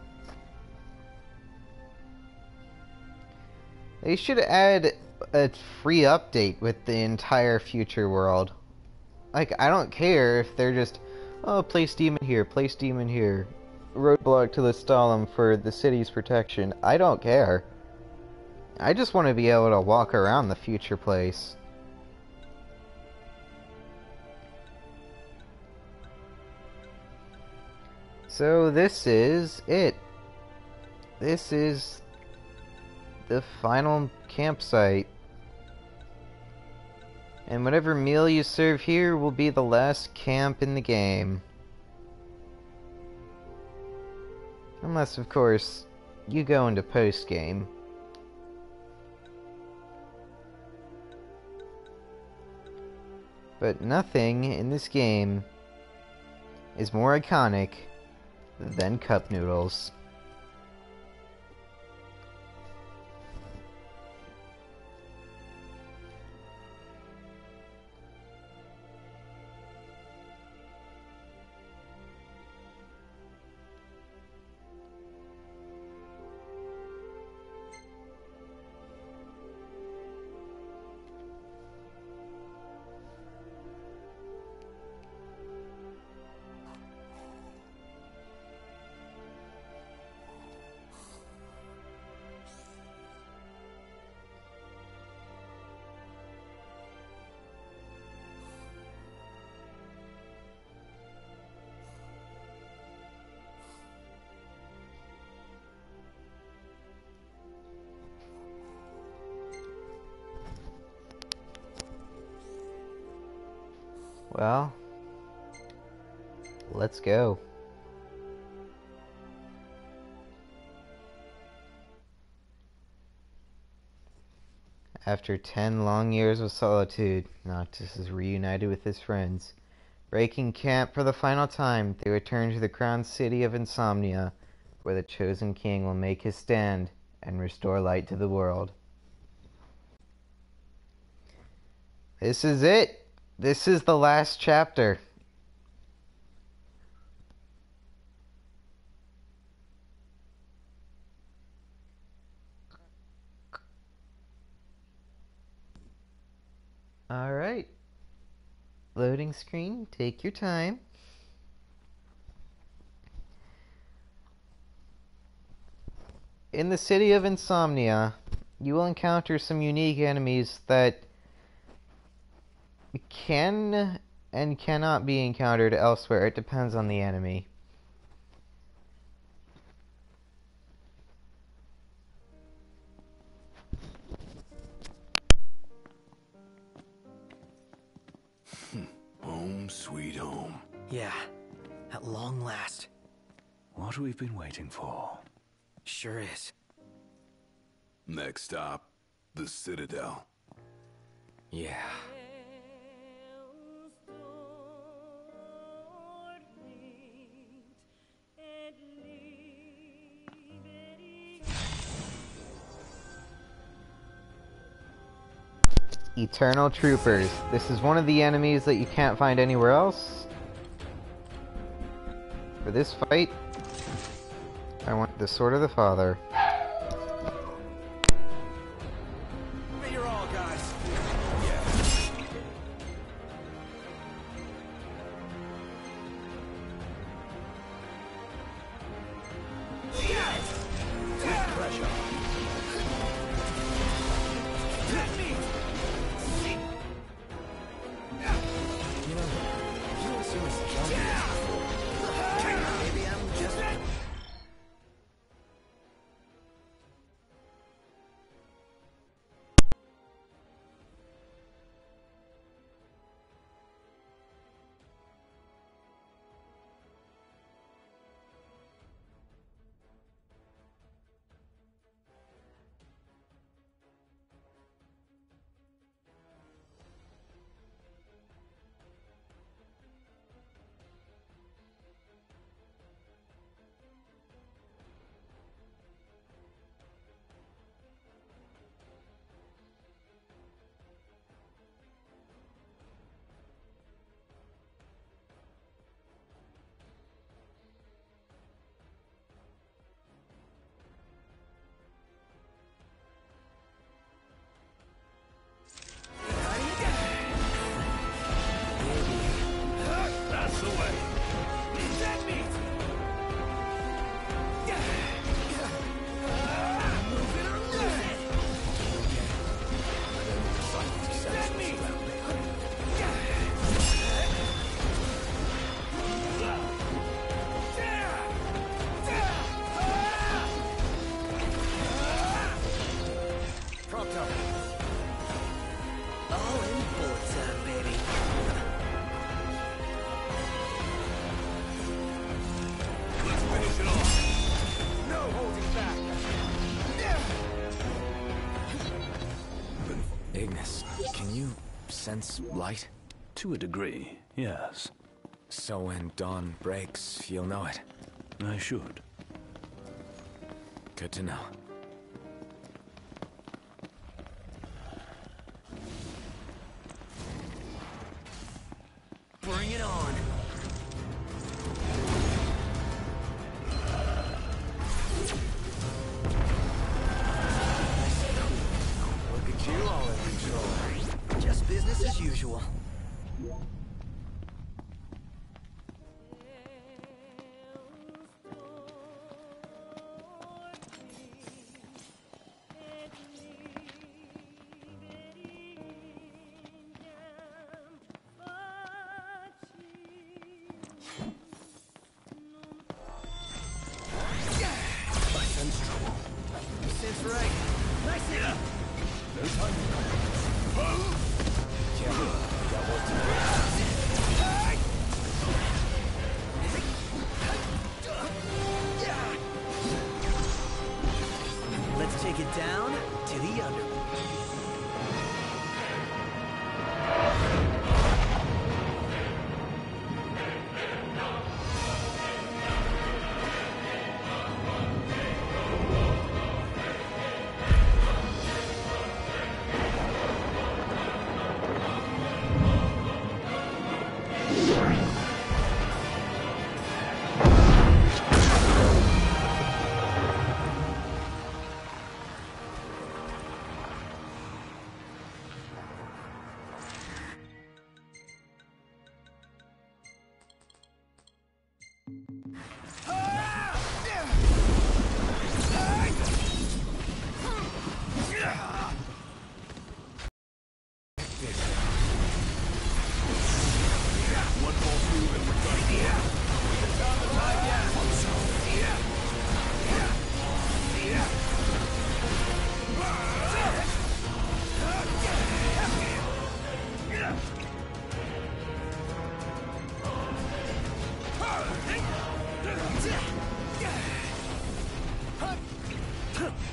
They should add a free update with the entire future world. Like, I don't care if they're just, oh, place demon here, place demon here. Roadblock to the Stalin for the city's protection. I don't care. I just want to be able to walk around the future place. So this is it. This is the final campsite. And whatever meal you serve here will be the last camp in the game. Unless, of course, you go into post-game. But nothing in this game is more iconic than cup noodles. Well, let's go. After 10 long years of solitude, Noctis is reunited with his friends. Breaking camp for the final time, they return to the crowned city of Insomnia, where the chosen king will make his stand and restore light to the world. This is it! This is the last chapter. Alright. Loading screen, take your time. In the city of Insomnia, you will encounter some unique enemies that can and cannot be encountered elsewhere. It depends on the enemy. Home sweet home. Yeah, at long last. What have we been waiting for? Sure is. Next stop, the Citadel. Yeah. Eternal Troopers. This is one of the enemies that you can't find anywhere else. For this fight, I want the Sword of the Father. Bring your all, guys. Pressure. Maybe I'm just... That's the way. Send me. Move it or lose it. Send me. Prompt up. All in bullet time, baby. Let's finish it off. No holding back. Ignis, can you sense light? To a degree, yes. So when dawn breaks, you'll know it. I should. Good to know. Bring it on. Look at you all in control. Just business as usual. Sense right. Nice hit. No time to come. Got work to do. Let's take it down to the underworld.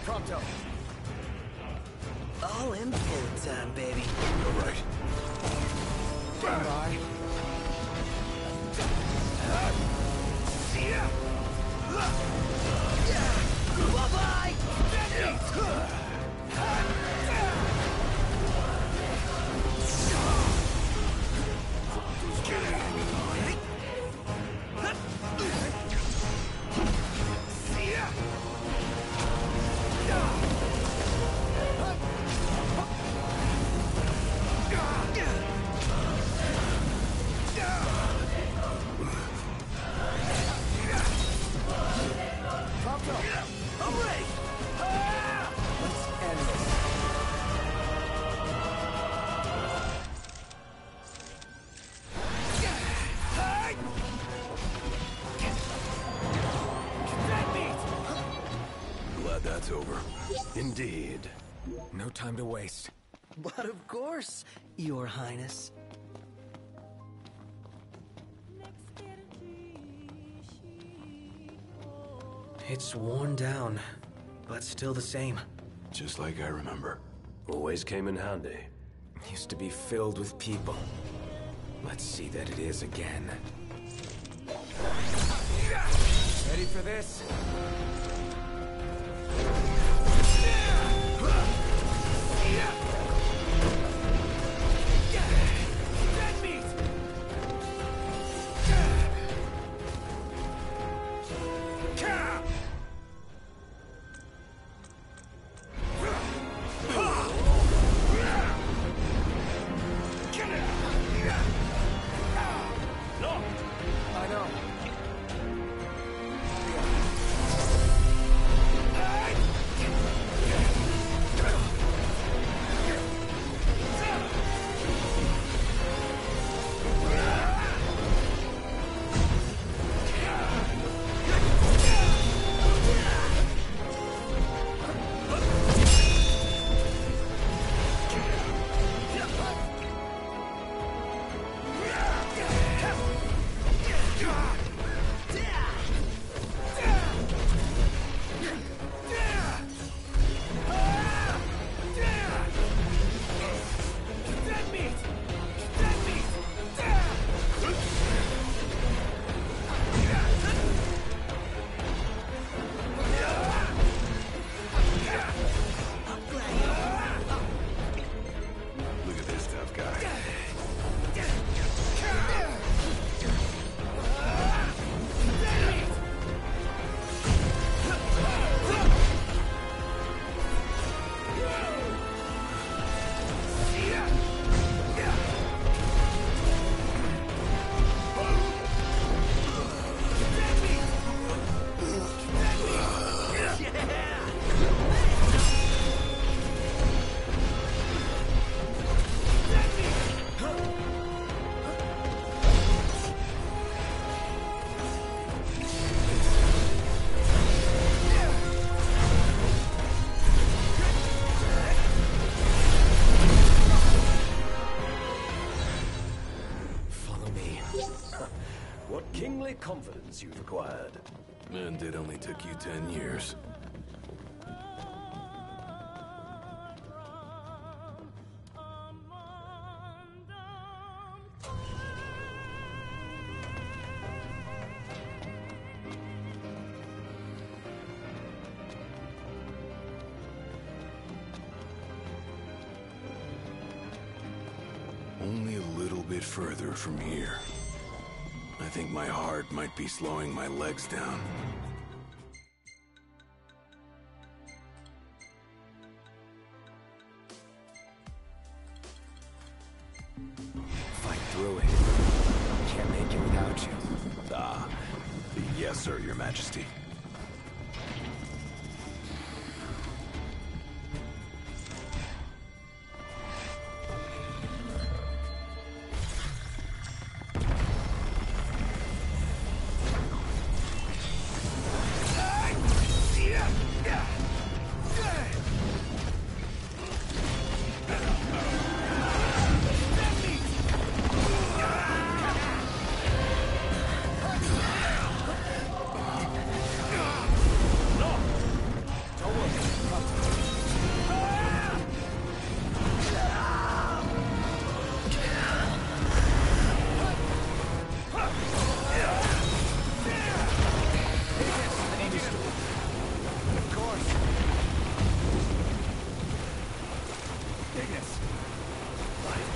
Prompto. All in bullet time, baby. All right. Stand by. Bye-bye! Indeed. No time to waste. But of course, Your Highness. It's worn down, but still the same. Just like I remember. Always came in handy. Used to be filled with people. Let's see that it is again. Ready for this? I know. Look at this tough guy. Follow me. What kingly confidence you've acquired. And it only took you 10 years. Only a little bit further from here. I think my heart might be slowing my legs down. Fight through it. Can't make it without you. Ah, yes, sir, Your Majesty.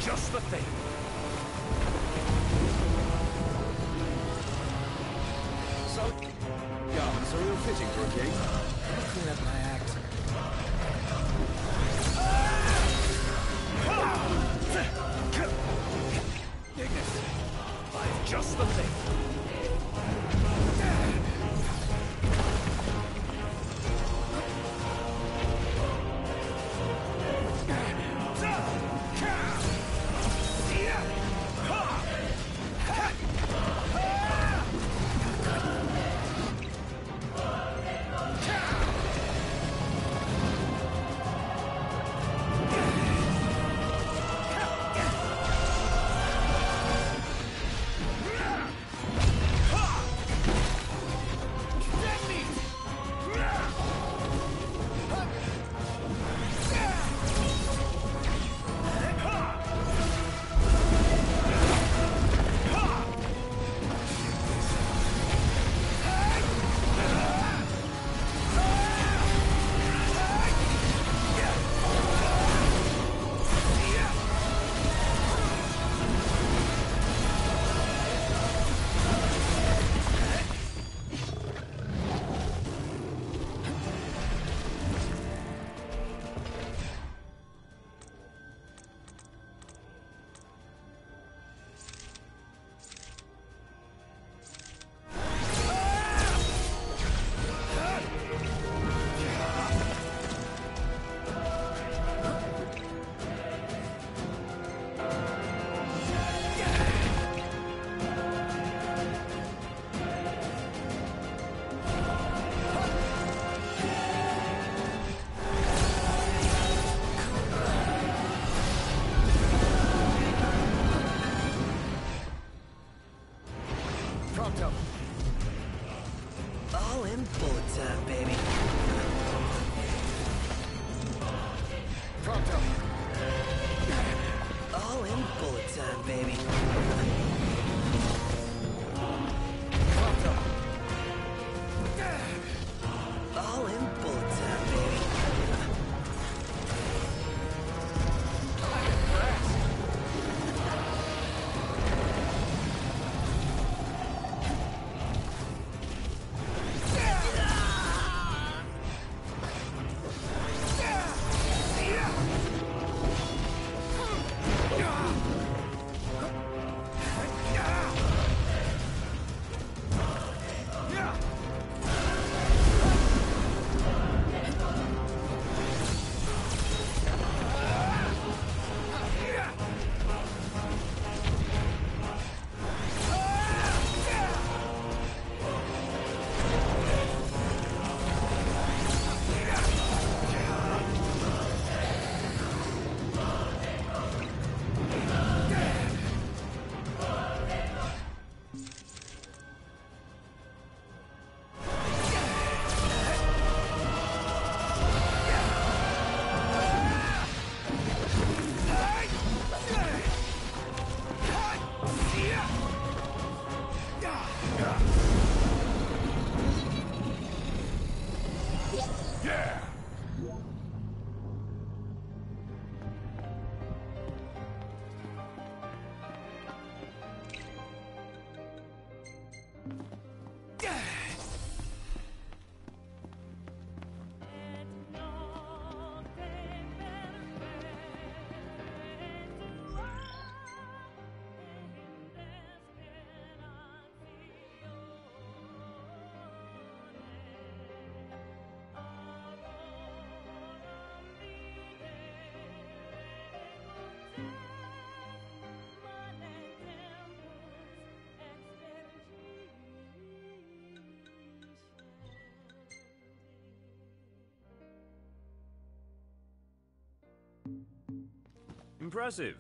Just the thing. So, garments are real fitting for a king. I'll clean up my act. Ignis, I've just the thing. Impressive.